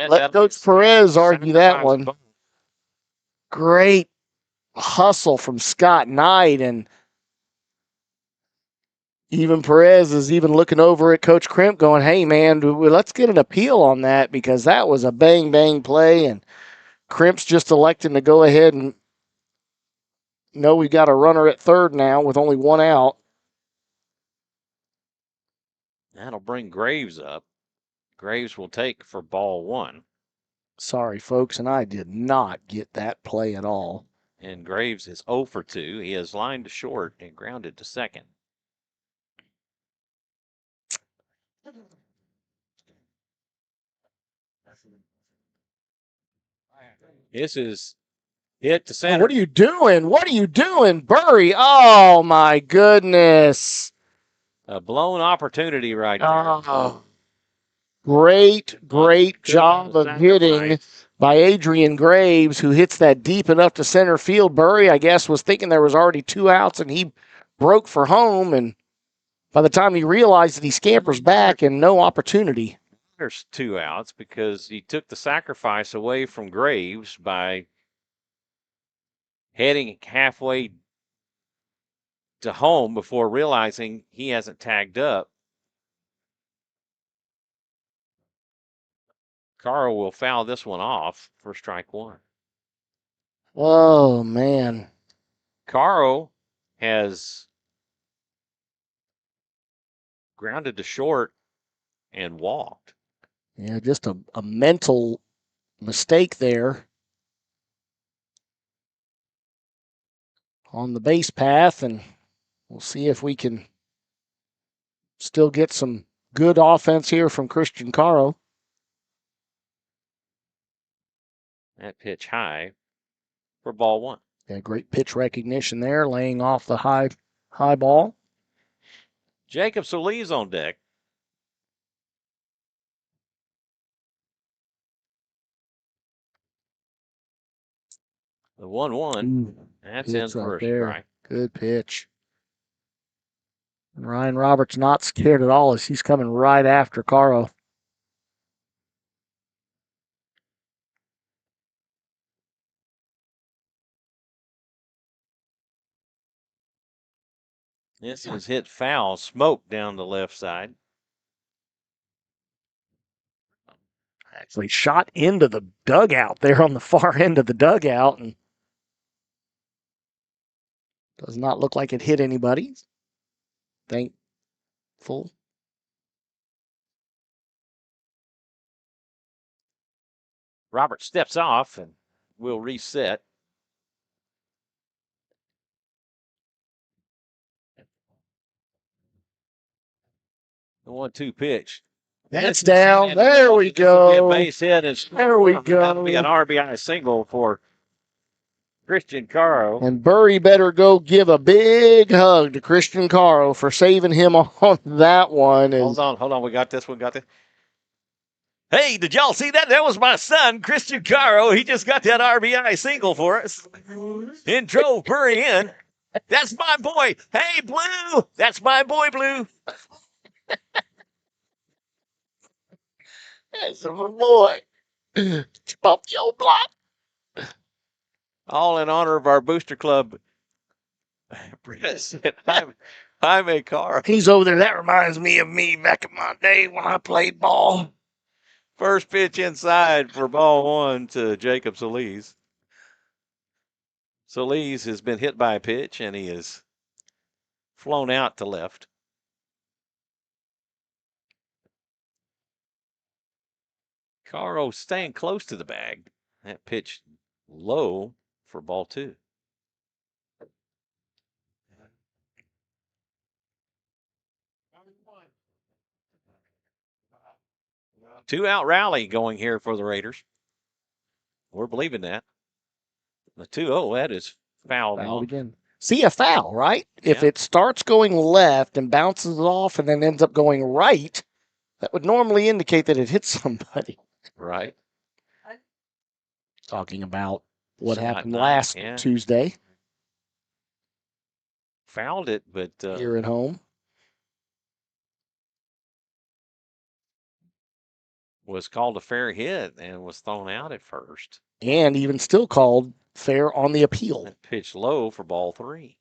S2: Let Coach Perez argue that one. Great hustle from Scott Knight, and even Perez is even looking over at Coach Crimp going, hey, man, let's get an appeal on that because that was a bang-bang play, and Crimp's just electing to go ahead and no, we've got a runner at third now with only one out.
S1: That'll bring Graves up. Graves will take for ball one.
S2: Sorry, folks, and I did not get that play at all.
S1: And Graves is 0 for 2. He is lined to short and grounded to second. This is hit to center.
S2: Oh, what are you doing? What are you doing, Burry? Oh, my goodness.
S1: A blown opportunity right there.
S2: Oh, great job of hitting by Adrian Graves, who hits that deep enough to center field. Burry, I guess, was thinking there was already 2 outs, and he broke for home, and by the time he realized it, he scampers back and no opportunity.
S1: There's 2 outs because he took the sacrifice away from Graves by heading halfway to home before realizing he hasn't tagged up. Carl will foul this one off for strike one.
S2: Oh, man.
S1: Carl has grounded to short and walked.
S2: Yeah, just a mental mistake there on the base path, and we'll see if we can still get some good offense here from Christian Caro.
S1: That pitch high for ball one.
S2: Yeah, great pitch recognition there, laying off the high ball.
S1: Jacob Solis on deck. The 1-1. That's in for a strike.
S2: Good pitch. And Ryan Roberts not scared at all as he's coming right after Caro.
S1: This is hit foul, smoke down the left side.
S2: Actually shot into the dugout there on the far end of the dugout, and does not look like it hit anybody. Thankful.
S1: Robert steps off and will reset. The 1-2 pitch.
S2: That's down. There we go.
S1: Be a base hit and
S2: there we go.
S1: That'll be an RBI single for Christian Caro.
S2: And Burry better go give a big hug to Christian Caro for saving him on that one.
S1: Hold on. We got this. Hey, did y'all see that? That was my son, Christian Caro. He just got that RBI single for us and drove Burry in. That's my boy. Hey, Blue. That's my boy, Blue.
S2: That's my boy. Bump your block.
S1: All in honor of our booster club president, Jaime Caro.
S2: He's over there. That reminds me of me back in my day when I played ball.
S1: First pitch inside for ball one to Jacob Solis. Solis has been hit by a pitch, and he is flown out to left. Caro staying close to the bag. That pitch low for ball 2. 2-out rally going here for the Raiders. We're believing that. The 2-0, that is fouled off.
S2: Again. See, a foul, right?
S1: Yeah.
S2: If it starts going left and bounces off and then ends up going right, that would normally indicate that it hit somebody.
S1: Right.
S2: Talking about what
S1: Shot
S2: happened
S1: 9,
S2: last
S1: yeah.
S2: Tuesday
S1: Fouled it, but
S2: here at home.
S1: Was called a fair hit and was thrown out at first.
S2: And even still called fair on the appeal.
S1: That pitch low for ball 3.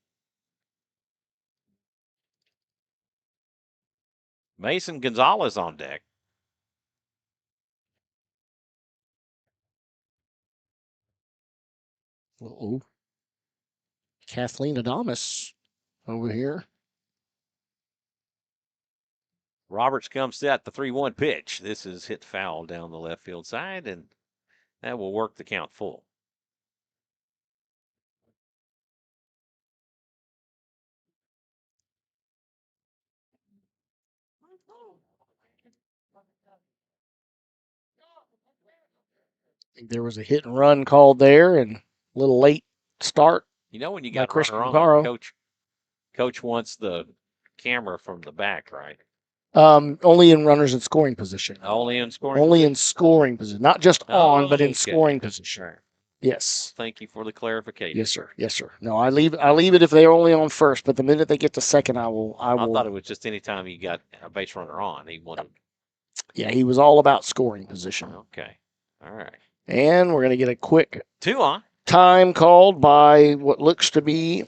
S1: Mason Gonzalez on deck.
S2: Uh-oh. Kathleen Adamas over here.
S1: Roberts comes set, the 3-1 pitch. This is hit foul down the left field side, and that will work the count full.
S2: I think there was a hit and run called there and a little late start.
S1: You know when you
S2: by
S1: got a runner on,
S2: Caro.
S1: coach wants the camera from the back, right?
S2: Only in runners in scoring position.
S1: Only in scoring
S2: Only
S1: position?
S2: in scoring position. Not just on, but in
S1: okay.
S2: scoring position.
S1: Sure.
S2: Yes.
S1: Thank you for the clarification.
S2: Yes, sir. Yes, sir. No, I leave it if they're only on first, but the minute they get to second, I will.
S1: I thought it was just any time you got a base runner on, he wanted.
S2: Yeah, he was all about scoring position.
S1: Okay. All right.
S2: And we're going to get a quick
S1: 2 on.
S2: time called by what looks to be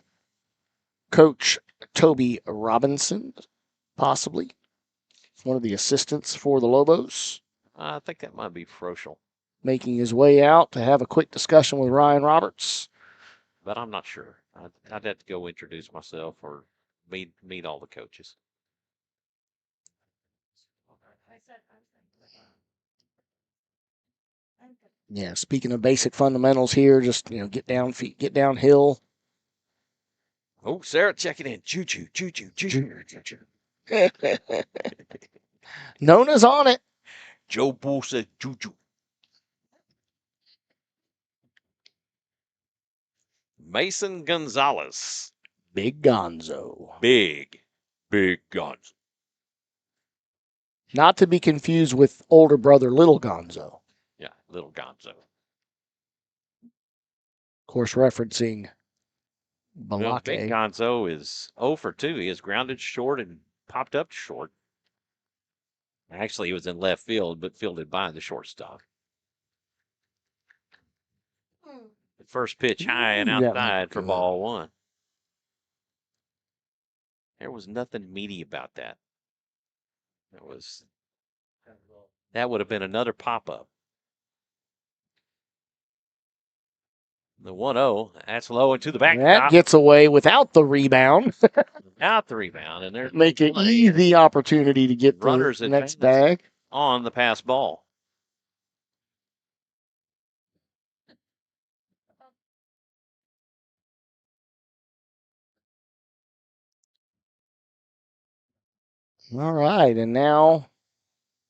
S2: Coach Toby Robinson, possibly one of the assistants for the Lobos,
S1: I think that might be Froschel,
S2: making his way out to have a quick discussion with Ryan Roberts.
S1: but I'm not sure. I'd have to go introduce myself or meet all the coaches.
S2: Yeah, speaking of basic fundamentals here, just get down feet, get downhill.
S1: Oh, Sarah checking in. Choo-choo, choo-choo, choo-choo, choo-choo.
S2: Nona's on it.
S1: Joe Bull said choo-choo. Mason Gonzalez.
S2: Big Gonzo.
S1: Big Gonzo.
S2: Not to be confused with older brother Little Gonzo.
S1: Yeah, little Gonzo.
S2: Of course, referencing
S1: Well, Big
S2: Balake.
S1: Gonzo is 0 for 2. He is grounded short and popped up short. Actually, he was in left field, but fielded by the shortstop. The first pitch high and outside for ball 1. There was nothing meaty about that. That would have been another pop-up. The 1-0, that's low into the backstop.
S2: That gets away without the rebound.
S1: Out the rebound, and there's
S2: Make it easy opportunity to get
S1: runners
S2: the next bag.
S1: On the pass ball.
S2: All right, and now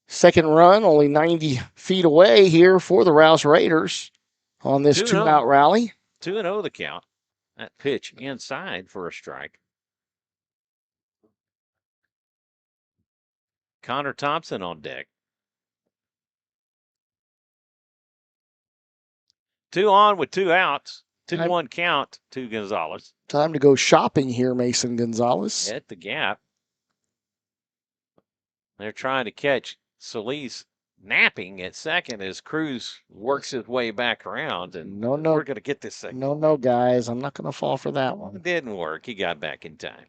S2: second run, only 90 feet away here for the Rouse Raiders on this 2-out rally.
S1: 2-0 the count. That pitch inside for a strike. Connor Thompson on deck. 2 on with 2 outs. 2-1 count to Gonzalez.
S2: Time to go shopping here, Mason Gonzalez.
S1: At the gap. They're trying to catch Solis napping at second as Cruz works his way back around. And
S2: No.
S1: we're going to get this second.
S2: No, guys. I'm not going to fall for that one.
S1: It didn't work. He got back in time.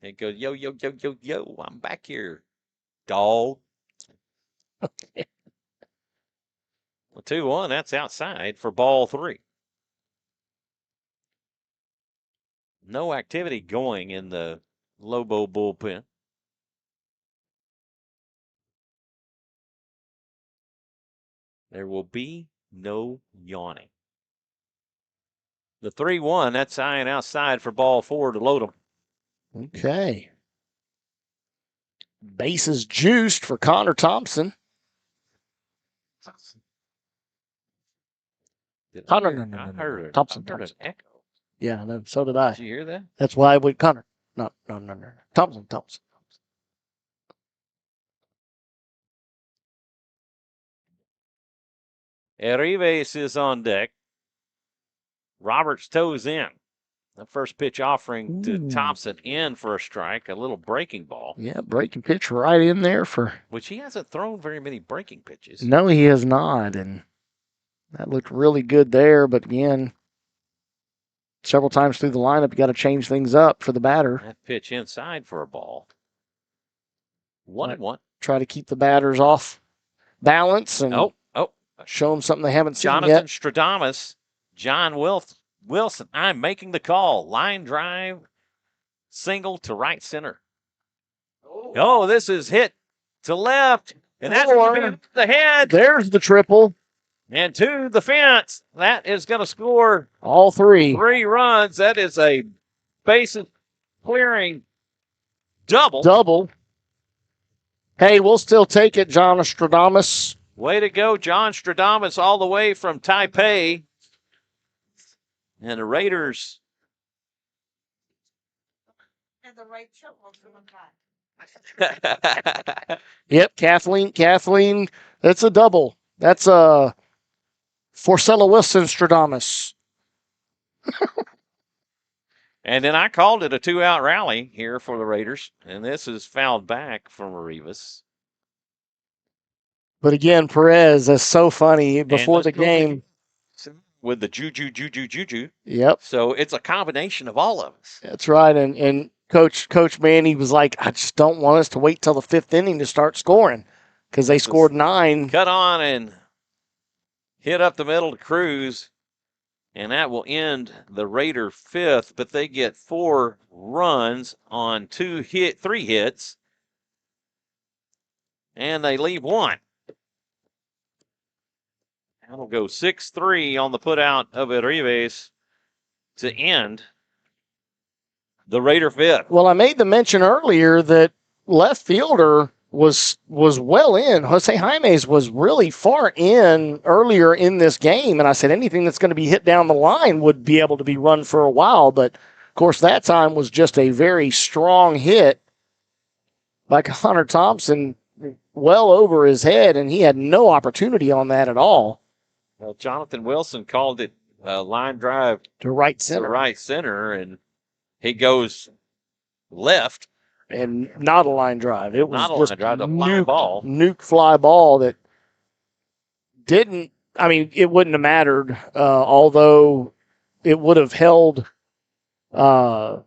S1: It goes, yo, I'm back here, dog.
S2: Okay.
S1: Well, 2-1, that's outside for ball 3. No activity going in the Lobo bullpen. There will be no yawning. The 3-1, that's high and outside for ball 4 to load them.
S2: Okay. Bases juiced for Connor Thompson. Connor, no. Thompson.
S1: An echo.
S2: Yeah, no, so did I.
S1: Did you hear that?
S2: That's why I went Connor. No. Thompson.
S1: Arrives is on deck. Roberts toes in. The first pitch offering to Thompson in for a strike, a little breaking ball.
S2: Yeah, breaking pitch right in there for.
S1: Which he hasn't thrown very many breaking pitches.
S2: No, he has not, and that looked really good there. But again, several times through the lineup, you got to change things up for the batter.
S1: That pitch inside for a ball. 1-1.
S2: Try to keep the batters off balance and show them something they haven't seen yet.
S1: Jonathan Stradamus, John Wilson, I'm making the call. Line drive, single to right center. Oh, this is hit to left, and that's going to be the head.
S2: There's the triple.
S1: And to the fence. That is going to score
S2: all 3
S1: runs. That is a bases clearing double.
S2: Hey, we'll still take it, John Stradamus.
S1: Way to go, John Stradamus, all the way from Taipei. And the Raiders.
S3: And the right triple to the back.
S2: Yep, Kathleen, that's a double. That's a Forcella Wilson Stradamus.
S1: And then I called it a 2-out rally here for the Raiders. And this is fouled back from Arribas.
S2: But again, Perez is so funny before the game.
S1: With the juju.
S2: Yep.
S1: So it's a combination of all of us.
S2: That's right. And Coach Manny was like, I just don't want us to wait till the 5th inning to start scoring because they scored 9.
S1: Cut on and hit up the middle to Cruz. And that will end the Raider 5th, but they get 4 runs on 3 hits. And they leave 1. That'll go 6-3 on the putout of Arribas to end the Raider 5th.
S2: Well, I made the mention earlier that left fielder was well in. Jose Jaimes was really far in earlier in this game, and I said anything that's going to be hit down the line would be able to be run for a while, but of course that time was just a very strong hit by Connor Thompson well over his head, and he had no opportunity on that at all.
S1: Well, Jonathan Wilson called it a line drive
S2: to right
S1: center, and he goes left.
S2: And not a line drive. It was
S1: not a
S2: just
S1: line drive, a
S2: nuke fly ball that didn't, I mean, it wouldn't have mattered, although it would have held 1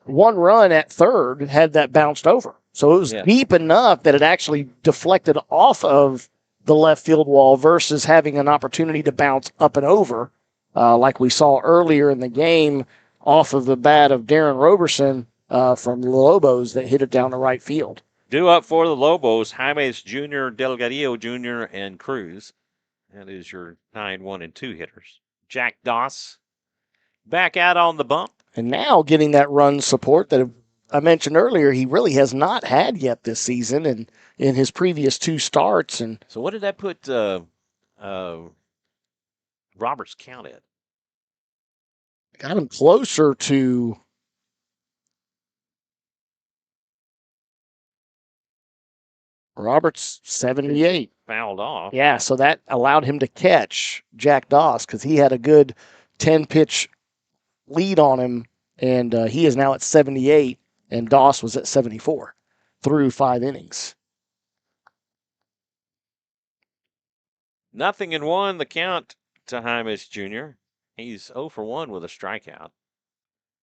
S2: run at third had that bounced over. So it was deep enough that it actually deflected off of the left field wall versus having an opportunity to bounce up and over, like we saw earlier in the game off of the bat of Darren Roberson from the Lobos that hit it down the right field.
S1: Due up for the Lobos, Jaimes Jr., Delgadillo Jr., and Cruz. That is your 9, 1, and 2 hitters. Jack Doss back out on the bump.
S2: And now getting that run support that I mentioned earlier, he really has not had yet this season and in his previous 2 starts. And
S1: so what did that put Roberts' count at?
S2: Got him closer to Roberts 78.
S1: Fouled off.
S2: Yeah, so that allowed him to catch Jack Doss because he had a good 10-pitch lead on him, and he is now at 78, and Doss was at 74 through 5 innings.
S1: 0-1 the count to Jaimes Jr. He's 0 for 1 with a strikeout.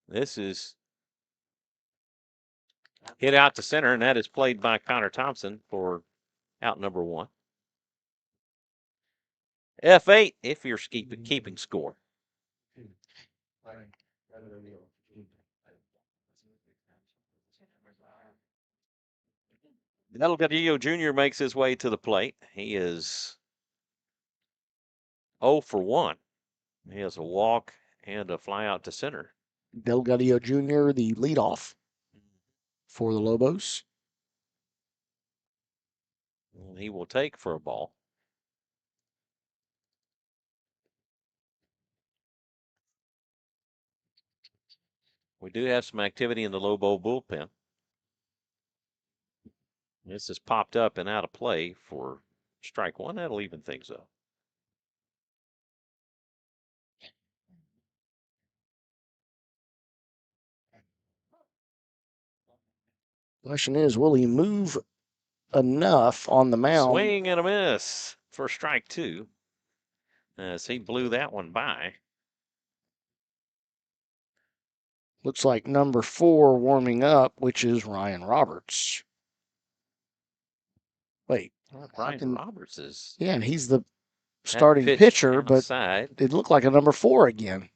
S1: This is hit out to center, and that is played by Connor Thompson for out number 1. F8 if you're keeping score. Delgadillo Jr. makes his way to the plate. He is 0 for 1. He has a walk and a fly out to center.
S2: Delgadillo Jr., the leadoff for the Lobos.
S1: And he will take for a ball. We do have some activity in the Lobo bullpen. This has popped up and out of play for strike one. That'll even things up.
S2: Question is, will he move enough on the mound?
S1: Swing and a miss for strike two as he blew that one by.
S2: Looks like number 4 warming up, which is Ryan Roberts. Wait.
S1: Ryan Roberts is.
S2: Yeah, and he's the starting pitcher, but it looked like a number 4 again.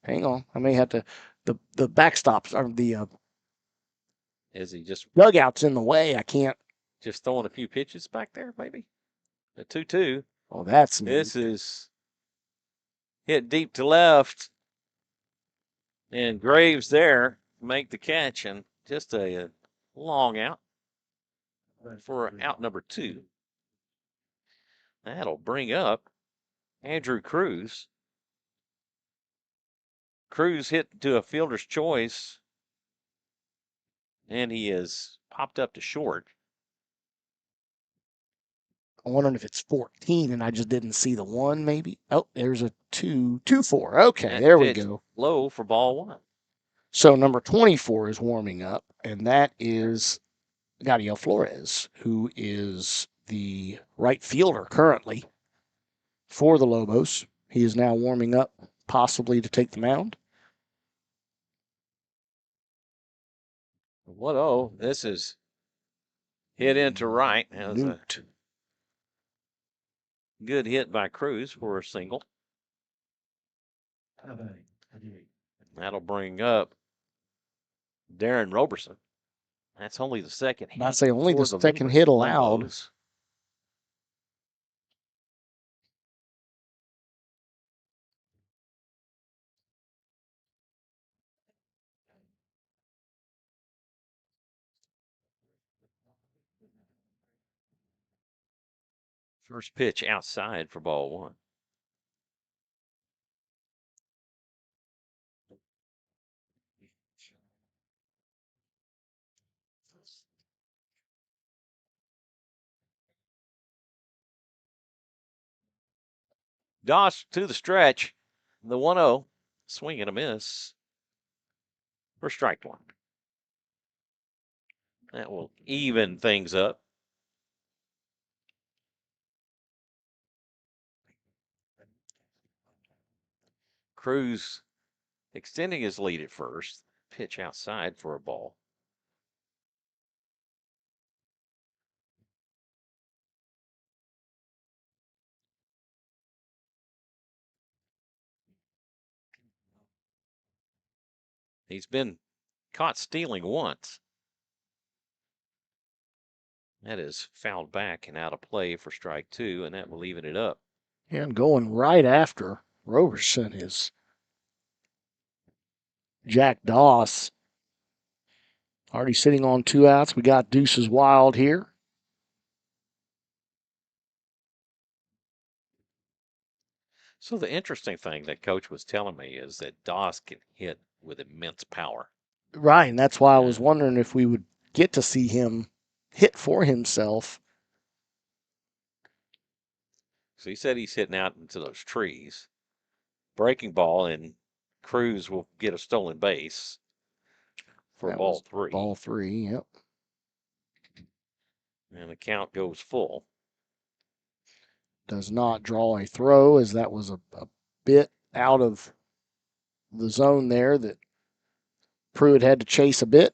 S2: Hang on. I may have to. The backstops are the.
S1: Is he just.
S2: Dugout's in the way. I can't.
S1: Just throwing a few pitches back there, maybe? A 2-2.
S2: Oh, that's neat.
S1: This is hit deep to left. And Graves there make the catch, and just a long out for out number 2. That'll bring up Andrew Cruz. Cruz hit to a fielder's choice, and he is popped up to short.
S2: I'm wondering if it's 14 and I just didn't see the 1 maybe. Oh, there's a 2-4. Okay,
S1: That
S2: there we
S1: pitch
S2: go.
S1: Low for ball 1.
S2: So number 24 is warming up, and that is Gadiel Flores, who is the right fielder currently for the Lobos. He is now warming up, possibly to take the mound.
S1: 1-0. This is hit into right. That was a good hit by Cruz for a single. That'll bring up Darren Roberson. That's only the second hit.
S2: I say only the second hit allowed.
S1: Lobos. First pitch outside for ball 1. Doss to the stretch. The 1-0. Swing and a miss for strike 1. That will even things up. Cruz extending his lead at first. Pitch outside for a ball. He's been caught stealing once. That is fouled back and out of play for strike 2, and that will even it up.
S2: And going right after Roberson is Jack Doss. Already sitting on 2 outs. We got Deuces Wild here.
S1: So the interesting thing that Coach was telling me is that Doss can hit with immense power.
S2: Right, and that's why I was wondering if we would get to see him hit for himself.
S1: So he said he's hitting out into those trees. Breaking ball, and Cruz will get a stolen base for ball 3.
S2: Ball 3, yep.
S1: And the count goes full.
S2: Does not draw a throw, as that was a bit out of the zone there that Pruitt had to chase a bit.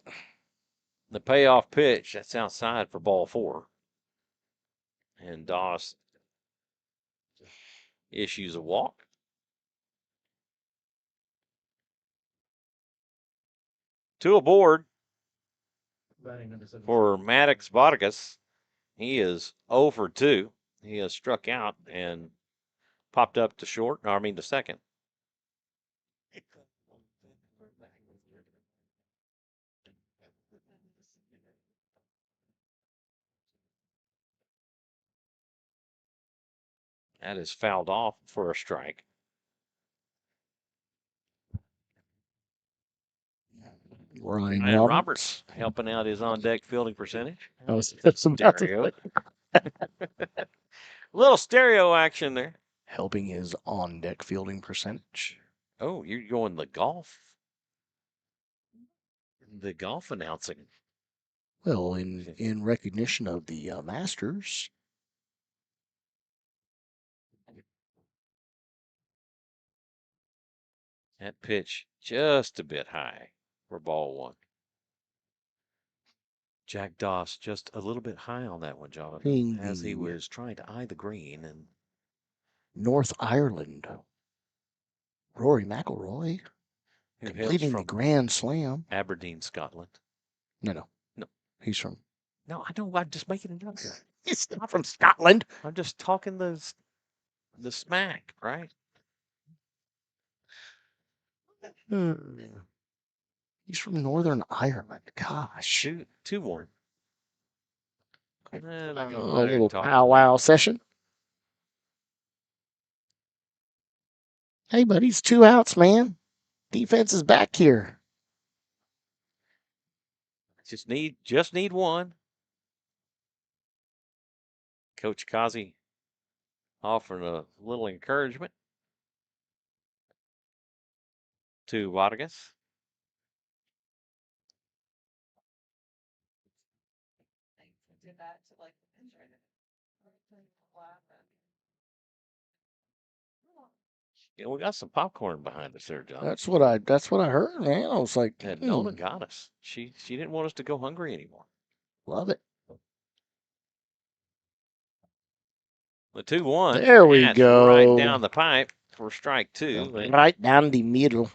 S1: The payoff pitch, that's outside for ball 4. And Doss issues a walk. Two aboard. for Maddox Vargas. He is 0 for 2. He has struck out and popped up to short, I mean to second. That is fouled off for a strike.
S2: Ryan
S1: And
S2: Roberts.
S1: Roberts helping out his on-deck fielding percentage.
S2: I was just about to
S1: Stereo.
S2: say,
S1: Little stereo action there.
S2: helping his on-deck fielding percentage.
S1: Oh, you're going the golf. The golf announcing.
S2: Well, in recognition of the Masters.
S1: That pitch just a bit high for ball one. Jack Doss just a little bit high on that one, Jonathan, as he was trying to eye the green. And
S2: North Ireland. Rory McIlroy completing the Grand Slam.
S1: Aberdeen, Scotland.
S2: No. He's from.
S1: No, I know. I'm just making it up here.
S2: He's not from Scotland.
S1: I'm just talking the smack, right?
S2: He's from Northern Ireland. Gosh.
S1: Shoot, 2-1.
S2: A little powwow session. Hey, buddy, it's 2 outs, man. Defense is back here.
S1: Just need one. Coach Kazi offering a little encouragement to Vargas.
S3: Did that to like the pinch right
S1: Yeah, we got some popcorn behind us there, John.
S2: That's what I heard, man. I was like,
S1: And Nona got us. She didn't want us to go hungry anymore.
S2: Love it.
S1: The 2-1.
S2: There we go.
S1: Right down the pipe for strike 2.
S2: Right down the middle.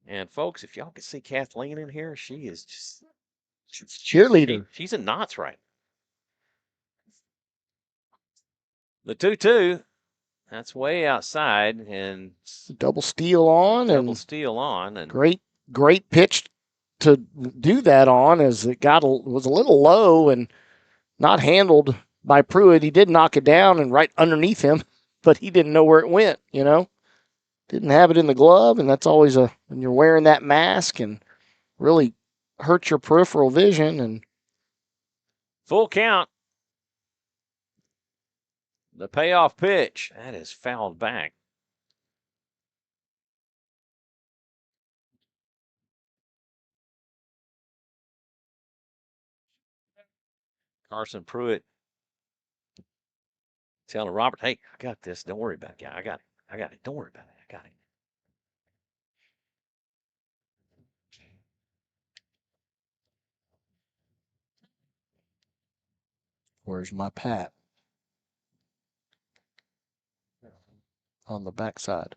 S1: And folks, if y'all can see Kathleen in here, she is just
S2: cheerleader.
S1: She's in knots right. The 2-2. That's way outside, and
S2: double steal on,
S1: and
S2: great pitch to do that on, as it was a little low and not handled by Pruitt. He did knock it down and right underneath him, but he didn't know where it went. Didn't have it in the glove, and that's always when you're wearing that mask and really hurts your peripheral vision. And
S1: full count. The payoff pitch. That is fouled back. Carson Pruitt telling Robert, hey, I got this. Don't worry about it. Yeah, I got it. Don't worry about it. I got it.
S2: Where's my Pat? On the backside.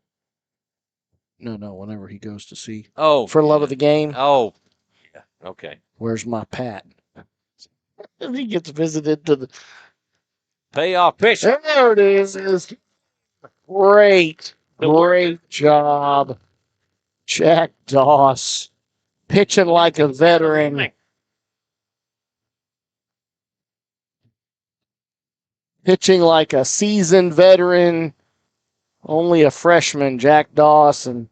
S2: No, whenever he goes to see.
S1: Oh.
S2: For love of the game.
S1: Oh. Yeah. Okay.
S2: Where's my Pat? He gets visited to the
S1: payoff pitch.
S2: There it is. Great job. Jack Doss pitching like a veteran. Pitching like a seasoned veteran. Only a freshman, Jack Doss, and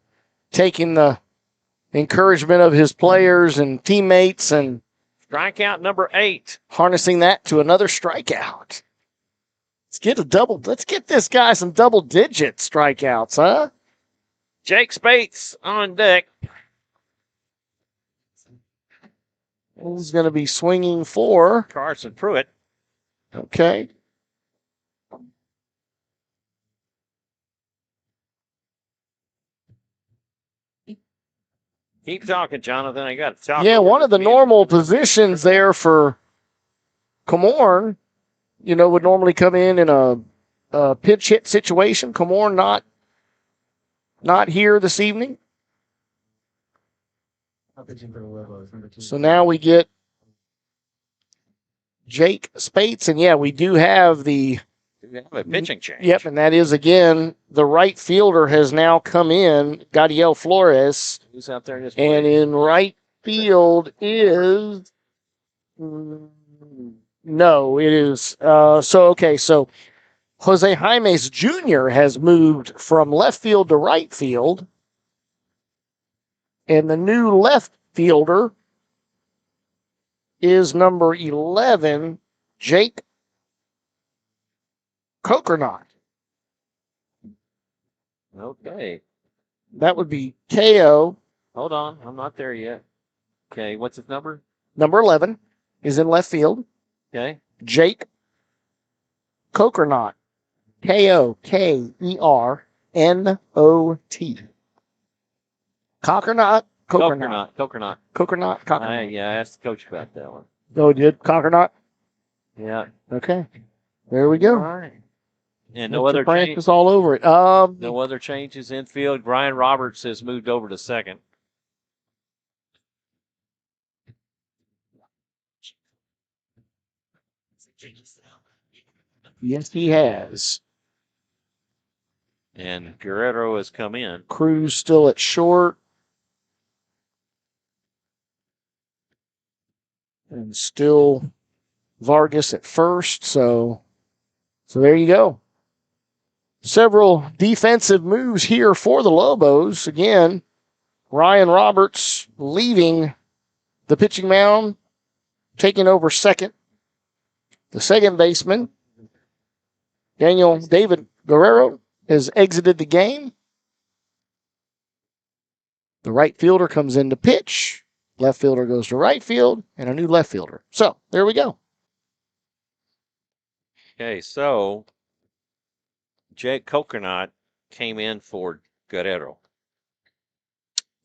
S2: taking the encouragement of his players and teammates and
S1: strikeout number 8.
S2: Harnessing that to another strikeout. Let's get this guy some double-digit strikeouts, huh?
S1: Jake Spates on deck.
S2: He's going to be swinging for
S1: Carson Pruitt.
S2: Okay.
S1: Keep talking, Jonathan. I got to talk.
S2: Yeah, one of the normal positions there for Comorn, would normally come in a pitch hit situation. Comorn not here this evening.
S4: I'm pitching for the Lobos, number 2.
S2: So now we get Jake Spates, and yeah, we do have the
S1: We have a pitching change.
S2: Yep, and that is again the right fielder has now come in, Gadiel Flores,
S1: Who's out there in this
S2: and
S1: plate?
S2: in right field is no, it is so Jose Jaimes Jr. has moved from left field to right field, and the new left fielder is number 11, Jake Kokernot.
S1: Okay.
S2: That would be KO.
S1: Hold on. I'm not there yet. Okay. What's his number?
S2: Number 11 is in left field.
S1: Okay.
S2: Jake Kokernot. Kokernot. Cockernot? Cockernot.
S1: Yeah, I asked the coach about that one.
S2: Oh, you did? Cockernot?
S1: Yeah.
S2: Okay. There we go.
S1: All right. And no other
S2: Francis all over it.
S1: no other changes in field. Brian Roberts has moved over to second.
S2: Yes, he has.
S1: And Guerrero has come in.
S2: Cruz still at short. And still Vargas at first. So there you go. Several defensive moves here for the Lobos. Again, Ryan Roberts leaving the pitching mound, taking over second. The second baseman, David Guerrero, has exited the game. The right fielder comes in to pitch. Left fielder goes to right field, and a new left fielder. So, there we go.
S1: Okay, so Jake Kokernot came in for Guerrero.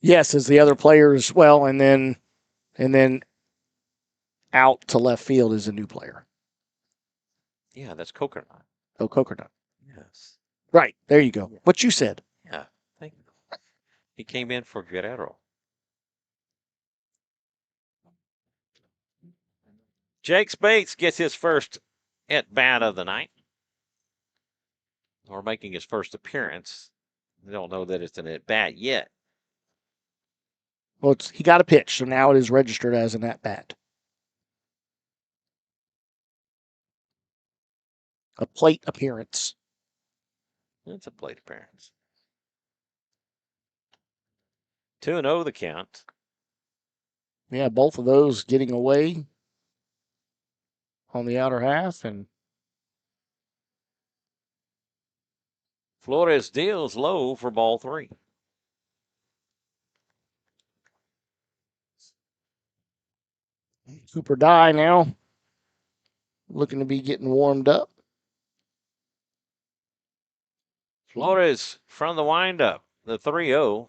S2: Yes, as the other players, well, and then out to left field is a new player.
S1: Yeah, that's Kokernot.
S2: Oh, Kokernot.
S1: Yes.
S2: Right, there you go. What you said.
S1: Yeah, thank you. He came in for Guerrero. Jake Spates gets his first at-bat of the night. Or making his first appearance. We don't know that it's an at-bat yet.
S2: Well, he got a pitch, so now it is registered as an at-bat. A plate appearance.
S1: It's a plate appearance. 2-0 the count.
S2: Yeah, both of those getting away on the outer half. And
S1: Flores deals low for ball 3.
S2: Cooper Dye now looking to be getting warmed up.
S1: Flores from the windup, the 3-0.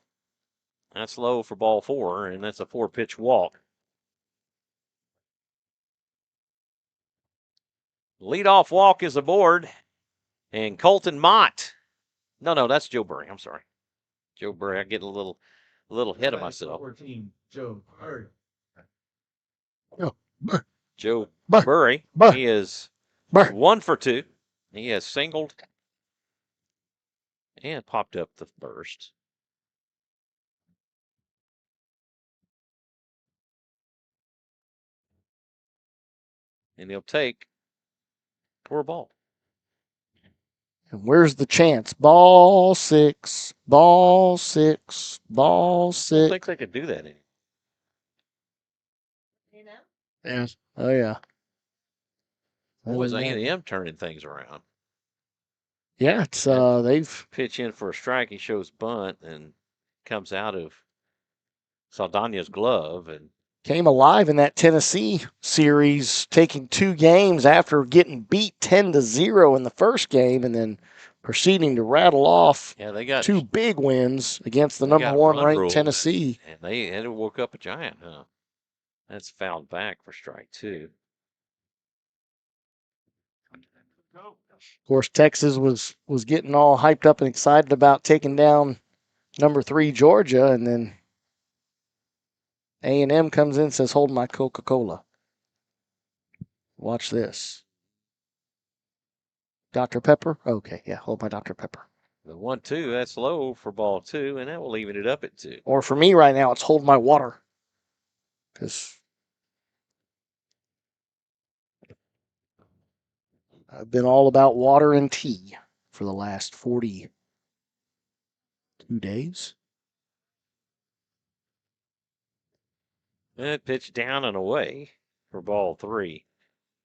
S1: That's low for ball 4, and that's a 4-pitch walk. Leadoff walk is aboard, and Colton Mott. No, that's Joe Burry. I'm sorry, Joe Burry. I get a little ahead of myself.
S4: 14, Joe Burry.
S1: Joe
S2: Burr.
S1: Burry.
S2: Burr.
S1: He is
S2: Burr.
S1: 1 for 2. He has singled and popped up the first. And he'll take for a ball.
S2: And where's the chance? Ball 6, ball 6, ball
S1: I
S2: 6.
S1: don't think they could do that anymore.
S3: You know?
S2: Yes. Oh, yeah.
S1: Was A&M turning things around?
S2: Yeah, it's they've
S1: Pitch in for a strike. He shows bunt and comes out of Saldana's glove and
S2: came alive in that Tennessee series, taking 2 games after getting beat 10-0 in the first game, and then proceeding to rattle off
S1: they got
S2: 2 big wins against the
S1: they
S2: number
S1: got
S2: 1
S1: run
S2: ranked
S1: ruled,
S2: Tennessee.
S1: and they had to woke up a giant, huh? That's fouled back for strike 2.
S2: Of course, Texas was getting all hyped up and excited about taking down number 3 Georgia, and then A&M comes in and says, hold my Coca-Cola. Watch this. Dr. Pepper? Okay, yeah, hold my Dr. Pepper.
S1: The 1-2, that's low for ball 2, and that will even it up at 2.
S2: Or for me right now, it's hold my water. Because I've been all about water and tea for the last 42 days.
S1: That pitch down and away for ball 3.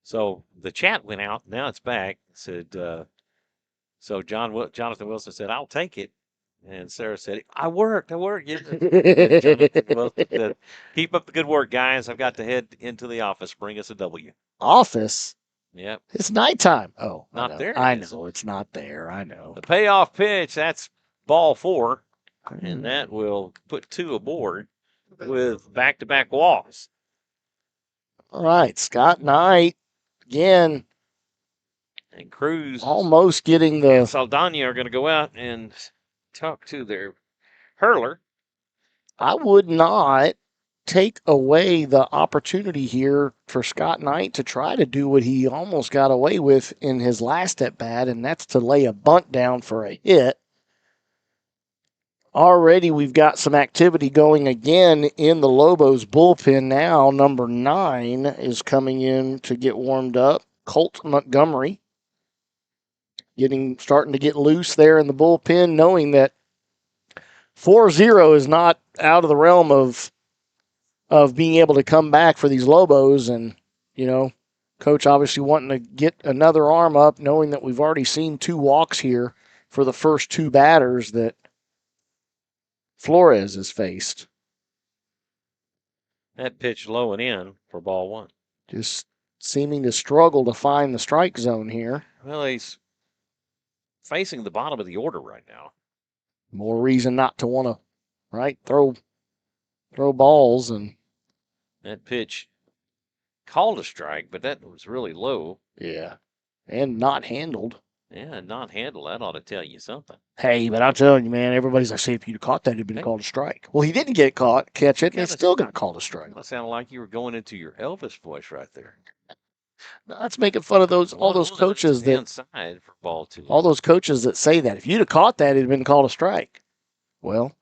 S1: So the chat went out. Now it's back. Said, so Jonathan Wilson said, I'll take it. And Sarah said, I worked. Yeah. Jonathan Wilson said, keep up the good work, guys. I've got to head into the office. Bring us a W.
S2: Office?
S1: Yep.
S2: It's nighttime. Oh,
S1: Not there.
S2: I know it's not there. I know.
S1: The payoff pitch, that's ball 4. And that will put 2 aboard with back-to-back walks.
S2: All right, Scott Knight again.
S1: And Cruz
S2: almost getting the
S1: Saldana are going to go out and talk to their hurler.
S2: I would not take away the opportunity here for Scott Knight to try to do what he almost got away with in his last at bat, and that's to lay a bunt down for a hit. Already we've got some activity going again in the Lobos bullpen now. Number 9 is coming in to get warmed up. Colt Montgomery starting to get loose there in the bullpen, knowing that 4-0 is not out of the realm of being able to come back for these Lobos. And, Coach obviously wanting to get another arm up, knowing that we've already seen 2 walks here for the first 2 batters that Flores has faced.
S1: That pitch low and in for ball 1.
S2: Just seeming to struggle to find the strike zone here.
S1: Well, he's facing the bottom of the order right now.
S2: More reason not to want to, throw balls. And
S1: that pitch called a strike, but that was really low.
S2: Yeah, and not handled.
S1: Yeah, not handled. That ought to tell you something.
S2: Hey, but I'm telling you, man, everybody's like, say if you'd caught that, it'd been called a strike. Well, he didn't catch it, and it still got called a strike.
S1: That sounded like you were going into your Elvis voice right there.
S2: That's making fun of all those coaches that
S1: inside for ball 2.
S2: All those coaches that say that if you'd have caught that, it'd been called a strike. Well,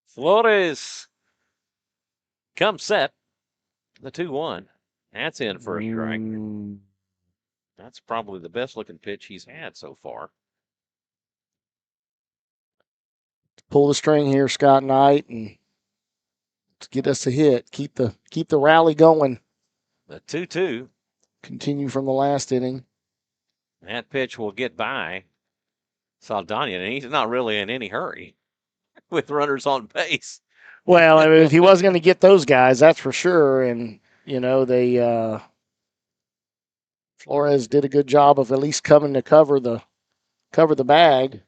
S1: Flores comes set. The 2-1. That's in for a strike. That's probably the best looking pitch he's had so far.
S2: Pull the string here, Scott Knight, and to get us a hit. Keep the rally going.
S1: The 2-2.
S2: Continue from the last inning.
S1: That pitch will get by Saldana, and he's not really in any hurry with runners on base.
S2: Well, I mean, if he was going to get those guys, that's for sure. And, they Flores did a good job of at least coming to cover the bag.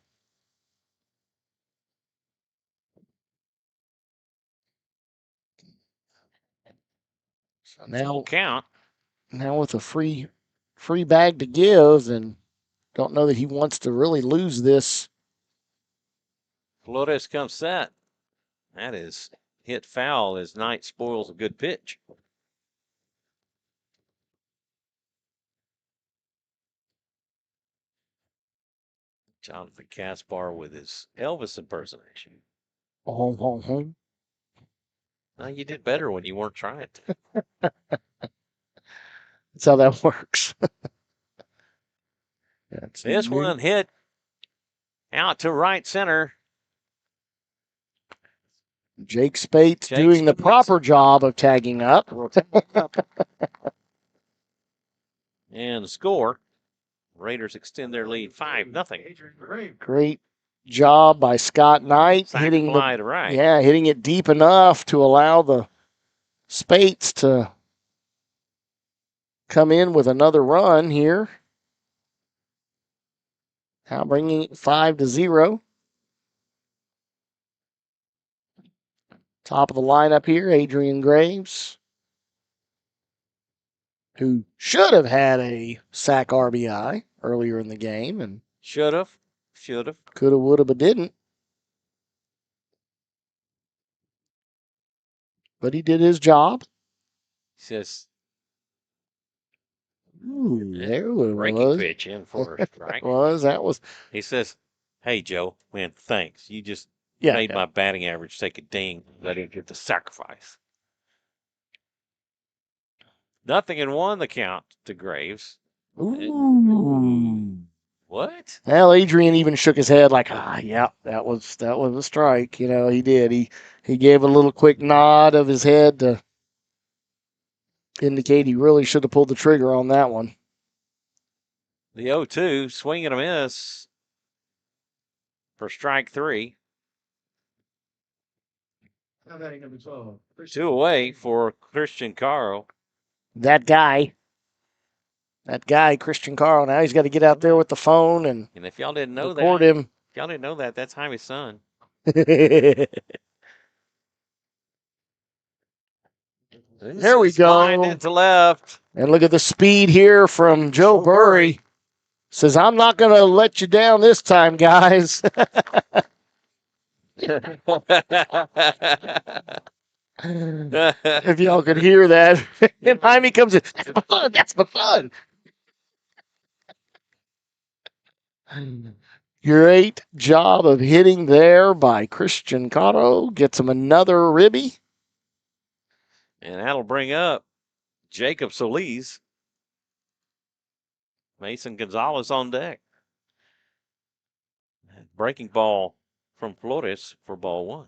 S2: So now with a free bag to give, and don't know that he wants to really lose this.
S1: Flores comes set. That is hit foul as Knight spoils a good pitch. Jonathan Kaspar with his Elvis impersonation.
S2: Oh.
S1: Now, you did better when you weren't trying to.
S2: That's how that works.
S1: This one hit out to right center.
S2: Jake Spates doing the proper job of tagging up.
S1: And the score. Raiders extend their lead 5-0.
S2: Great job by Scott Knight hitting it deep enough to allow the Spates to come in with another run here. Now bringing it 5-0. Top of the lineup here, Adrian Graves, who should have had a sack RBI earlier in the game. And
S1: should have. Should have.
S2: Could have, would have, but didn't. But he did his job.
S1: He says,
S2: Ooh, there it
S1: breaking
S2: was.
S1: pitch in for a strike.
S2: That was.
S1: He says, hey, Joe, man, thanks. You just
S2: Yeah.
S1: made my batting average take a ding. I didn't get the sacrifice. 0-1 the count to Graves.
S2: Ooh.
S1: What?
S2: Well, Adrian even shook his head like, yeah, that was a strike. You know, he did. He gave a little quick nod of his head to indicate he really should have pulled the trigger on that one.
S1: The 0-2, swing and a miss for strike 3.
S4: Now batting number 12.
S1: 2 away for Christian Caro.
S2: That guy, Christian Carl, now he's got to get out there with the phone and
S1: if y'all didn't know
S2: record
S1: that,
S2: him.
S1: that's Jaime's son.
S2: There we go.
S1: Flying it to left.
S2: And look at the speed here from Joe Burry. Says, I'm not going to let you down this time, guys. If y'all could hear that. And Jaime comes in. That's my fun. Great job of hitting there by Christian Caro. Gets him another ribby.
S1: And that'll bring up Jacob Solis. Mason Gonzalez on deck. Breaking ball from Flores for ball 1.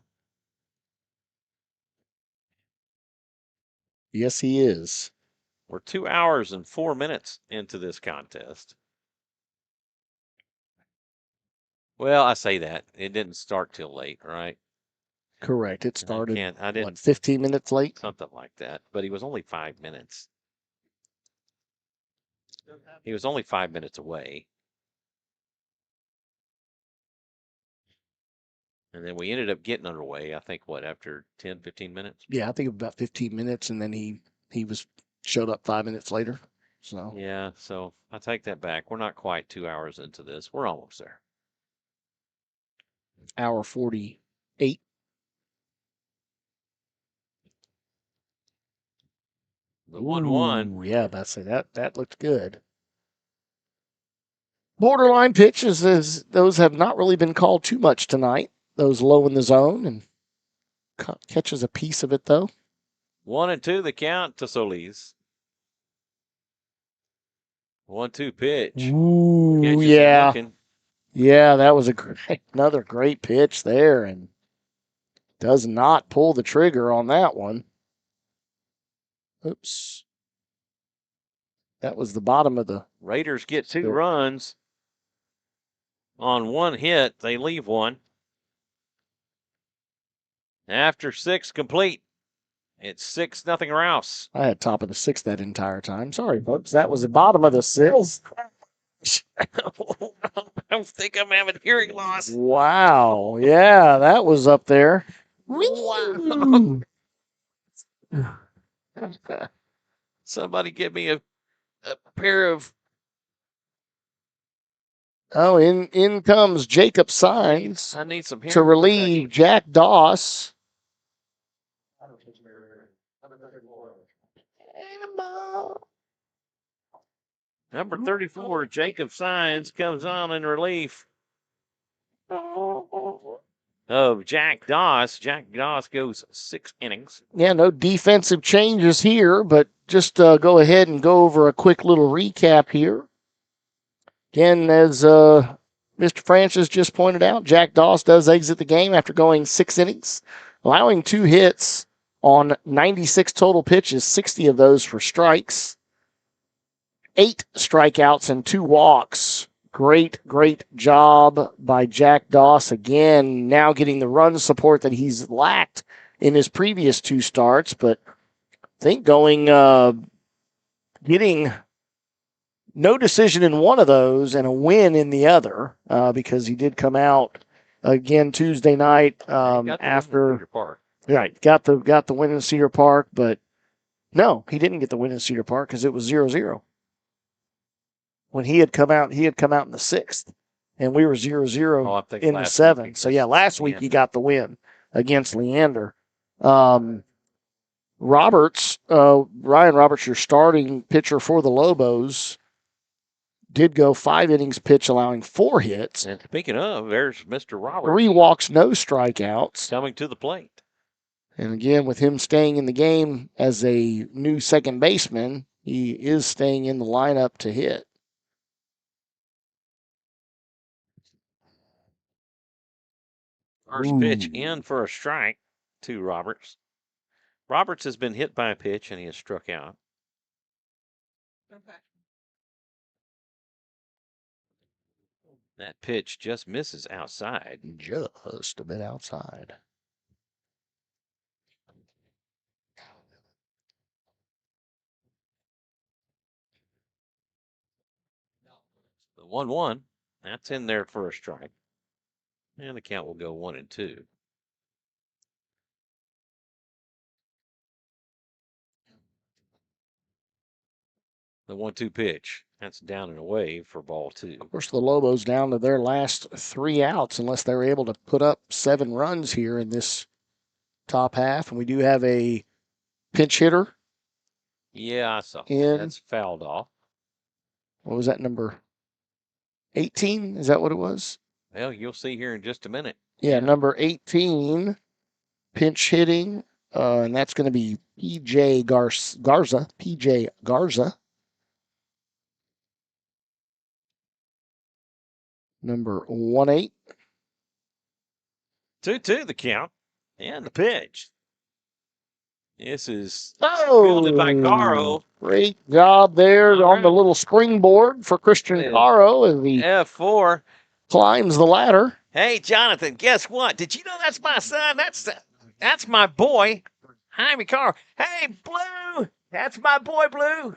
S2: Yes, he is.
S1: We're 2 hours and 4 minutes into this contest. Well, I say that. It didn't start till late, right?
S2: Correct. It started,
S1: I didn't,
S2: what, 15 minutes late?
S1: Something like that. But he was only 5 minutes. He was only 5 minutes away. And then we ended up getting underway, I think, after 10, 15 minutes?
S2: Yeah, I think about 15 minutes, and then he showed up 5 minutes later. So
S1: yeah, so I take that back. We're not quite 2 hours into this. We're almost there.
S2: Hour 48.
S1: The 1-1.
S2: Yeah, that looked good. Borderline pitches, those have not really been called too much tonight. Those low in the zone, and catches a piece of it though.
S1: 1-2 the count to Solis. 1-2 pitch.
S2: Ooh,
S1: Catches
S2: yeah.
S1: looking.
S2: Yeah, that was another great pitch there, and does not pull the trigger on that one. Oops. That was the bottom of the...
S1: Raiders get 2 runs on 1 hit. They leave 1. After 6 complete, it's 6-0 Rouse.
S2: I had top of the 6th that entire time. Sorry, folks. That was the bottom of the 6th.
S1: I think I'm having hearing loss.
S2: Wow. Yeah, that was up there. Wow.
S1: Somebody give me a pair of...
S2: Oh, in comes Jacob Signs
S1: I need some
S2: to relieve Jack Doss.
S1: Number 34, Jacob Signs, comes on in relief of Jack Doss. Jack Doss goes 6 innings.
S2: Yeah, no defensive changes here, but just go ahead and go over a quick little recap here. Again, as Mr. Francis just pointed out, Jack Doss does exit the game after going 6 innings, allowing 2 hits on 96 total pitches, 60 of those for strikes, 8 strikeouts and 2 walks. Great job by Jack Doss again, now getting the run support that he's lacked in his previous 2 starts, but I think getting no decision in one of those and a win in the other, because he did come out again Tuesday night after. Right, got the win in Cedar Park, but no, he didn't get the win in Cedar Park because it was 0-0. When he had come out in the 6th. and we were 0-0
S1: Oh, I think
S2: in the
S1: last week
S2: 7. So,
S1: against
S2: yeah, last week he
S1: Leander.
S2: got the win against Leander. Roberts, Ryan Roberts, your starting pitcher for the Lobos, did go 5 innings pitch, allowing 4 hits.
S1: And speaking of, there's Mr. Roberts
S2: 3 walks, no strikeouts.
S1: coming to the plate.
S2: And again, with him staying in the game as a new second baseman, he is staying in the lineup to hit.
S1: First pitch in for a strike to Roberts. Roberts has been hit by a pitch and he has struck out.
S3: Okay.
S1: That pitch just misses outside.
S2: Just a bit outside.
S1: The 1-1, that's in there for a strike. And the count will go 1-2. The 1-2 pitch. That's down and away for ball 2.
S2: Of course, the Lobos down to their last 3 outs unless they're able to put up 7 runs here in this top half. And we do have a pinch hitter.
S1: Yeah, I saw.
S2: In.
S1: That's fouled off.
S2: What was that, number 18? Is that what it was?
S1: Well, you'll see here in just a minute.
S2: Yeah, number 18, pinch hitting. And that's going to be PJ Garza. PJ Garza. Number 1-8.
S1: 2-2 the count. And the pitch. This is fielded by Caro.
S2: Great job there on the little springboard for Christian Caro as he
S1: F4
S2: climbs the ladder.
S1: Hey, Jonathan, guess what? Did you know that's my son? That's my boy, Jaime Caro. Hey, Blue, that's my boy, Blue.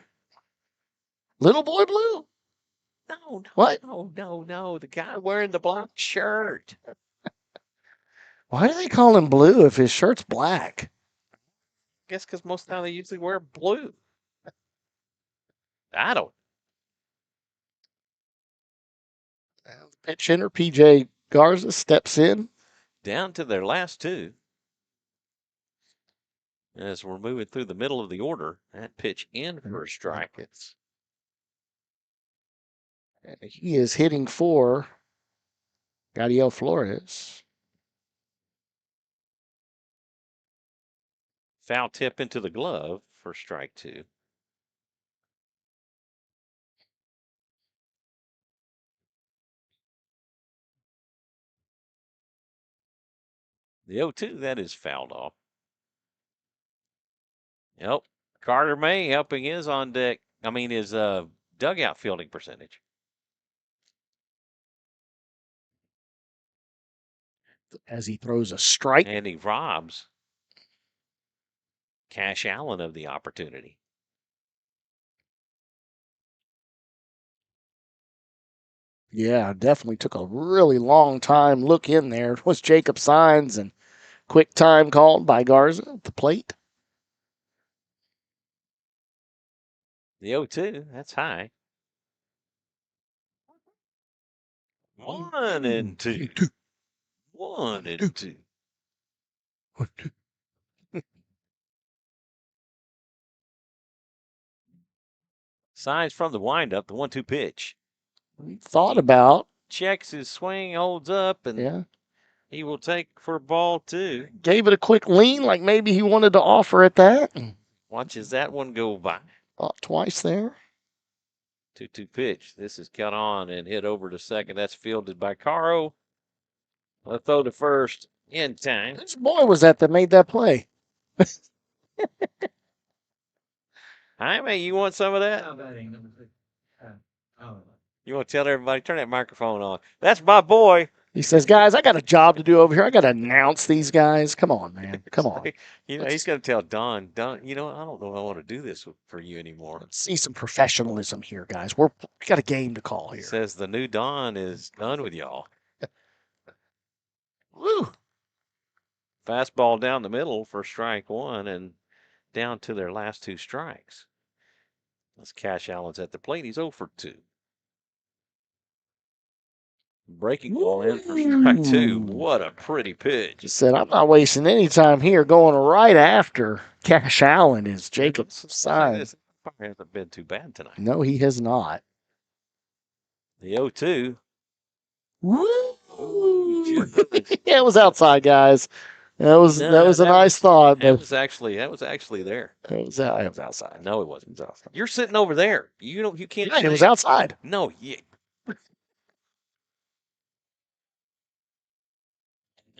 S2: Little boy Blue?
S1: No.
S2: What?
S1: No. The guy wearing the black shirt.
S2: Why do they call him Blue if his shirt's black?
S1: I guess because most of the time they usually wear blue. I don't.
S2: Pitch hitter PJ Garza steps in.
S1: Down to their last 2. As we're moving through the middle of the order, that pitch in for a strike.
S2: He is hitting for Gadiel Flores.
S1: Foul tip into the glove for strike 2. The 0-2, that is fouled off. Yep. Carter May helping his on deck. His dugout fielding percentage.
S2: As he throws a strike.
S1: And he robs Cash Allen of the opportunity.
S2: Yeah, definitely took a really long time look in there. It was Jacob Signs and quick time called by Garza at the plate.
S1: The 0-2, that's high. 1-2. 1-2. Signs from the windup, the 1-2 pitch.
S2: Thought about.
S1: Checks his swing, holds up, and he will take for ball 2.
S2: Gave it a quick lean, like maybe he wanted to offer at that.
S1: Watches that one go by.
S2: Thought twice there.
S1: 2-2 pitch. This is cut on and hit over to second. That's fielded by Caro. Let's throw to first in time.
S2: Whose boy was that made that play?
S1: Jaime, you want some of that? You want to tell everybody, turn that microphone on. That's my boy.
S2: He says, guys, I got a job to do over here. I got to announce these guys. Come on, man. Come on.
S1: He's going to tell Don, I don't know if I want to do this for you anymore.
S2: Let's see some professionalism here, guys. We got a game to call here.
S1: He says the new Don is done with y'all.
S2: Woo.
S1: Fastball down the middle for strike 1 and down to their last 2 strikes. That's Cash Allen's at the plate. He's 0 for 2. Breaking ball in for strike 2.
S2: Ooh.
S1: What a pretty pitch.
S2: Just said, I'm not wasting any time here. Going right after Cash Allen is Jacob's side.
S1: This hasn't been too bad tonight.
S2: No, he has not.
S1: The 0-2.
S2: Woo! Yeah, it was outside, guys. That was a nice thought,
S1: That
S2: but
S1: was actually there.
S2: it was outside.
S1: No, it wasn't. You're sitting over there. You can't.
S2: Yeah, it was outside.
S1: No, yeah.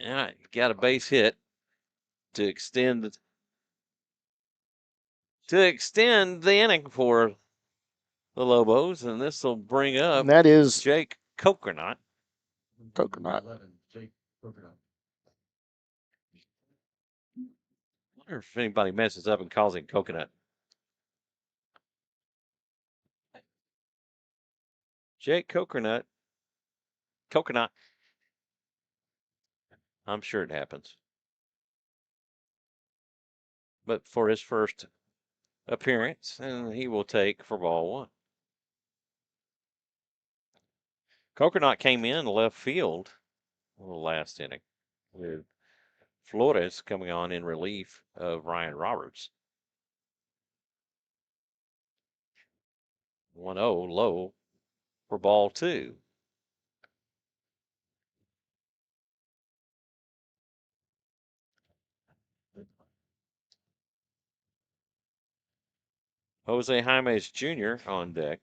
S1: All right, got a base hit to extend the inning for the Lobos, and this will bring up
S2: And that is
S1: Jake Coconut.
S2: Coconut.
S4: 11, Jake Coconut.
S1: I wonder if anybody messes up and calls him Coconut. Jake Coconut. I'm sure it happens. But for his first appearance, and he will take for ball 1. Coconut came in left field the last inning with Flores coming on in relief of Ryan Roberts. 1-0 low for ball 2. Jose Jaimes Jr. on deck.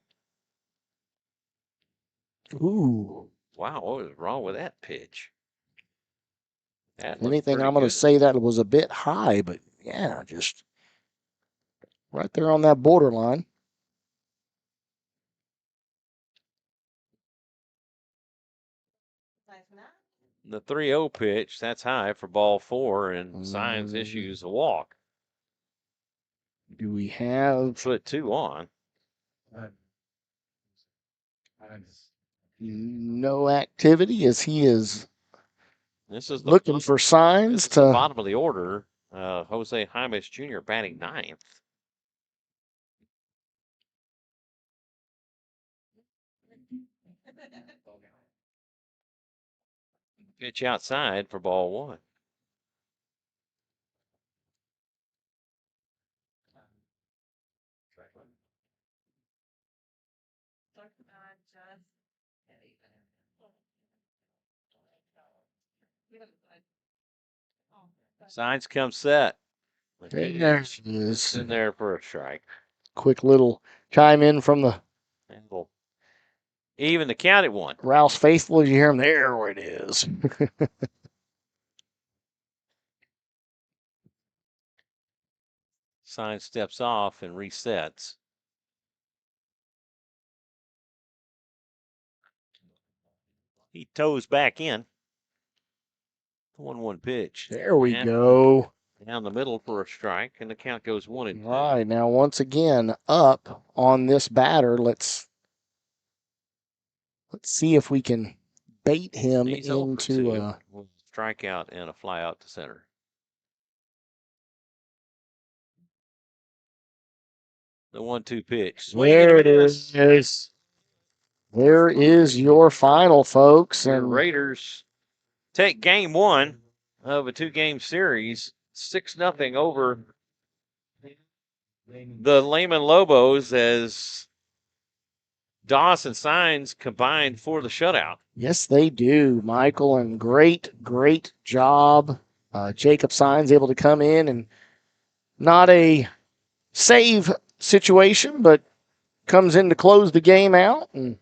S2: Ooh.
S1: Wow, what was wrong with that pitch? That
S2: Anything I'm going to say that was a bit high, but yeah, just right there on that borderline.
S1: The 3-0 pitch, that's high for ball 4, and Signs issues a walk.
S2: Do we have
S1: put 2 on?
S2: No activity as he is
S1: This is
S2: looking for signs
S1: the
S2: to
S1: bottom of the order. Jose Jaimes Jr. batting 9th. Pitch outside for ball 1. Signs come set.
S2: there she is.
S1: In there for a strike.
S2: Quick little chime in from the
S1: And we'll even the count at 1.
S2: Rouse faithful as you hear him. There it is.
S1: Sign steps off and resets. He toes back in. 1-1 pitch.
S2: There we go.
S1: Down the middle for a strike, and the count goes 1-2.
S2: All right, now once again up on this batter. Let's see if we can bait him
S1: He's over
S2: into
S1: 2
S2: a
S1: with a strikeout and a fly out to center. The 1-2 pitch.
S2: There it is. There is your final, folks.
S1: Your
S2: And
S1: Raiders take game 1 of a 2-game series, 6-0 over the Lehman Lobos as Doss and Signs combined for the shutout.
S2: yes, they do, Michael. And great job. Jacob Signs able to come in and not a save situation, but comes in to close the game out. And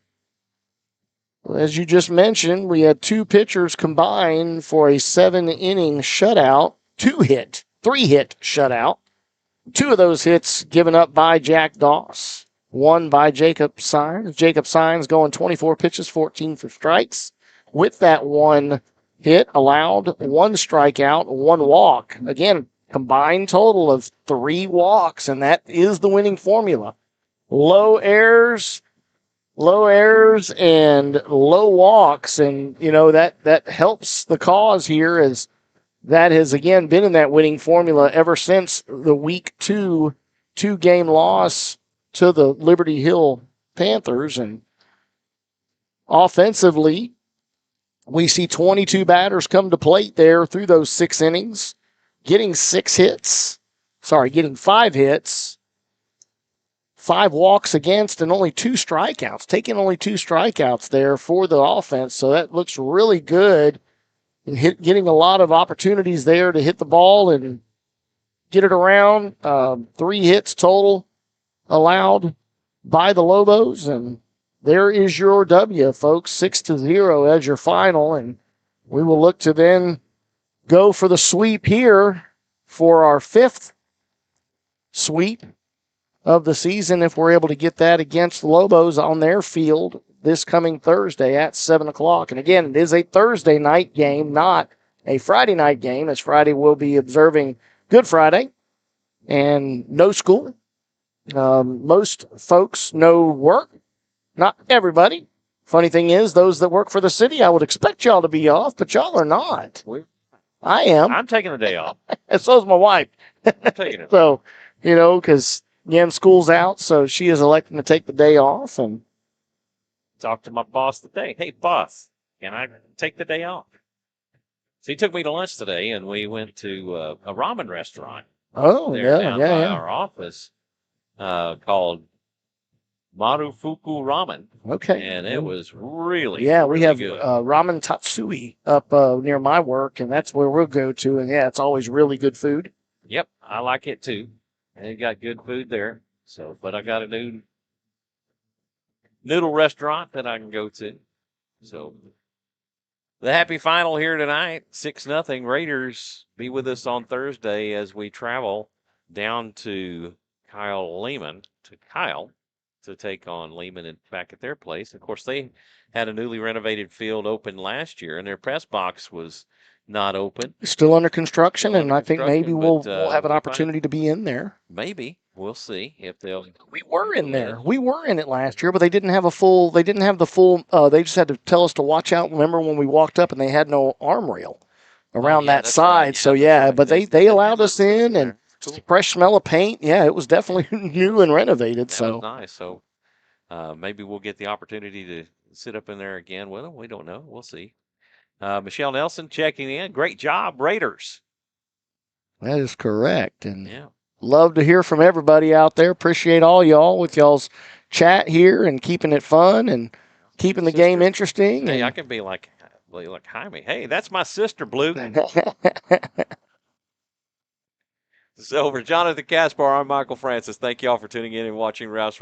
S2: as you just mentioned, we had 2 pitchers combined for a 7-inning shutout, 3-hit shutout. 2 of those hits given up by Jack Doss, 1 by Jacob Signs. Jacob Signs going 24 pitches, 14 for strikes. With that 1 hit allowed, 1 strikeout, 1 walk. Again, combined total of 3 walks, and that is the winning formula. Low errors and low walks, and that helps the cause here, as that has again been in that winning formula ever since the week 2-game loss to the Liberty Hill Panthers. And offensively, We see 22 batters come to plate there through those 6 innings, getting 5 hits, 5 walks against, and only 2 strikeouts, taking only 2 strikeouts there for the offense. So that looks really good, and getting a lot of opportunities there to hit the ball and get it around. 3 hits total allowed by the Lobos, and there is your W, folks. 6-0 as your final, and we will look to then go for the sweep here for our 5th sweep of the season if we're able to get that against the Lobos on their field this coming Thursday at 7 o'clock. And again, it is a Thursday night game, not a Friday night game, as Friday will be observing Good Friday and no school. Most folks no work. Not everybody. Funny thing is, those that work for the city, I would expect y'all to be off, but y'all are not. I am.
S1: I'm taking the day off.
S2: And so is my wife.
S1: I'm taking it.
S2: So, because, again, school's out, so she is electing to take the day off. And
S1: talk to my boss today. Hey, boss, can I take the day off? So he took me to lunch today, and we went to a ramen restaurant.
S2: down by
S1: our office called Marufuku Ramen.
S2: Okay.
S1: And it was really,
S2: we
S1: really
S2: have
S1: good.
S2: Ramen Tatsui up near my work, and that's where we'll go to. And, it's always really good food.
S1: Yep, I like it too. And it got good food there. So, but I got a new noodle restaurant that I can go to. So, the happy final here tonight, 6-0. Raiders be with us on Thursday as we travel down to Lehman to take on Lehman and back at their place. Of course, they had a newly renovated field open last year, and their press box was not open.
S2: Still under construction, and I think maybe we'll have an opportunity to be in there.
S1: Maybe. We'll see if they'll.
S2: We were in there. We were in it last year, but they didn't have the full. They just had to tell us to watch out. Remember when we walked up and they had no arm rail around that side. Right. Yeah, but they allowed us in, and fresh smell of paint. Yeah, it was definitely new and renovated.
S1: That was nice. So maybe we'll get the opportunity to sit up in there again with them. We don't know. We'll see. Michelle Nelson checking in. Great job, Raiders.
S2: That is correct. And love to hear from everybody out there. Appreciate all y'all with y'all's chat here and keeping it fun and keeping the game interesting.
S1: Hey, I can be like Jaime. Hey, that's my sister, Blue. So for Jonathan Kaspar, I'm Michael Francis. Thank you all for tuning in and watching Rouse.